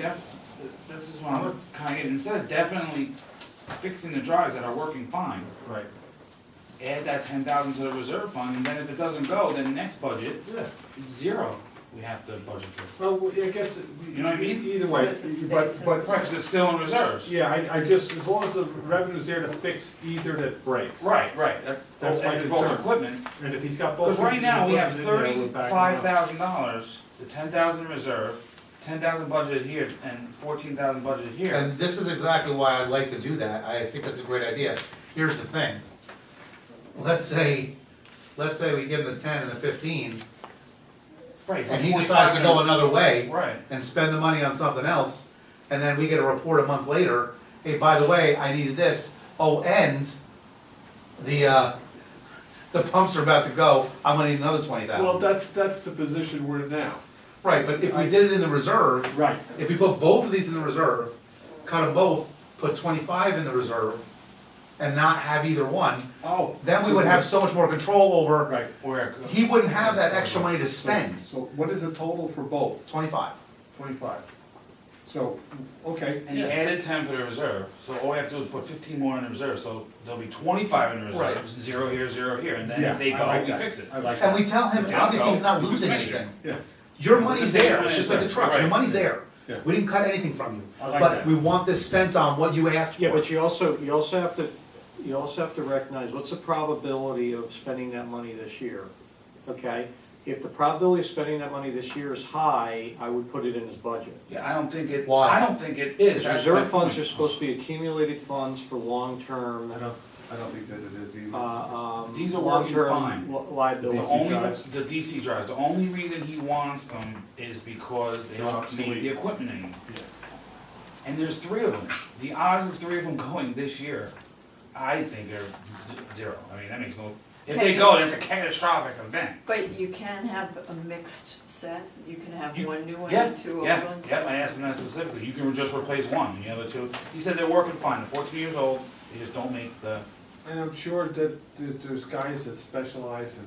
Speaker 5: this is what I'm kinda getting, instead of definitely fixing the drives that are working fine,
Speaker 6: Right.
Speaker 5: add that 10,000 to the reserve fund, and then if it doesn't go, then next budget,
Speaker 6: Yeah.
Speaker 5: it's zero we have to budget for.
Speaker 6: Well, I guess,
Speaker 5: You know what I mean?
Speaker 6: either way,
Speaker 3: Because it
Speaker 6: but,
Speaker 3: stays in
Speaker 6: but,
Speaker 5: Right, 'cause it's still in reserves.
Speaker 6: yeah, I just, as long as the revenue's there to fix either that breaks.
Speaker 5: Right,
Speaker 6: That's my
Speaker 5: and both
Speaker 6: concern.
Speaker 5: equipment,
Speaker 6: And if he's got both.
Speaker 5: because right
Speaker 6: pieces
Speaker 5: now,
Speaker 6: of
Speaker 5: we have
Speaker 6: equipment in there, we're backing up.
Speaker 5: $35,000, the 10,000 reserve, 10,000 budgeted here, and 14,000 budgeted here.
Speaker 4: and this is exactly why I'd like to do that. I think that's a great idea. Here's the thing. Let's say we give him the 10 and the 15,
Speaker 5: Right,
Speaker 4: and he
Speaker 5: 25
Speaker 4: decides to go
Speaker 5: and-
Speaker 4: another way,
Speaker 5: Right.
Speaker 4: and spend the money on something else, and then we get a report a month later, hey, by the way, I needed this, oh, and the pumps are about to go, I'm gonna need another 20,000.
Speaker 6: Well, that's the position we're in now.
Speaker 4: Right, but if we did it in the reserve,
Speaker 6: Right.
Speaker 4: if we put both of these in the reserve, cut them both, put 25 in the reserve, and not have either one,
Speaker 6: Oh.
Speaker 4: then we would have so much more control over,
Speaker 6: Right.
Speaker 5: Where,
Speaker 4: he wouldn't have that extra money to spend,
Speaker 6: So what is the total for both?
Speaker 4: 25.
Speaker 6: 25. So, okay.
Speaker 5: and you added 10 for the reserve, so all we have to do is put 15 more in the reserve, so there'll be 25 in the
Speaker 4: Right.
Speaker 5: reserve, 0 here, 0 here, and then
Speaker 6: Yeah,
Speaker 5: if they
Speaker 6: I
Speaker 5: go,
Speaker 6: like
Speaker 5: we
Speaker 6: that.
Speaker 5: fix it.
Speaker 6: I like
Speaker 4: And
Speaker 6: that.
Speaker 4: we tell him,
Speaker 5: Yeah,
Speaker 4: obviously, he's not
Speaker 5: we fix
Speaker 4: losing
Speaker 5: next year.
Speaker 4: anything.
Speaker 6: Yeah,
Speaker 4: Your
Speaker 5: But
Speaker 4: money's
Speaker 5: the same
Speaker 4: there,
Speaker 5: money
Speaker 4: it's
Speaker 5: is
Speaker 4: just like the
Speaker 5: there.
Speaker 4: trucks, your
Speaker 5: Right.
Speaker 4: money's there.
Speaker 6: Yeah.
Speaker 4: We didn't cut anything from you.
Speaker 6: I like
Speaker 4: But
Speaker 6: that.
Speaker 4: we want this spent on what you asked for.
Speaker 1: Yeah, but you also have to recognize, what's the probability of spending that money this year? Okay? If the probability of spending that money this year is high, I would put it in his budget.
Speaker 5: Yeah, I don't think it,
Speaker 4: Why?
Speaker 5: I don't think it is.
Speaker 1: Because
Speaker 5: That's my
Speaker 1: reserve funds
Speaker 5: point.
Speaker 1: are supposed to be accumulated funds for long-term,
Speaker 6: I don't think that it is either.
Speaker 5: These are working fine.
Speaker 1: long-term
Speaker 5: The
Speaker 1: liability.
Speaker 5: only,
Speaker 6: drives.
Speaker 5: the DC drives, the only reason he wants them is because they
Speaker 6: They're
Speaker 5: don't
Speaker 6: obsolete.
Speaker 5: need the equipment anymore.
Speaker 6: Yeah.
Speaker 5: And there's 3 of them. The odds of 3 of them going this year, I think are 0. I mean, that makes no, if they go, then it's a catastrophic event.
Speaker 3: But you can have a mixed set, you can have
Speaker 5: You-
Speaker 3: one new one
Speaker 5: Yeah,
Speaker 3: and 2 old
Speaker 5: yeah,
Speaker 3: ones.
Speaker 5: yeah, I asked him that specifically, you can just replace one, and the other 2, he said they're working fine, they're 14 years old, they just don't make the,
Speaker 6: And I'm sure that there's guys that specialize in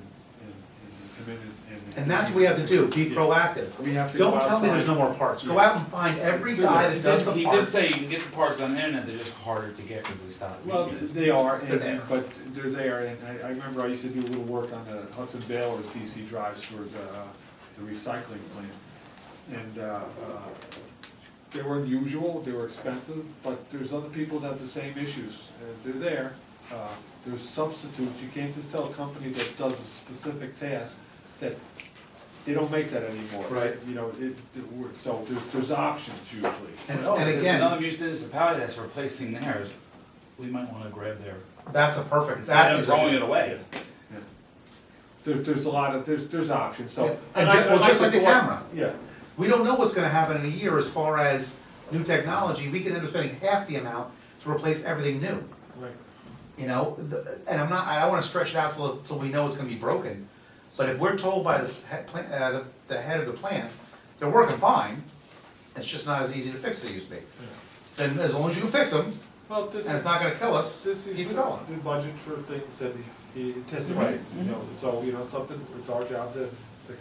Speaker 6: come in and.
Speaker 4: And that's what we have to do, be proactive.
Speaker 6: We have to go
Speaker 4: Don't tell me there's
Speaker 6: outside.
Speaker 4: no more parts, go out and find every guy that does the
Speaker 5: he did
Speaker 4: parts.
Speaker 5: say you can get the parts on the internet, they're just harder to get because they stop.
Speaker 6: Well, they are,
Speaker 4: They're there.
Speaker 6: but they're there, and I remember I used to do a little work on the Hudson Baylor's DC drives for the recycling plant. And, they were unusual, they were expensive, but there's other people that have the same issues, they're there. There's substitutes, you can't just tell a company that does a specific task that they don't make that anymore.
Speaker 4: Right.
Speaker 6: You know, so there's options usually.
Speaker 4: And
Speaker 5: No,
Speaker 4: and
Speaker 5: there's
Speaker 4: again,
Speaker 5: another municipality that's replacing theirs, we might wanna grab their,
Speaker 4: that's a perfect,
Speaker 5: instead
Speaker 4: that
Speaker 5: of
Speaker 4: is
Speaker 5: throwing
Speaker 4: a,
Speaker 5: it away.
Speaker 6: There's a lot of, there's options, so.
Speaker 4: Yeah. And well, just like the camera.
Speaker 6: Yeah,
Speaker 4: we don't know what's gonna happen in a year as far as new technology, we could end up spending half the amount to replace everything new.
Speaker 6: right.
Speaker 4: You know, and I don't wanna stretch it out till we know it's gonna be broken, but if we're told by the head of the plant, they're working fine, it's just not as easy to fix as it used to be. Then as long as you can fix them,
Speaker 6: Well, this
Speaker 4: and
Speaker 6: is,
Speaker 4: it's not gonna kill us,
Speaker 6: this is
Speaker 4: keep it
Speaker 6: the
Speaker 4: going.
Speaker 6: budget for things that he anticipates, you know, so, you know, something, it's our job to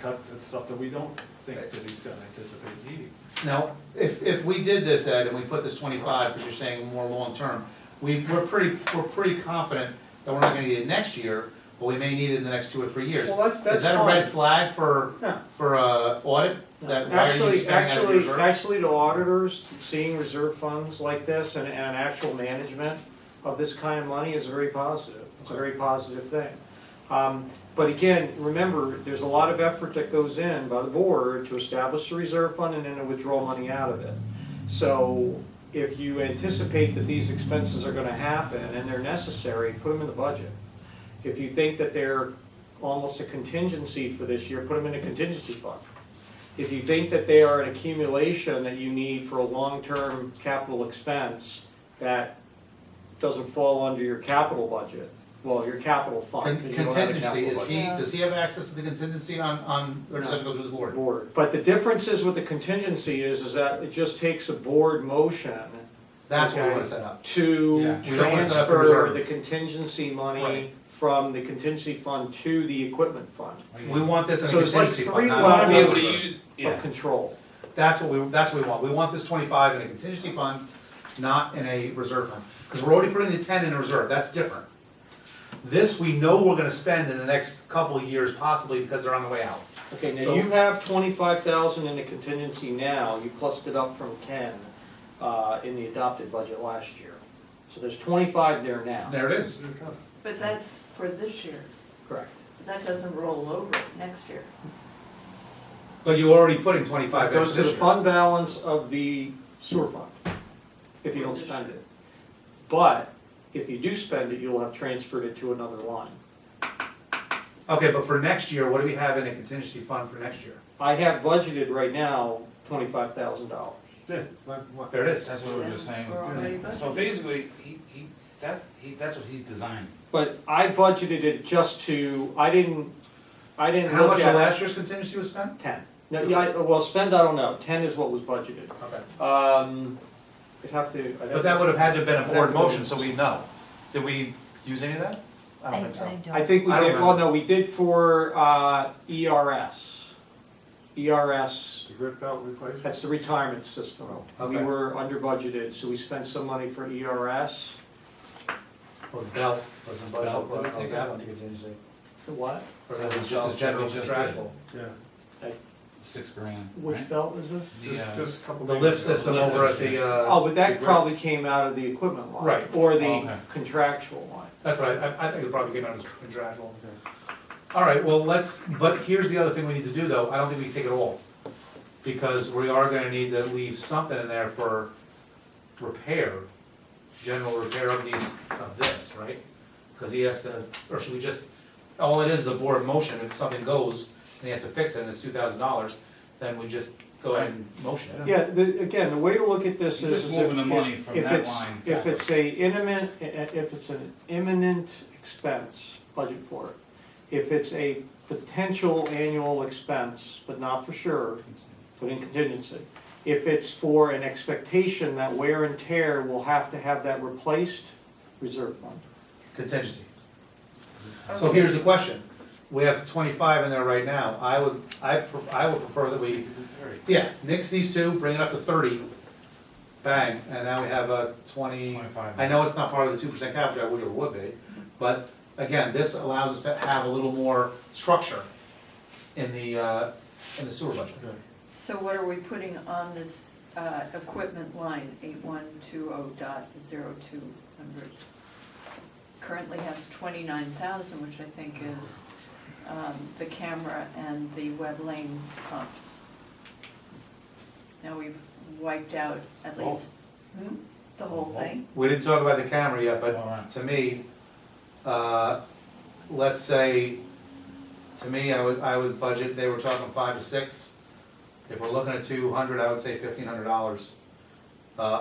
Speaker 6: cut the stuff that we don't think that he's gonna anticipate needing.
Speaker 4: Now, if we did this, Ed, and we put this 25, because you're saying more long-term, we're pretty confident that we're not gonna need it next year, but we may need it in the next 2 or 3 years.
Speaker 1: Well, that's
Speaker 4: Is that a red
Speaker 1: fine.
Speaker 4: flag for,
Speaker 1: No.
Speaker 4: for audit? That why are you spending out of your reserve?
Speaker 1: Actually, the auditors, seeing reserve funds like this and actual management of this kind of money is very positive. It's a very positive thing. But again, remember, there's a lot of effort that goes in by the board to establish a reserve fund and then to withdraw money out of it. So if you anticipate that these expenses are gonna happen and they're necessary, put them in the budget. If you think that they're almost a contingency for this year, put them in a contingency fund. If you think that they are an accumulation that you need for a long-term capital expense that doesn't fall under your capital budget, well, your capital fund, because you don't have a
Speaker 4: Contingency,
Speaker 1: capital
Speaker 4: is
Speaker 1: budget.
Speaker 4: does he have access to the contingency or does it have to go through the board?
Speaker 1: Board. But the difference is with the contingency is that it just takes a board motion
Speaker 4: That's what we
Speaker 1: Okay.
Speaker 4: wanna set up.
Speaker 1: to
Speaker 5: Yeah.
Speaker 4: We don't wanna set up a
Speaker 1: transfer
Speaker 4: reserve.
Speaker 1: the contingency money
Speaker 4: Right.
Speaker 1: from the contingency fund to the equipment fund
Speaker 4: We want this in a
Speaker 1: So it's like
Speaker 4: contingency
Speaker 1: three
Speaker 4: fund,
Speaker 5: I wanna be able
Speaker 1: levels
Speaker 5: to use, yeah.
Speaker 1: of control.
Speaker 4: That's what we want. We want this 25 in a contingency fund, not in a reserve fund. Because we're already putting the 10 in a reserve, that's different. This, we know we're gonna spend in the next couple of years possibly because they're on the way out.
Speaker 1: Okay, now
Speaker 4: So-
Speaker 1: you have 25,000 in the contingency now, you plussed it up from 10 in the adopted budget last year. So there's 25 there now.
Speaker 4: There it is.
Speaker 3: But that's for this year.
Speaker 1: Correct.
Speaker 3: That doesn't roll over next year.
Speaker 4: But you're already putting 25
Speaker 1: It
Speaker 4: in
Speaker 1: goes to the
Speaker 4: this year.
Speaker 1: fund balance of the sewer fund, if you don't spend it. But if you do spend it, you'll have transferred it to another line.
Speaker 4: Okay, but for next year, what do we have in a contingency fund for next year?
Speaker 1: I have budgeted right now $25,000.
Speaker 6: Yeah, like what?
Speaker 4: There it is.
Speaker 5: That's what we were just saying.
Speaker 3: We're already
Speaker 5: So
Speaker 3: budgeted.
Speaker 5: basically, that's what he's designing.
Speaker 1: But I budgeted it just to, I didn't
Speaker 4: How
Speaker 1: look
Speaker 4: much of
Speaker 1: at
Speaker 4: last year's contingency was spent?
Speaker 1: 10. No, yeah, well, spend, I don't know, 10 is what was budgeted.
Speaker 4: Okay.
Speaker 1: I'd have to.
Speaker 4: But that would have had to have been a board motion, so we know. Did we use any of that? I don't think so.
Speaker 1: I think we
Speaker 4: I don't
Speaker 1: did, well,
Speaker 4: remember.
Speaker 1: no, we did for ERS. ERS,
Speaker 6: The grid belt replacement?
Speaker 1: that's the retirement system. We
Speaker 4: Okay.
Speaker 1: were under budgeted, so we spent some money for ERS.
Speaker 4: Or Bell was in budget
Speaker 5: Bell,
Speaker 4: for
Speaker 5: did we take
Speaker 4: that
Speaker 5: out?
Speaker 4: one to contingency.
Speaker 1: The what?
Speaker 4: Or that was
Speaker 5: Bell,
Speaker 4: just as general
Speaker 5: we just
Speaker 4: contractual.
Speaker 6: Yeah,
Speaker 5: $6,000,
Speaker 1: Which
Speaker 5: right?
Speaker 1: belt is this?
Speaker 6: just a couple
Speaker 4: The
Speaker 6: days
Speaker 4: lift
Speaker 6: ago.
Speaker 4: system over at the,
Speaker 1: Oh, but that probably came out of the equipment line.
Speaker 4: Right.
Speaker 1: Or
Speaker 5: Oh,
Speaker 1: the
Speaker 5: okay.
Speaker 1: contractual line.
Speaker 4: that's right, I think it probably came out as contractual. All right, well, but here's the other thing we need to do though, I don't think we can take it all. Because we are gonna need to leave something in there for repair, general repair of this, right? Because he has to, or should we just, all it is a board motion, if something goes and he has to fix it and it's $2,000, then we just go ahead and motion it.
Speaker 1: Yeah, again, the way to look at this
Speaker 5: You're
Speaker 1: is.
Speaker 5: just
Speaker 1: if-
Speaker 5: moving the money from
Speaker 1: if
Speaker 5: that
Speaker 1: it's-
Speaker 5: line.
Speaker 1: If it's if it's an imminent expense, budget for it. If it's a potential annual expense, but not for sure, put in contingency. If it's for an expectation that wear and tear will have to have that replaced, reserve fund.
Speaker 4: Contingency. So here's the question, we have 25 in there right now, I would prefer that we, yeah, nix these two, bring it up to 30, bang, and now we have a 20,
Speaker 5: 25.
Speaker 4: I know it's not part of the 2% cap, which I wish it would be, but again, this allows us to have a little more structure in the sewer budget.
Speaker 3: So what are we putting on this equipment line, 8120.0200? Currently has 29,000, which I think is the camera and the web lane pumps. Now we've wiped out at
Speaker 5: Oh.
Speaker 3: least the whole thing.
Speaker 4: We didn't talk about the camera yet, but
Speaker 5: Alright.
Speaker 4: to me, let's say, to me, I would budget, they were talking 5 to 6. If we're looking at 200, I would say $1,500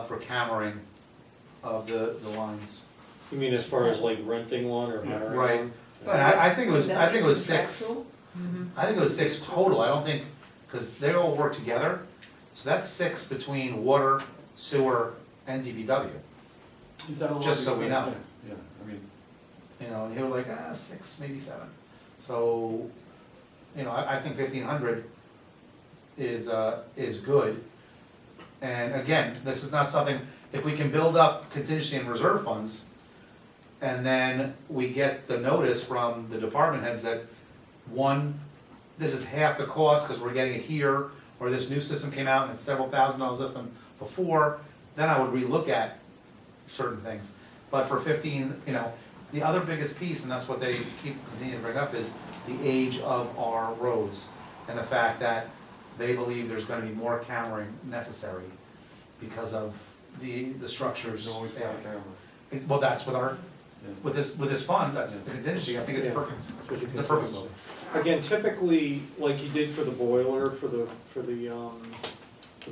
Speaker 4: for cameraing of the lines.
Speaker 1: You mean as far as like renting one or hiring
Speaker 4: Right.
Speaker 1: one?
Speaker 4: And I think it was,
Speaker 3: Would
Speaker 4: I
Speaker 3: that
Speaker 4: think it
Speaker 3: be
Speaker 4: was 6.
Speaker 3: contractual?
Speaker 4: I think it was 6 total, I don't think, because they all work together. So that's 6 between water, sewer, and DPW.
Speaker 6: Is that a lot?
Speaker 4: Just so we know.
Speaker 6: Yeah, I mean,
Speaker 4: You know, and he was like, 6, maybe 7. So, you know, I think 1,500 is good. And again, this is not something, if we can build up contingency and reserve funds, and then we get the notice from the department heads that, one, this is half the cost because we're getting it here, or this new system came out and it's several $1,000s less than before, then I would relook at certain things. But for 15, you know, The other biggest piece, and that's what they keep continuing to bring up, is the age of our roads. And the fact that they believe there's gonna be more cammering necessary because of the structures.
Speaker 2: There's always one camera.
Speaker 4: Well, that's with this fund, that's the contingency, I think it's
Speaker 1: Yeah.
Speaker 4: perfect.
Speaker 1: That's what you
Speaker 4: It's a
Speaker 1: can
Speaker 4: perfect
Speaker 1: do.
Speaker 4: move.
Speaker 1: Again, typically, like you did for the boiler, for the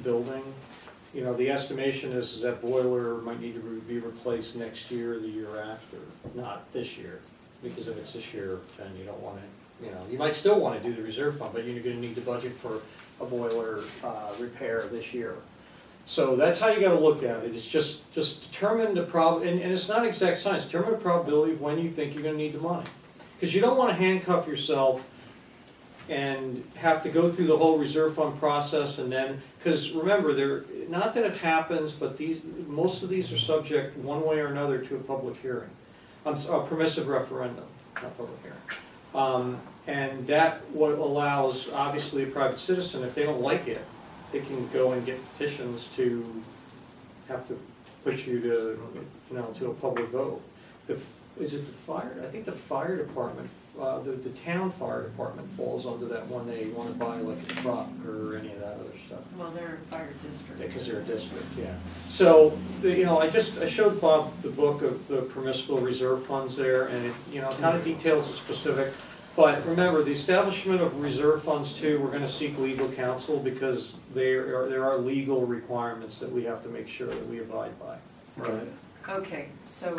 Speaker 1: building, you know, the estimation is that boiler might need to be replaced next year or the year after, not this year. Because if it's this year, then you don't wanna, you know, you might still wanna do the reserve fund, but you're gonna need to budget for a boiler, repair this year. So that's how you gotta look at it, it's just determine the and it's not exact science, determine the probability of when you think you're gonna need the money. Cause you don't wanna handcuff yourself and have to go through the whole reserve fund process and then, cause remember, not that it happens, but most of these are subject one way or another to a public hearing. A permissive referendum, not public hearing. And that what allows, obviously, a private citizen, if they don't like it, they can go and get petitions to have to put you to, you know, to a public vote. Is it the fire, I think the fire department, the town fire department falls under that when they wanna buy like a truck or any of that other stuff.
Speaker 3: Well, they're a fire district.
Speaker 1: Because they're a district, yeah. So, you know, I showed Bob the book of the permissible reserve funds there, and it, you know, kind of details the specific. But remember, the establishment of reserve funds too, we're gonna seek legal counsel because there are legal requirements that we have to make sure that we abide by.
Speaker 4: Right.
Speaker 3: Okay, so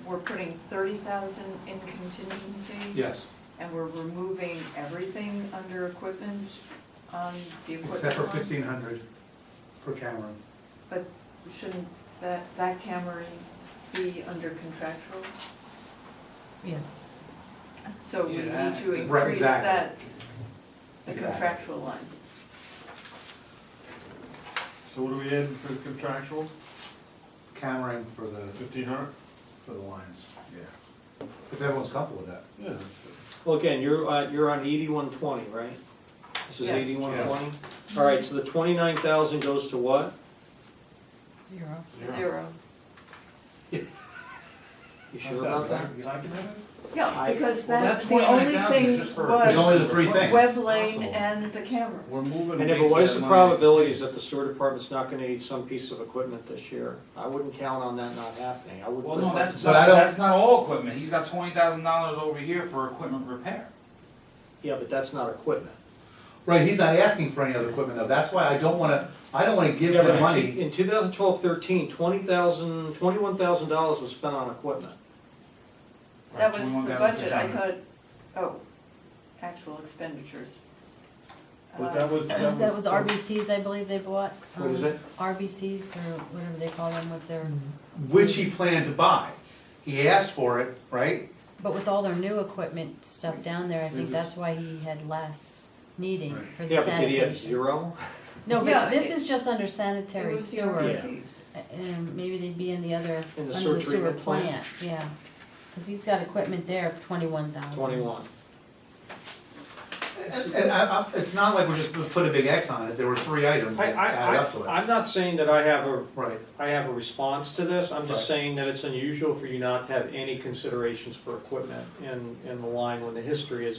Speaker 3: we're putting 30,000 in contingency?
Speaker 4: Yes,
Speaker 3: And we're removing everything under equipment on the equipment
Speaker 4: except for
Speaker 3: line?
Speaker 4: 1,500 for Cameron.
Speaker 3: But shouldn't that camera be under contractual?
Speaker 7: Yeah.
Speaker 3: So we
Speaker 5: Yeah,
Speaker 3: need to
Speaker 5: right,
Speaker 3: increase
Speaker 4: exactly.
Speaker 3: that, the
Speaker 4: Exactly.
Speaker 3: contractual line.
Speaker 2: So what are we adding for the contractual?
Speaker 4: Cameron for the
Speaker 2: 1,500?
Speaker 4: lines, yeah. If everyone's comfortable with that.
Speaker 2: Yeah.
Speaker 1: Well, again, you're on 8120, right? This is
Speaker 3: Yes.
Speaker 1: 8120? All right, so the 29,000 goes to what?
Speaker 7: 0.
Speaker 3: Zero.
Speaker 1: You sure about that?
Speaker 2: You like it, Evan?
Speaker 3: Yeah, because
Speaker 5: Well,
Speaker 3: that,
Speaker 5: that
Speaker 3: the only
Speaker 5: 29,000
Speaker 3: thing
Speaker 5: is just for-
Speaker 4: There's only
Speaker 3: was
Speaker 4: the three things.
Speaker 3: web lane
Speaker 5: Possible.
Speaker 3: and the camera.
Speaker 5: We're moving.
Speaker 1: And then, but what is the probabilities that the sewer department's not gonna need some piece of equipment this year? I wouldn't count on that not happening, I would.
Speaker 5: Well, no, that's
Speaker 4: But
Speaker 5: not,
Speaker 4: I don't-
Speaker 5: that's not all equipment. He's got $20,000 over here for equipment repair.
Speaker 1: Yeah, but that's not equipment.
Speaker 4: Right, he's not asking for any other equipment though, that's why I don't wanna give
Speaker 1: Yeah, but
Speaker 4: him money.
Speaker 1: in 2012-13, $21,000 was spent on equipment.
Speaker 3: That
Speaker 5: Right,
Speaker 3: was the
Speaker 5: 21,000
Speaker 3: budget, I
Speaker 5: camera.
Speaker 3: thought, actual expenditures.
Speaker 6: But that was.
Speaker 7: That was RBCs, I believe they bought.
Speaker 1: What is it?
Speaker 7: RBCs, or whatever they call them with their,
Speaker 4: Which he planned to buy. He asked for it, right?
Speaker 7: but with all their new equipment stuff down there, I think
Speaker 1: Mhm.
Speaker 7: that's why he had less needing
Speaker 5: Right.
Speaker 7: for the
Speaker 1: Yeah, but did he have
Speaker 7: sanitation.
Speaker 1: zero?
Speaker 7: No,
Speaker 3: Yeah,
Speaker 7: but this
Speaker 3: it-
Speaker 7: is just under
Speaker 3: It
Speaker 7: sanitary
Speaker 3: was the
Speaker 7: sewer.
Speaker 3: RBCs.
Speaker 7: And maybe they'd be in the other,
Speaker 1: In the
Speaker 7: under
Speaker 1: sewer
Speaker 7: the sewer
Speaker 1: treatment plant?
Speaker 7: plant, yeah. Cause he's got equipment there for 21,000.
Speaker 1: 21.
Speaker 4: And it's not like we're just gonna put a big X on it, there were three items that added up to it.
Speaker 1: I'm not saying that I have
Speaker 4: Right,
Speaker 1: a response to this, I'm just
Speaker 4: Right.
Speaker 1: saying that it's unusual for you not to have any considerations for equipment in the line when the history has